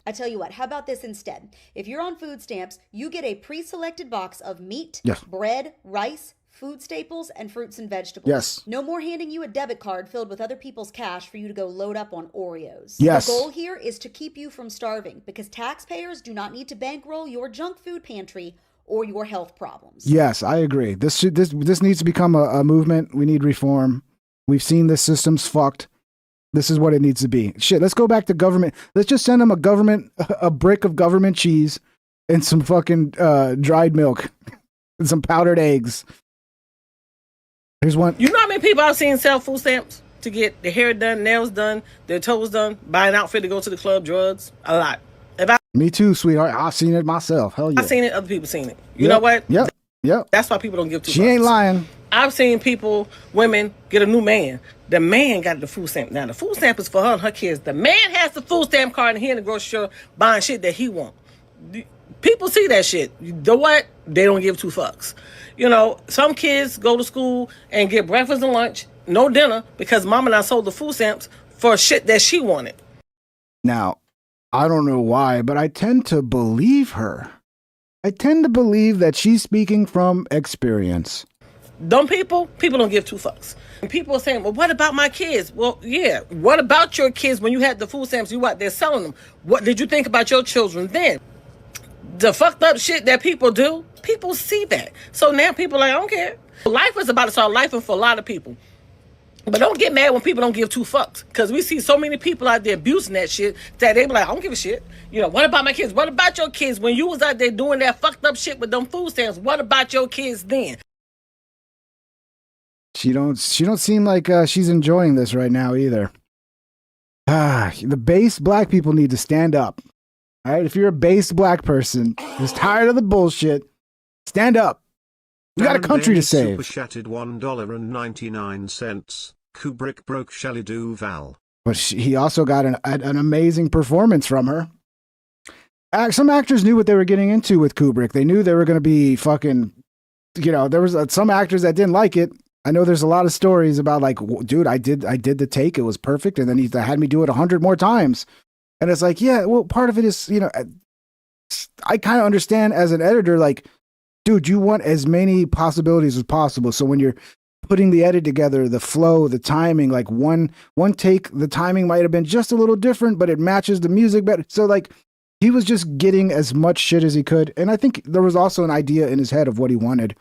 I tell you what, how about this instead? If you're on food stamps, you get a pre-selected box of meat, Yes. bread, rice, food staples, and fruits and vegetables. Yes. No more handing you a debit card filled with other people's cash for you to go load up on Oreos. Yes. The goal here is to keep you from starving because taxpayers do not need to bankroll your junk food pantry or your health problems. Yes, I agree. This needs to become a movement. We need reform. We've seen this system's fucked. This is what it needs to be. Shit, let's go back to government. Let's just send them a brick of government cheese and some fucking dried milk and some powdered eggs. Here's one. You know how many people I've seen sell food stamps to get their hair done, nails done, their toes done, buy an outfit to go to the club, drugs? A lot. Me too, sweetheart. I've seen it myself. Hell yeah. I've seen it, other people seen it. You know what? Yep. That's why people don't give two She fucks. ain't lying. I've seen women get a new man. The man got the food stamp. Now, the food stamp is for her and her kids. The man has the food stamp card and he in the grocery store buying shit that he want. People see that shit. You know what? They don't give two fucks. You know, some kids go to school and get breakfast and lunch, no dinner, because mama and I sold the food stamps for shit that she wanted. Now, I don't know why, but I tend to believe her. I tend to believe that she's speaking from experience. Dumb people don't give two fucks. And people are saying, well, what about my kids? Well, yeah, what about your kids when you had the food stamps, you out there selling them? What did you think about your children then? The fucked up shit that people do People see that. So now people are like, I don't care. Life is about to start life for a lot of people. But don't get mad when people don't give two fucks. Because we see so many people out there abusing that shit that they be like, I don't give a shit. You know, what about my kids? What about your kids? When you was out there doing that fucked up shit with them food stamps, what about your kids then? She don't seem like she's enjoying this right now either. The base black people need to stand up. All right, if you're a base black person who's tired of the bullshit, stand up. We got a country to save. Super chatted $1.99. Kubrick broke Shelley Duvall. But he also got an amazing performance from her. Some actors knew what they were getting into with Kubrick. They knew they were going to be fucking, you know, there was some actors that didn't like it. I know there's a lot of stories about like, dude, I did the take. It was perfect. And then he had me do it 100 more times. And it's like, yeah, well, part of it is, you know, I kind of understand as an editor, like, dude, you want as many possibilities as possible. So when you're putting the edit together, the flow, the timing, like one take, the timing might have been just a little different, but it matches the music better. So like he was just getting as much shit as he could. And I think there was also an idea in his head of what he wanted.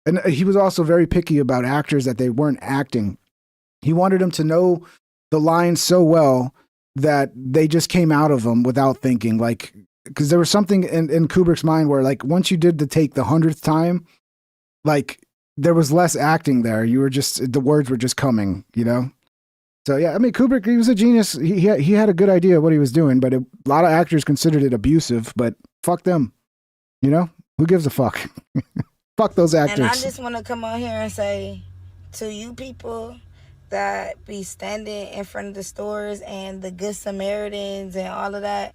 And he was also very picky about actors that they weren't acting. He wanted them to know the lines so well that they just came out of them without thinking, like, because there was something in Kubrick's mind where like once you did the take the 100th time, like there was less acting there. You were just, the words were just coming, you know? So yeah, I mean, Kubrick, he was a genius. He had a good idea of what he was doing, but a lot of actors considered it abusive, but fuck them. You know, who gives a fuck? Fuck those actors. And I just want to come on here and say to you people that be standing in front of the stores and the Good Samaritans and all of that,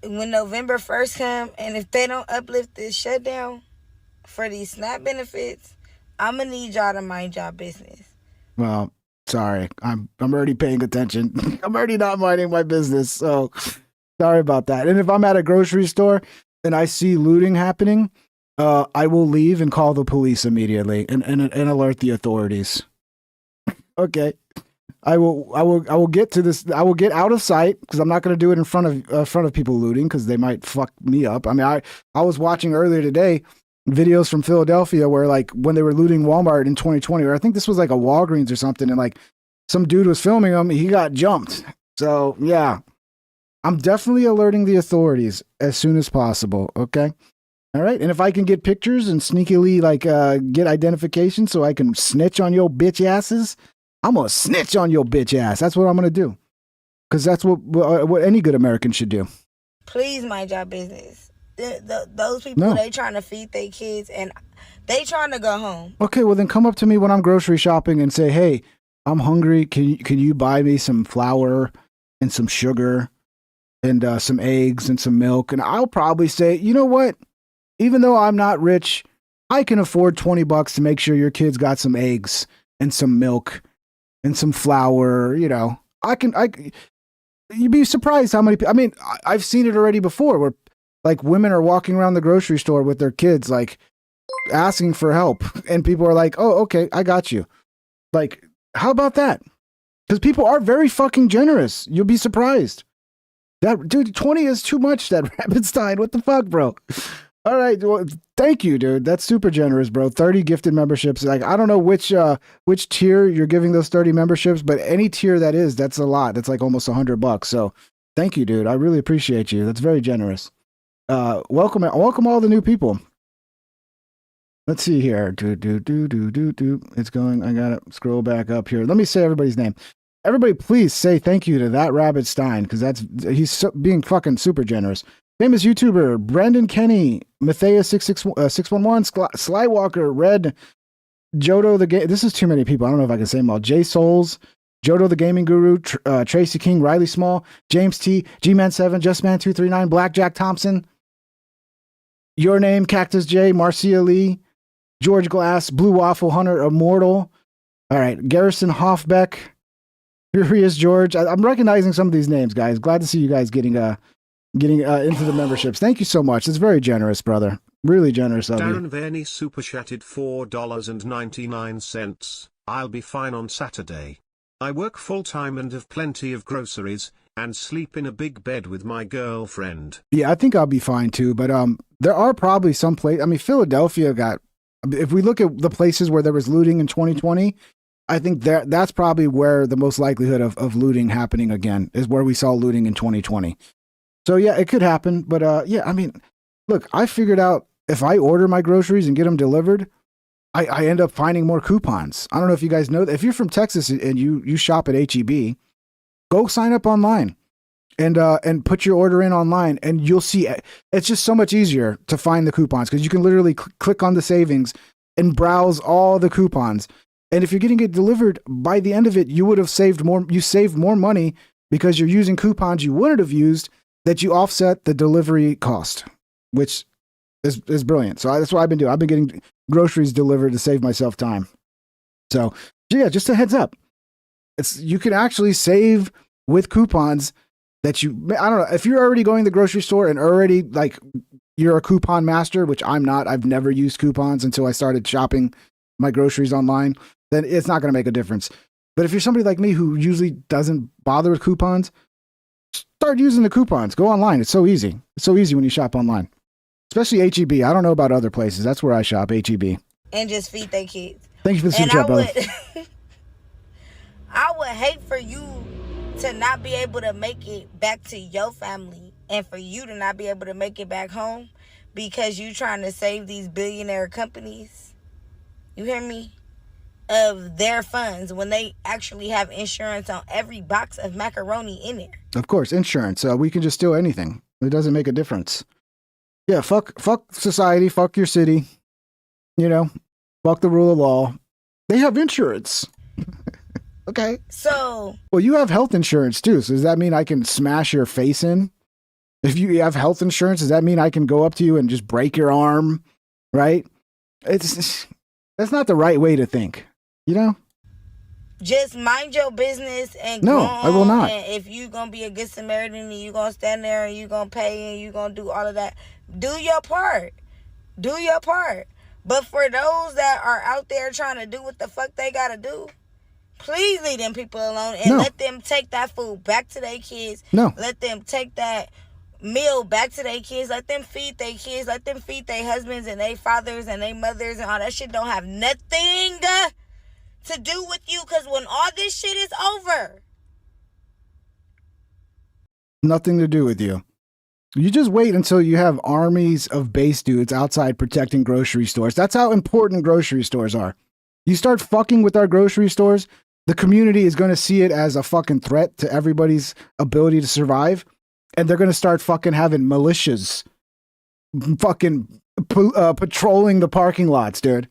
when November 1st come, and if they don't uplift this shutdown for these SNAP benefits, I'm gonna need y'all to mind y'all business. Well, sorry, I'm already paying attention. I'm already not minding my business, so sorry about that. And if I'm at a grocery store and I see looting happening, I will leave and call the police immediately and alert the authorities. Okay. I will get to this. I will get out of sight because I'm not going to do it in front of people looting because they might fuck me up. I mean, I was watching earlier today videos from Philadelphia where like when they were looting Walmart in 2020, or I think this was like a Walgreens or something, and like some dude was filming them. He got jumped. So yeah, I'm definitely alerting the authorities as soon as possible. Okay. All right. And if I can get pictures and sneakily like get identification so I can snitch on your bitch asses, I'm going to snitch on your bitch ass. That's what I'm going to do. Because that's what any good American should do. Please mind your business. Those people, they trying to feed their kids and they trying to go home. Okay, well then come up to me when I'm grocery shopping and say, hey, I'm hungry. Can you buy me some flour and some sugar and some eggs and some milk? And I'll probably say, you know what? Even though I'm not rich, I can afford $20 to make sure your kids got some eggs and some milk and some flour. You know, you'd be surprised how many people, I mean, I've seen it already before where like women are walking around the grocery store with their kids, like asking for help. And people are like, oh, okay, I got you. Like, how about that? Because people are very fucking generous. You'll be surprised. That dude, 20 is too much, that Rapidstein. What the fuck, bro? All right, well, thank you, dude. That's super generous, bro. 30 gifted memberships. Like, I don't know which tier you're giving those 30 memberships, but any tier that's a lot. That's like almost $100. So thank you, dude. I really appreciate you. That's very generous. Welcome all the new people. Let's see here. It's going. I gotta scroll back up here. Let me say everybody's name. Everybody, please say thank you to that Rabbit Stein because he's being fucking super generous. Famous YouTuber Brandon Kenny, Matthias611, Slywalker, Red, Jodo the Game. This is too many people. I don't know if I can say them all. Jay Souls, Jodo the Gaming Guru, Tracy King, Riley Small, James T, G-Man7, JustMan239, Blackjack Thompson, Your Name, Cactus J, Marcia Lee, George Glass, Blue Waffle Hunter, Immortal. All right, Garrison Hoffbeck, Furious George. I'm recognizing some of these names, guys. Glad to see you guys getting into the memberships. Thank you so much. It's very generous, brother. Really generous of you. Darren Verney super chatted $4.99. I'll be fine on Saturday. I work full time and have plenty of groceries. and sleep in a big bed with my girlfriend. Yeah, I think I'll be fine too. But there are probably some places. I mean, Philadelphia got. If we look at the places where there was looting in 2020, I think that's probably where the most likelihood of looting happening again is where we saw looting in 2020. So yeah, it could happen. But yeah, I mean, look, I figured out if I order my groceries and get them delivered, I end up finding more coupons. I don't know if you guys know that. If you're from Texas and you shop at HEB, go sign up online and put your order in online, and you'll see it's just so much easier to find the coupons because you can literally click on the savings and browse all the coupons. And if you're getting it delivered, by the end of it, you would have saved more. You saved more money because you're using coupons you wouldn't have used that you offset the delivery cost, which is brilliant. So that's what I've been doing. I've been getting groceries delivered to save myself time. So yeah, just a heads up. You can actually save with coupons that I don't know, if you're already going to the grocery store and already like you're a coupon master, which I'm not, I've never used coupons until I started shopping my groceries online, then it's not going to make a difference. But if you're somebody like me who usually doesn't bother with coupons, start using the coupons. Go online. It's so easy. It's so easy when you shop online, especially HEB. I don't know about other places. That's where I shop, HEB. And just feed their kids. Thank you for the super chat, brother. I would hate for you to not be able to make it back to your family and for you to not be able to make it back home because you trying to save these billionaire companies, you hear me, of their funds when they actually have insurance on every box of macaroni in there. Of course, insurance. We can just steal anything. It doesn't make a difference. Yeah, fuck society, fuck your city. You know, fuck the rule of law. They have insurance. Okay. So. Well, you have health insurance too. So does that mean I can smash your face in? If you have health insurance, does that mean I can go up to you and just break your arm? Right? That's not the right way to think. You know? Just mind your business and no, go on. I will not. And if you gonna be a good Samaritan and you gonna stand there and you gonna pay and you gonna do all of that, do your part. Do your part. But for those that are out there trying to do what the fuck they gotta do, please leave them people alone and let them take that food back to their kids. No. Let them take that meal back to their kids. Let them feed their kids. Let them feed their husbands and their fathers and their mothers and all that shit. Don't have nothing to do with you because when all this shit is over. Nothing to do with you. You just wait until you have armies of base dudes outside protecting grocery stores. That's how important grocery stores are. You start fucking with our grocery stores, the community is going to see it as a fucking threat to everybody's ability to survive. And they're going to start fucking having militias fucking patrolling the parking lots, dude.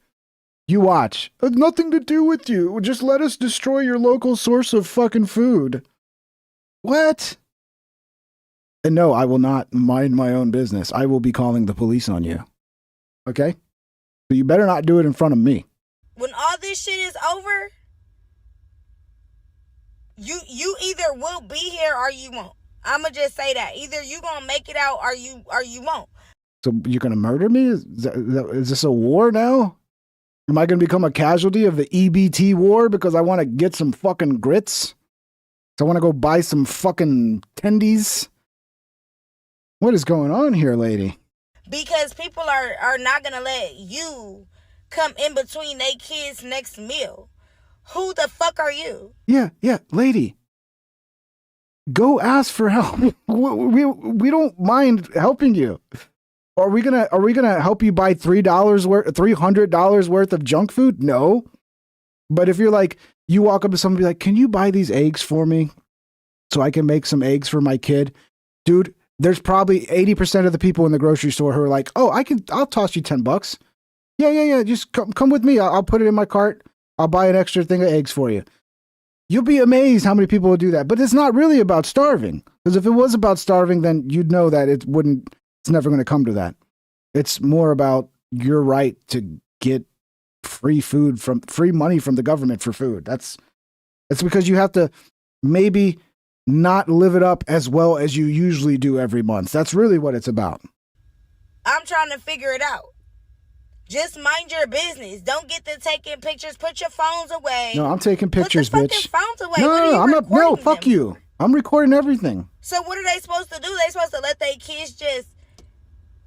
You watch. Nothing to do with you. Just let us destroy your local source of fucking food. What? And no, I will not mind my own business. I will be calling the police on you. Okay? So you better not do it in front of me. When all this shit is over, you either will be here or you won't. I'ma just say that. Either you gonna make it out or you won't. So you're gonna murder me? Is this a war now? Am I gonna become a casualty of the EBT war because I want to get some fucking grits? So I want to go buy some fucking tendies? What is going on here, lady? Because people are not gonna let you come in between their kids' next meal. Who the fuck are you? Yeah, lady. Go ask for help. We don't mind helping you. Are we gonna help you buy $300 worth of junk food? No. But if you're like, you walk up to somebody like, can you buy these eggs for me so I can make some eggs for my kid? Dude, there's probably 80% of the people in the grocery store who are like, oh, I'll toss you $10. Yeah. Just come with me. I'll put it in my cart. I'll buy an extra thing of eggs for you. You'll be amazed how many people will do that. But it's not really about starving. Because if it was about starving, then you'd know that it's never going to come to that. It's more about your right to get free money from the government for food. It's because you have to maybe not live it up as well as you usually do every month. That's really what it's about. I'm trying to figure it out. Just mind your business. Don't get to taking pictures. Put your phones away. No, I'm taking pictures, Put the bitch. fucking phones away. No, I'm not. No, fuck you. I'm recording everything. So what are they supposed to do? They supposed to let their kids just,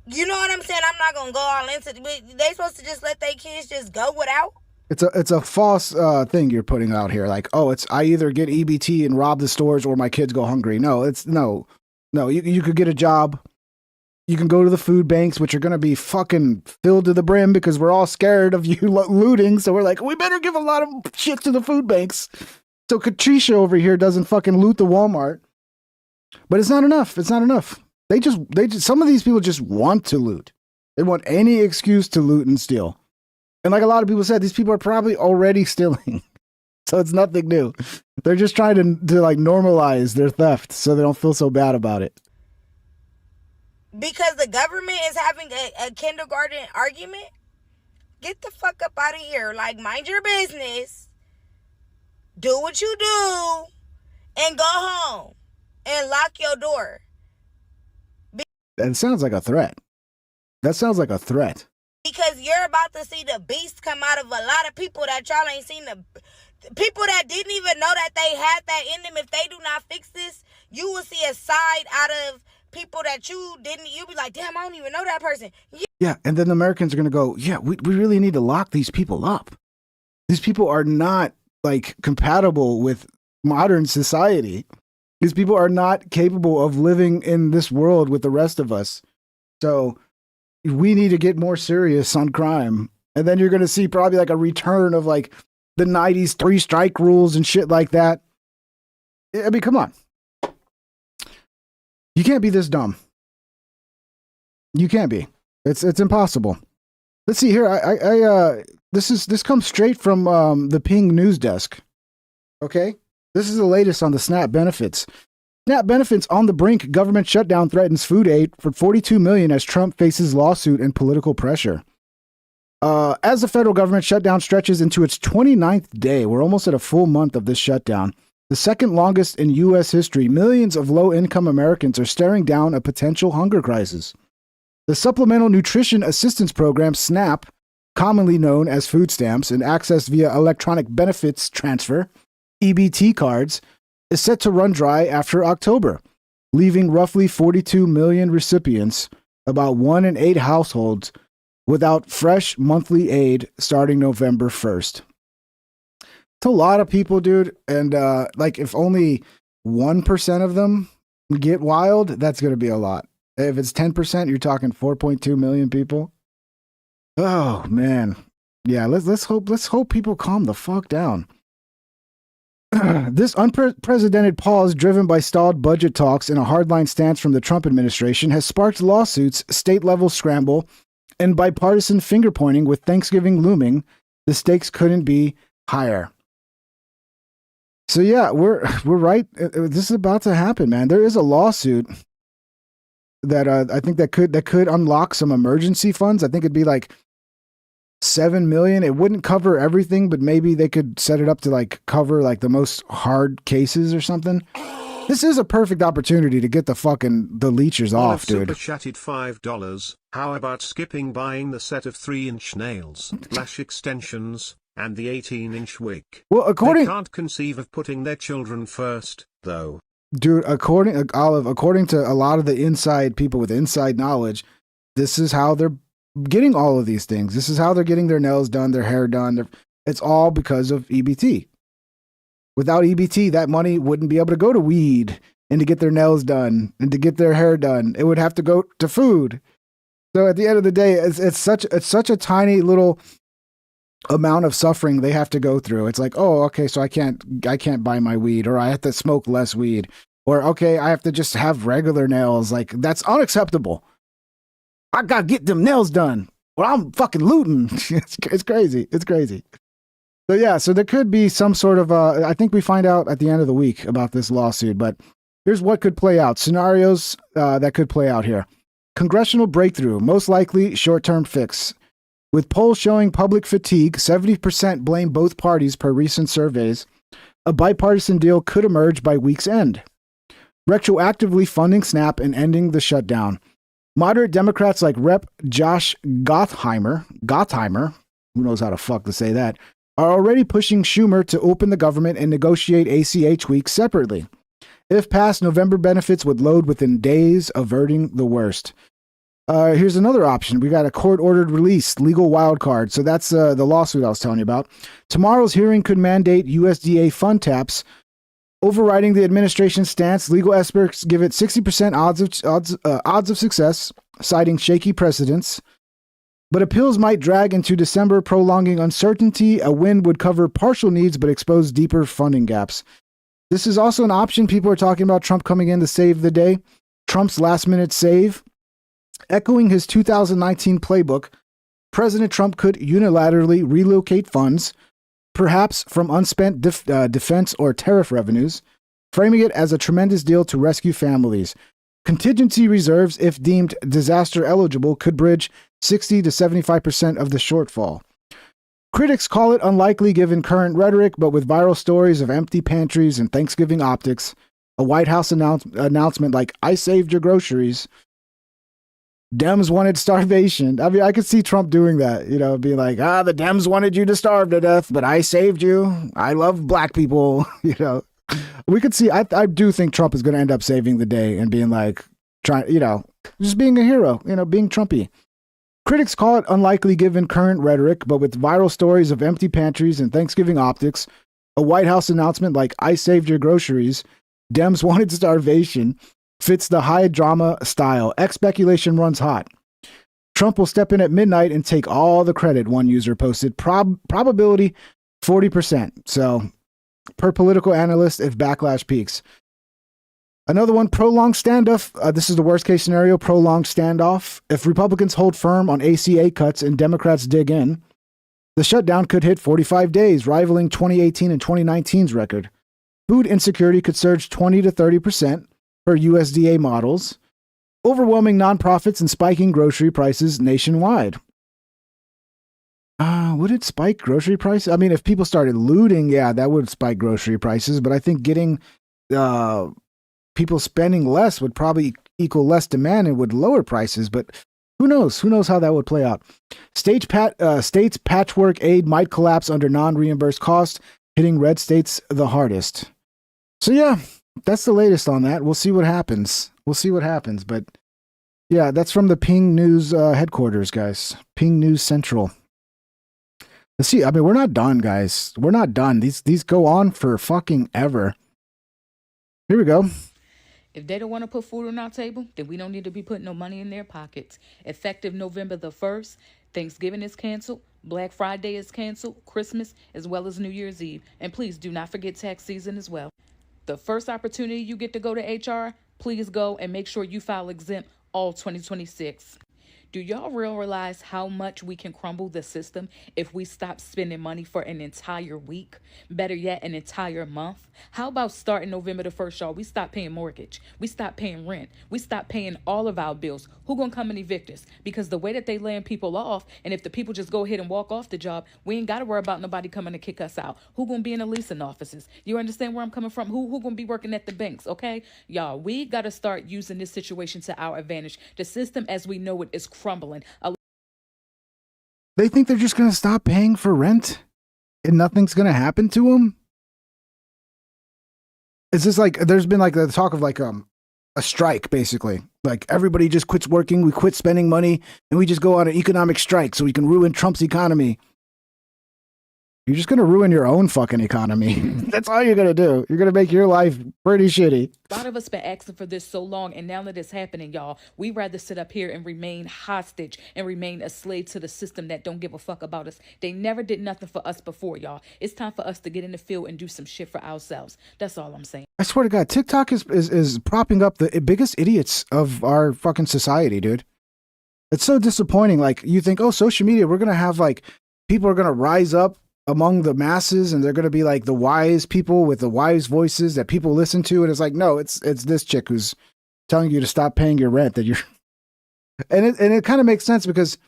you know what I'm saying? I'm not gonna go all into it, but they supposed to just let their kids just go without? It's a false thing you're putting out here. Like, oh, it's I either get EBT and rob the stores or my kids go hungry. No, it's no. You could get a job. You can go to the food banks, which are going to be fucking filled to the brim because we're all scared of you looting. So we're like, we better give a lot of shit to the food banks. So Katricia over here doesn't fucking loot the Walmart. But it's not enough. It's not enough. They just, some of these people just want to loot. They want any excuse to loot and steal. And like a lot of people said, these people are probably already stealing. So it's nothing new. They're just trying to like normalize their theft so they don't feel so bad about it. Because the government is having a kindergarten argument? Get the fuck up out of here. Like, mind your business. Do what you do. And go home. And lock your door. That sounds like a threat. That sounds like a threat. Because you're about to see the beast come out of a lot of people that y'all ain't seen. The people that didn't even know that they had that in them. If they do not fix this, you will see a side out of people that you'll be like, damn, I don't even know that person. Yeah, and then the Americans are going to go, yeah, we really need to lock these people up. These people are not, like, compatible with modern society. These people are not capable of living in this world with the rest of us. So we need to get more serious on crime. And then you're going to see probably, like, a return of, like, the 90s 3-strike rules and shit like that. I mean, come on. You can't be this dumb. You can't be. It's impossible. Let's see here. This comes straight from the Ping news desk. Okay, this is the latest on the SNAP benefits. SNAP benefits on the brink. Government shutdown threatens food aid for $42 million as Trump faces lawsuit and political pressure. As the federal government shutdown stretches into its 29th day, we're almost at a full month of this shutdown. The second longest in U.S. history, millions of low-income Americans are staring down a potential hunger crisis. The Supplemental Nutrition Assistance Program, SNAP, commonly known as food stamps and accessed via electronic benefits transfer, EBT cards, is set to run dry after October, leaving roughly 42 million recipients, about 1 in 8 households, without fresh monthly aid starting November 1st. It's a lot of people, dude. And like if only 1% of them get wild, that's going to be a lot. If it's 10%, you're talking 4.2 million people. Oh man. Yeah, let's hope people calm the fuck down. This unprecedented pause driven by stalled budget talks and a hardline stance from the Trump administration has sparked lawsuits, state-level scramble, and bipartisan finger-pointing. With Thanksgiving looming, the stakes couldn't be higher. So yeah, we're right. This is about to happen, man. There is a lawsuit that I think that could unlock some emergency funds. I think it'd be like $7 million. It wouldn't cover everything, but maybe they could set it up to like cover like the most hard cases or something. This is a perfect opportunity to get the leechers off, dude. Super chatted $5. How about skipping buying the set of 3-inch nails, lash extensions, and the 18-inch wig? Well, they can't conceive of putting their children first, though. Dude, according to a lot of the inside people with inside knowledge, this is how they're getting all of these things. This is how they're getting their nails done, their hair done. It's all because of EBT. Without EBT, that money wouldn't be able to go to weed and to get their nails done and to get their hair done. It would have to go to food. So at the end of the day, it's such a tiny little amount of suffering they have to go through. It's like, oh, okay, so I can't buy my weed, or I have to smoke less weed, or okay, I have to just have regular nails. Like, that's unacceptable. I gotta get them nails done, or I'm fucking looting. It's crazy. It's crazy. So yeah, so there could be some sort of I think we find out at the end of the week about this lawsuit, but here's what could play out. Scenarios that could play out here. Congressional breakthrough, most likely short-term fix. With polls showing public fatigue, 70% blame both parties per recent surveys. A bipartisan deal could emerge by week's end. Retroactively funding SNAP and ending the shutdown. Moderate Democrats like Rep. Josh Gottheimer, who knows how the fuck to say that, are already pushing Schumer to open the government and negotiate ACH weeks separately. If passed, November benefits would load within days, averting the worst. Here's another option. We got a court-ordered release, legal wild card. So that's the lawsuit I was telling you about. Tomorrow's hearing could mandate USDA fund taps, overriding the administration's stance. Legal experts give it 60% odds of success, citing shaky precedents. But appeals might drag into December, prolonging uncertainty. A win would cover partial needs but expose deeper funding gaps. This is also an option. People are talking about Trump coming in to save the day. Trump's last-minute save. Echoing his 2019 playbook, President Trump could unilaterally relocate funds, perhaps from unspent defense or tariff revenues, framing it as a tremendous deal to rescue families. Contingency reserves, if deemed disaster eligible, could bridge 60 to 75% of the shortfall. Critics call it unlikely given current rhetoric, but with viral stories of empty pantries and Thanksgiving optics, a White House announcement like, "I saved your groceries," Dems wanted starvation. I mean, I could see Trump doing that, being like, the Dems wanted you to starve to death, but I saved you. I love black people, We could see, I do think Trump is going to end up saving the day and being like, just being a hero, being Trumpy. Critics call it unlikely given current rhetoric, but with viral stories of empty pantries and Thanksgiving optics, a White House announcement like, "I saved your groceries," Dems wanted starvation, fits the high drama style. Speculation runs hot. Trump will step in at midnight and take all the credit, one user posted. Probability 40%. So, per political analyst, if backlash peaks. Another one, prolonged standoff. This is the worst case scenario, prolonged standoff. If Republicans hold firm on ACA cuts and Democrats dig in, the shutdown could hit 45 days, rivaling 2018 and 2019's record. Food insecurity could surge 20 to 30%. Per USDA models, overwhelming nonprofits and spiking grocery prices nationwide. Would it spike grocery prices? I mean, if people started looting, yeah, that would spike grocery prices. But I think getting people spending less would probably equal less demand and would lower prices. But who knows? Who knows how that would play out? States patchwork aid might collapse under non-reimbursed costs, hitting red states the hardest. So yeah. That's the latest on that. We'll see what happens. But yeah, that's from the Ping News headquarters, guys. Ping News Central. Let's see. I mean, we're not done, guys. We're not done. These go on for fucking ever. Here we go. If they don't want to put food on our table, then we don't need to be putting no money in their pockets. Effective November the 1st, Thanksgiving is canceled. Black Friday is canceled. Christmas as well as New Year's Eve. And please do not forget tax season as well. The first opportunity you get to go to HR, please go and make sure you file exempt all 2026. Do y'all realize how much we can crumble the system if we stop spending money for an entire week? Better yet, an entire month? How about starting November the 1st, y'all? We stop paying mortgage. We stop paying rent. We stop paying all of our bills. Who gonna come and evict us? Because the way that they laying people off, and if the people just go ahead and walk off the job, we ain't gotta worry about nobody coming to kick us out. Who gonna be in the leasing offices? You understand where I'm coming from? Who gonna be working at the banks, okay? Y'all, we gotta start using this situation to our advantage. The system as we know it is crumbling. They think they're just going to stop paying for rent and nothing's going to happen to them? It's just like, there's been like the talk of like a strike, basically. Like everybody just quits working, we quit spending money, and we just go on an economic strike so we can ruin Trump's economy. You're just going to ruin your own fucking economy. That's all you're going to do. You're going to make your life pretty shitty. A lot of us been asking for this so long, and now that it's happening, y'all, we rather sit up here and remain hostage and remain a slave to the system that don't give a fuck about us. They never did nothing for us before, y'all. It's time for us to get in the field and do some shit for ourselves. That's all I'm saying. I swear to God, TikTok is propping up the biggest idiots of our fucking society, dude. It's so disappointing. Like, you think, oh, social media, we're going to have like, people are going to rise up among the masses and they're going to be like the wise people with the wise voices that people listen to. And it's like, no, it's this chick who's telling you to stop paying your rent that you're, and it kind of makes sense because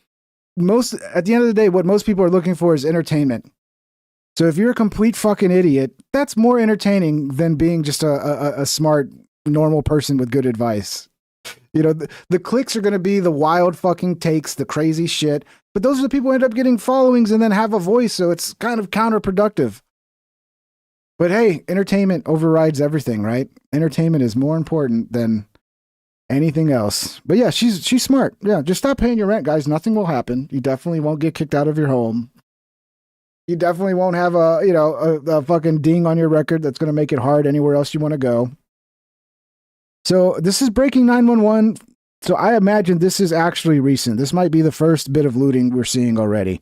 at the end of the day, what most people are looking for is entertainment. So if you're a complete fucking idiot, that's more entertaining than being just a smart, normal person with good advice. You know, the clicks are going to be the wild fucking takes, the crazy shit. But those are the people who end up getting followings and then have a voice. So it's kind of counterproductive. But hey, entertainment overrides everything, right? Entertainment is more important than anything else. But yeah, she's smart. Yeah, just stop paying your rent, guys. Nothing will happen. You definitely won't get kicked out of your home. You definitely won't have a fucking ding on your record that's going to make it hard anywhere else you want to go. So this is breaking 911. So I imagine this is actually recent. This might be the first bit of looting we're seeing already.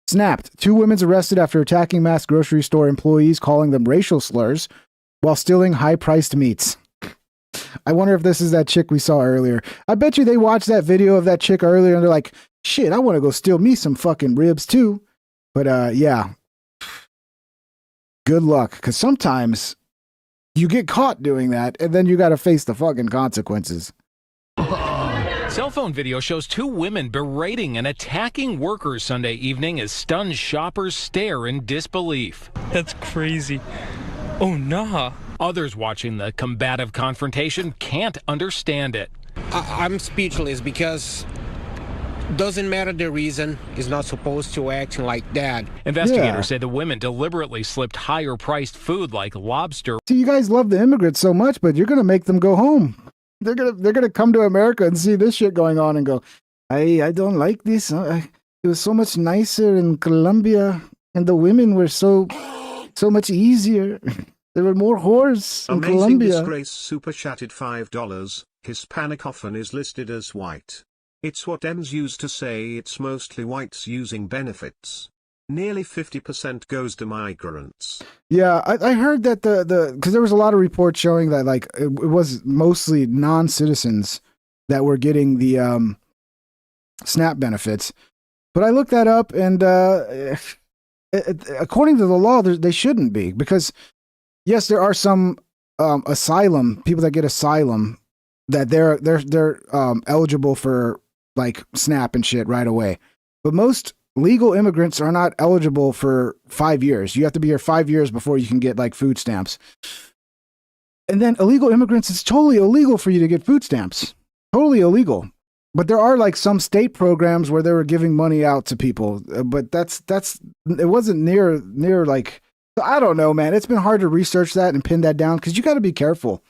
Snapped. 2 women arrested after attacking mass grocery store employees, calling them racial slurs while stealing high-priced meats. I wonder if this is that chick we saw earlier. I bet you they watched that video of that chick earlier and they're like, shit, I want to go steal me some fucking ribs too. But yeah. Good luck. Because sometimes you get caught doing that and then you got to face the fucking consequences. Cell phone video shows 2 women berating and attacking workers Sunday evening as stunned shoppers stare in disbelief. That's crazy. Oh, nah. Others watching the combative confrontation can't understand it. I'm speechless because doesn't matter the reason, is not supposed to act like that. Investigators say the women deliberately slipped higher priced food like lobster. See, you guys love the immigrants so much, but you're going to make them go home. They're gonna come to America and see this shit going on and go, I don't like this. It was so much nicer in Colombia, and the women were so much easier. There were more whores in Amazing Colombia. Disgrace super chatted $5. Hispanic often is listed as white. It's what Dems use to say it's mostly whites using benefits. Nearly 50% goes to migrants. Yeah, I heard that because there was a lot of reports showing that like it was mostly non-citizens that were getting the SNAP benefits. But I looked that up, and according to the law, they shouldn't be, because yes, there are some asylum people that get asylum that they're eligible for like SNAP and shit right away. But most legal immigrants are not eligible for 5 years. You have to be here 5 years before you can get like food stamps. And then illegal immigrants, it's totally illegal for you to get food stamps. Totally illegal. But there are like some state programs where they were giving money out to people. But that's it wasn't near like, I don't know, man. It's been hard to research that and pin that down because you got to be careful.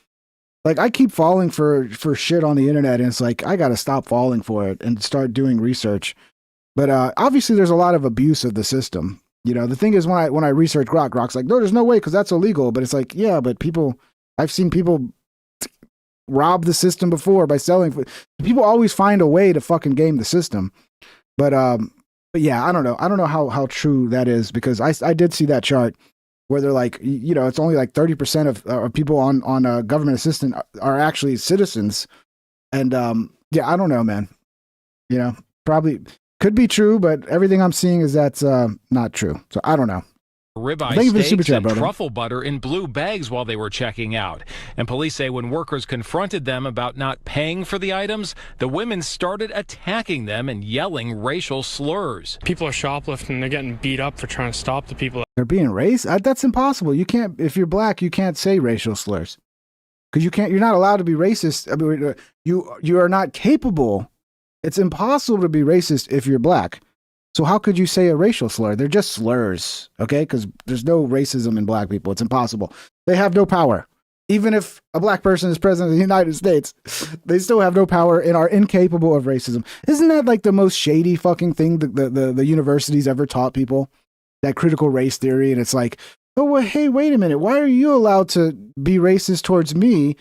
Like I keep falling for shit on the internet, and it's like I got to stop falling for it and start doing research. But obviously, there's a lot of abuse of the system. You know, the thing is, when I research Grok's like, no, there's no way because that's illegal. But it's like, yeah, but I've seen people rob the system before by selling. People always find a way to fucking game the system. But yeah, I don't know. I don't know how true that is, because I did see that chart where they're like, you know, it's only like 30% of people on government assistance are actually citizens. And yeah, I don't know, man. You know, probably could be true, but everything I'm seeing is that's not true. So I don't know. Ribeye steaks and truffle butter in blue bags while they were checking out. And police say when workers confronted them about not paying for the items, the women started attacking them and yelling racial slurs. People are shoplifting. They're getting beat up for trying to stop the people. They're being racist? That's impossible. You can't, if you're black, you can't say racial slurs. Because you're not allowed to be racist. I mean, you are not capable. It's impossible to be racist if you're black. So how could you say a racial slur? They're just slurs, okay? Because there's no racism in black people. It's impossible. They have no power. Even if a black person is president of the United States, they still have no power and are incapable of racism. Isn't that like the most shady fucking thing the universities ever taught people? That critical race theory. And it's like, oh, well, hey, wait a minute. Why are you allowed to be racist towards me?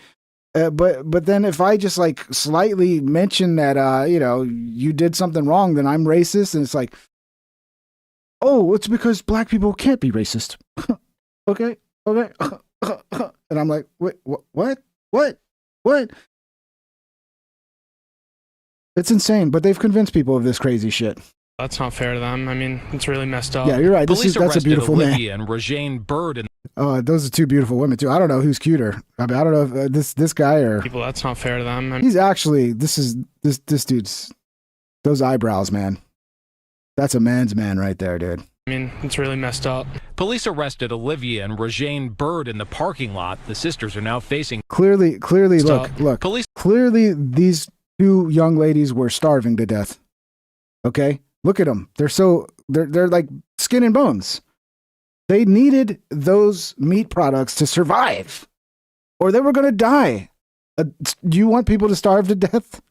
But then if I just like slightly mention that, you know, you did something wrong, then I'm racist. And it's like, oh, it's because black people can't be racist. Okay. And I'm like, wait, what? It's insane, but they've convinced people of this crazy shit. That's not fair to them. I mean, it's really messed up. Yeah, you're right. Police That's a beautiful Olivia man. and Regine Bird. And those are two beautiful women too. I don't know who's cuter. I mean, I don't know if this guy or people. That's not fair to them. I mean, he's actually this dude's those eyebrows, man. That's a man's man right there, dude. I mean, it's really messed up. Police arrested Olivia and Regine Bird in the parking lot. The sisters are now facing clearly. Look. Police clearly these two young ladies were starving to death. Okay, look at them. They're like skin and bones. They needed those meat products to survive, or they were going to die. Do you want people to starve to death?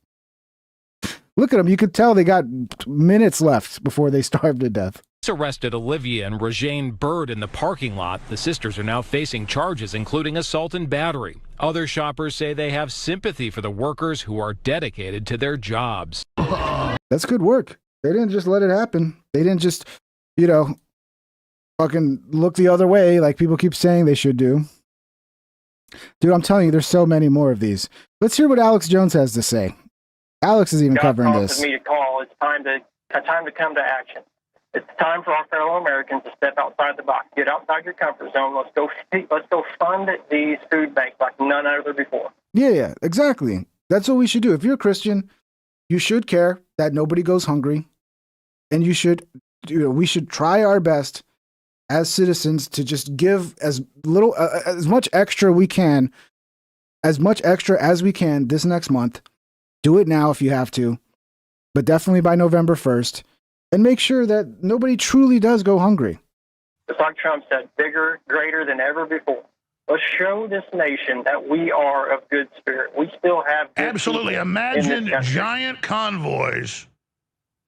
Look at them. You could tell they got minutes left before they starved to death. Arrested Olivia and Regine Bird in the parking lot. The sisters are now facing charges, including assault and battery. Other shoppers say they have sympathy for the workers who are dedicated to their jobs. That's good work. They didn't just let it happen. They didn't just, fucking look the other way like people keep saying they should do. Dude, I'm telling you, there's so many more of these. Let's hear what Alex Jones has to say. Alex is even covering this. Me to call. It's time to come to action. It's time for our fellow Americans to step outside the box, get outside your comfort zone. Let's go fund these food banks like none other before. Yeah, exactly. That's what we should do. If you're a Christian, you should care that nobody goes hungry, and we should try our best as citizens to just give as much extra as we can this next month. Do it now if you have to, but definitely by November 1st, and make sure that nobody truly does go hungry. It's like Trump said, bigger, greater than ever before. Let's show this nation that we are of good spirit. We still have good absolutely. Imagine giant convoys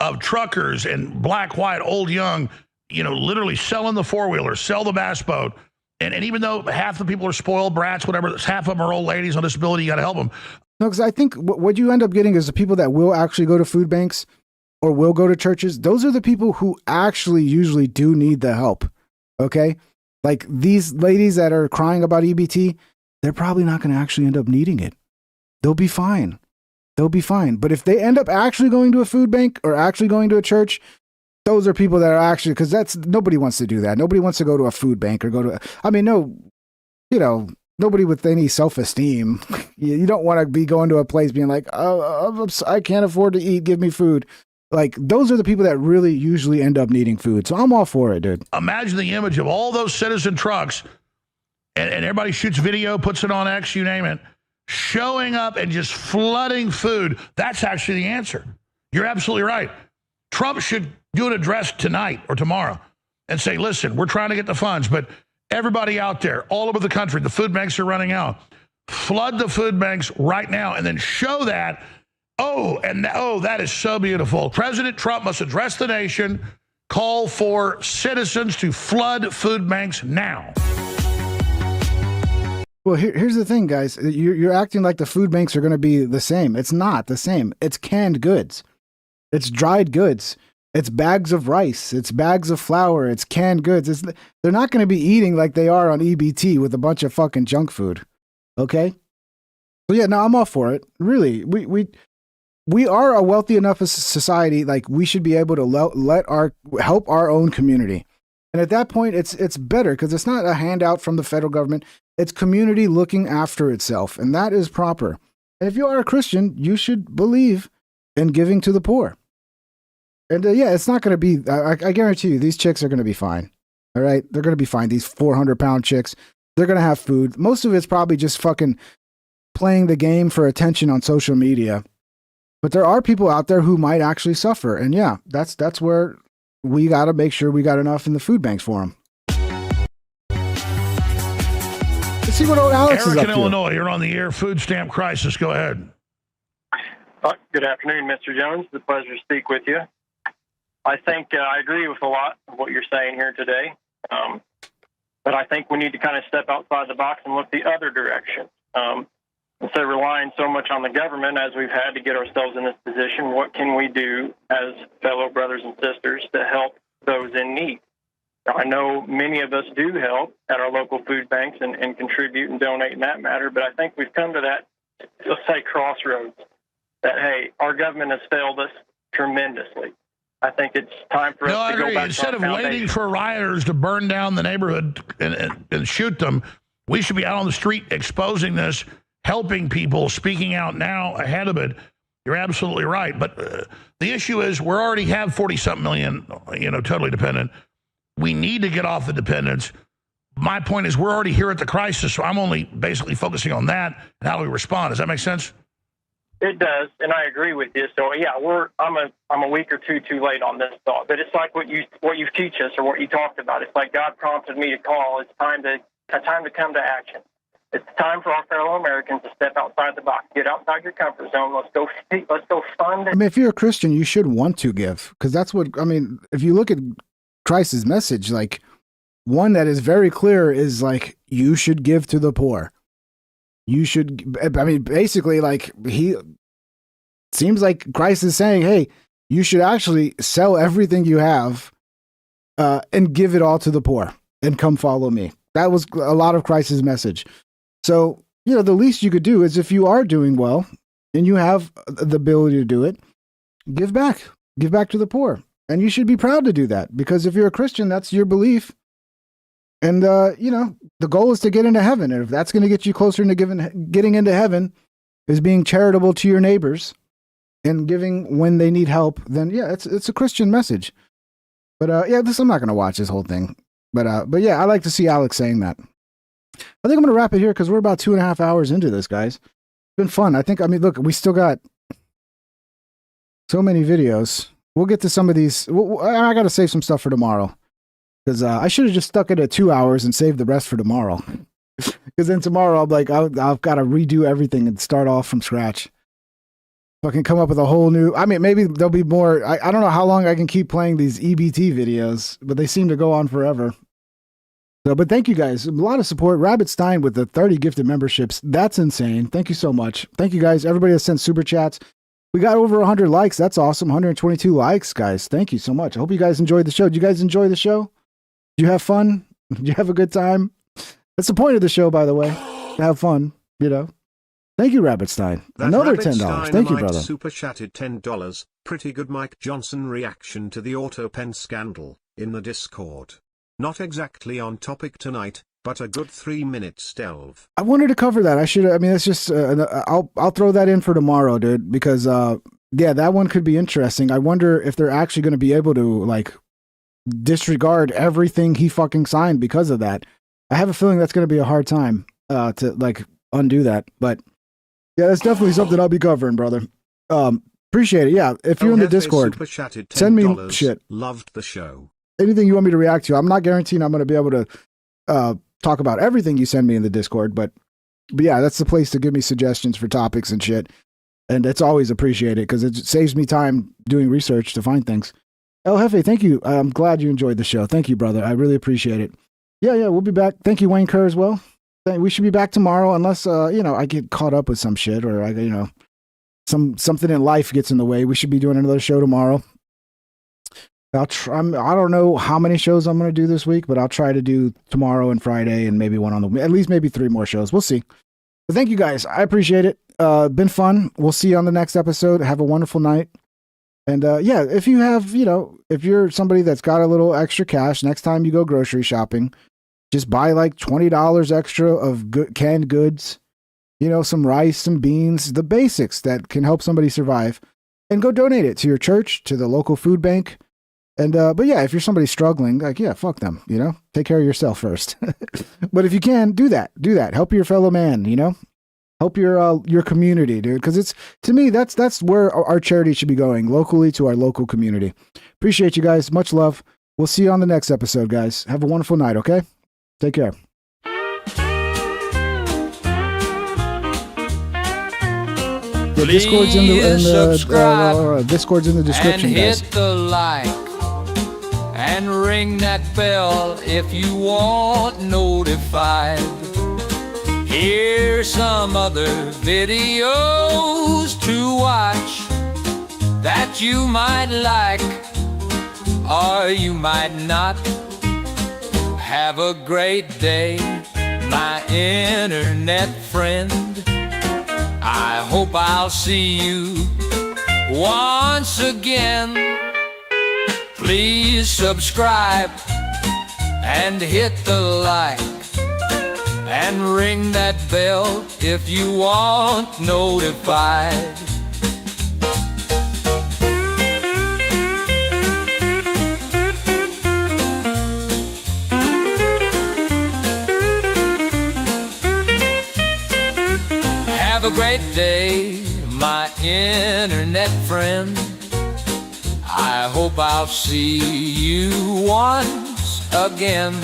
of truckers and black, white, old, young, literally selling the four-wheeler, sell the bass boat. And even though half the people are spoiled brats, whatever, half of them are old ladies on disability, you got to help them. No, because I think what you end up getting is the people that will actually go to food banks or will go to churches. Those are the people who actually usually do need the help. Okay? Like these ladies that are crying about EBT, they're probably not going to actually end up needing it. They'll be fine. But if they end up actually going to a food bank or actually going to a church, those are people that are actually, because nobody wants to do that. Nobody wants to go to a food bank or nobody with any self-esteem. You don't want to be going to a place being like, oh, I can't afford to eat. Give me food. Like, those are the people that really usually end up needing food. So I'm all for it, dude. Imagine the image of all those citizen trucks, and everybody shoots video, puts it on X, you name it, showing up and just flooding food. That's actually the answer. You're absolutely right. Trump should do an address tonight or tomorrow and say, listen, we're trying to get the funds, but everybody out there, all over the country, the food banks are running out. Flood the food banks right now and then show that. That is so beautiful. President Trump must address the nation, call for citizens to flood food banks now. Well, here's the thing, guys. You're acting like the food banks are going to be the same. It's not the same. It's canned goods. It's dried goods. It's bags of rice. It's bags of flour. It's canned goods. They're not going to be eating like they are on EBT with a bunch of fucking junk food. Okay? So yeah, no, I'm all for it. Really, we are a wealthy enough society. Like, we should be able to help our own community. And at that point, it's better because it's not a handout from the federal government. It's community looking after itself, and that is proper. And if you are a Christian, you should believe in giving to the poor. And it's not going to be, I guarantee you, these chicks are going to be fine. All right? They're going to be fine. These 400-pound chicks, they're going to have food. Most of it's probably just fucking playing the game for attention on social media. But there are people out there who might actually suffer. And yeah, that's where we got to make sure we got enough in the food banks for them. Let's see what old Alex is up Eric to. in Illinois, you're on the air. Food stamp crisis. Go ahead. Good afternoon, Mr. Jones. It's a pleasure to speak with you. I think I agree with a lot of what you're saying here today. But I think we need to kind of step outside the box and look the other direction. Instead of relying so much on the government as we've had to get ourselves in this position, what can we do as fellow brothers and sisters to help those in need? I know many of us do help at our local food banks and contribute and donate in that matter, but I think we've come to that, let's say, crossroads that, hey, our government has failed us tremendously. I think it's time for us to go back Instead to of our foundation. waiting for rioters to burn down the neighborhood and shoot them, we should be out on the street exposing this, helping people, speaking out now ahead of it. You're absolutely right. But the issue is we already have 40-something million, totally dependent. We need to get off the dependence. My point is we're already here at the crisis, so I'm only basically focusing on that and how we respond. Does that make sense? It does, and I agree with you. So yeah, I'm a week or two too late on this thought, but it's like what you teach us or what you talked about. It's like God prompted me to call. It's time to come to action. It's time for our fellow Americans to step outside the box, get outside your comfort zone. Let's go fund. I mean, if you're a Christian, you should want to give, because that's what I mean. If you look at Christ's message, like one that is very clear is like you should give to the poor. You should. I mean, basically, like he seems like Christ is saying, "Hey, you should actually sell everything you have and give it all to the poor, and come follow me." That was a lot of Christ's message. So, the least you could do is if you are doing well and you have the ability to do it, give back to the poor. And you should be proud to do that, because if you're a Christian, that's your belief. And, the goal is to get into heaven. And if that's going to get you closer to getting into heaven is being charitable to your neighbors and giving when they need help, then yeah, it's a Christian message. But, I'm not going to watch this whole thing. But yeah, I like to see Alex saying that. I think I'm going to wrap it here because we're about 2.5 hours into this, guys. It's been fun. Look, we still got so many videos. We'll get to some of these. I got to save some stuff for tomorrow because I should have just stuck it at 2 hours and saved the rest for tomorrow. Because then tomorrow I've got to redo everything and start off from scratch. Fucking come up with a whole new. I mean, maybe there'll be more. I don't know how long I can keep playing these EBT videos, but they seem to go on forever. So, but thank you guys. A lot of support. Rabbit Stein with the 30 gifted memberships. That's insane. Thank you so much. Thank you guys. Everybody that sent super chats. We got over 100 likes. That's awesome. 122 likes, guys. Thank you so much. I hope you guys enjoyed the show. Did you guys enjoy the show? Did you have fun? Did you have a good time? That's the point of the show, by the way. To have fun, Thank you, Rabbit Stein. Another $10. Thank you, brother. Super chatted $10. Pretty good Mike Johnson reaction to the auto pen scandal in the Discord. Not exactly on topic tonight, but a good 3 minutes delve. I wanted to cover that. It's just, I'll throw that in for tomorrow, dude, because, that one could be interesting. I wonder if they're actually going to be able to, disregard everything he fucking signed because of that. I have a feeling that's going to be a hard time, to, undo that. But, yeah, that's definitely something I'll be covering, brother. Appreciate it. Yeah, if you're in the Discord, send me shit. Loved the show. Anything you want me to react to. I'm not guaranteeing I'm going to be able to talk about everything you send me in the Discord, but yeah, that's the place to give me suggestions for topics and shit. And it's always appreciated because it saves me time doing research to find things. El Jefe, thank you. I'm glad you enjoyed the show. Thank you, brother. I really appreciate it. Yeah, we'll be back. Thank you, Wayne Kerr, as well. We should be back tomorrow unless, I get caught up with some shit or, something in life gets in the way. We should be doing another show tomorrow. I don't know how many shows I'm going to do this week, but I'll try to do tomorrow and Friday and maybe at least maybe 3 more shows. We'll see. But thank you guys. I appreciate it. Been fun. We'll see you on the next episode. Have a wonderful night. And if you have, if you're somebody that's got a little extra cash, next time you go grocery shopping, just buy $20 extra of canned goods, some rice, some beans, the basics that can help somebody survive, and go donate it to your church, to the local food bank. And, but yeah, if you're somebody struggling, fuck them, take care of yourself first. But if you can, do that. Help your fellow man, help your community, dude. Cause to me, that's where our charity should be going, locally to our local community. Appreciate you guys. Much love. We'll see you on the next episode, guys. Have a wonderful night. Okay. Take care. The Discord's in the Discord's in the description, and hit the like and ring that bell if you want notified. Here's some other videos to watch that you might like or you might not. Have a great day, my internet friend. I hope I'll see you once again. Please subscribe and hit the like and ring that bell if you want notified. Have a great day, my internet friend. I hope I'll see you once again.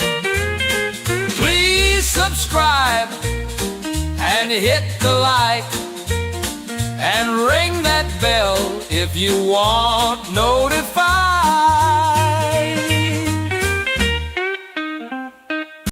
Please subscribe and hit the like and ring that bell if you want notified.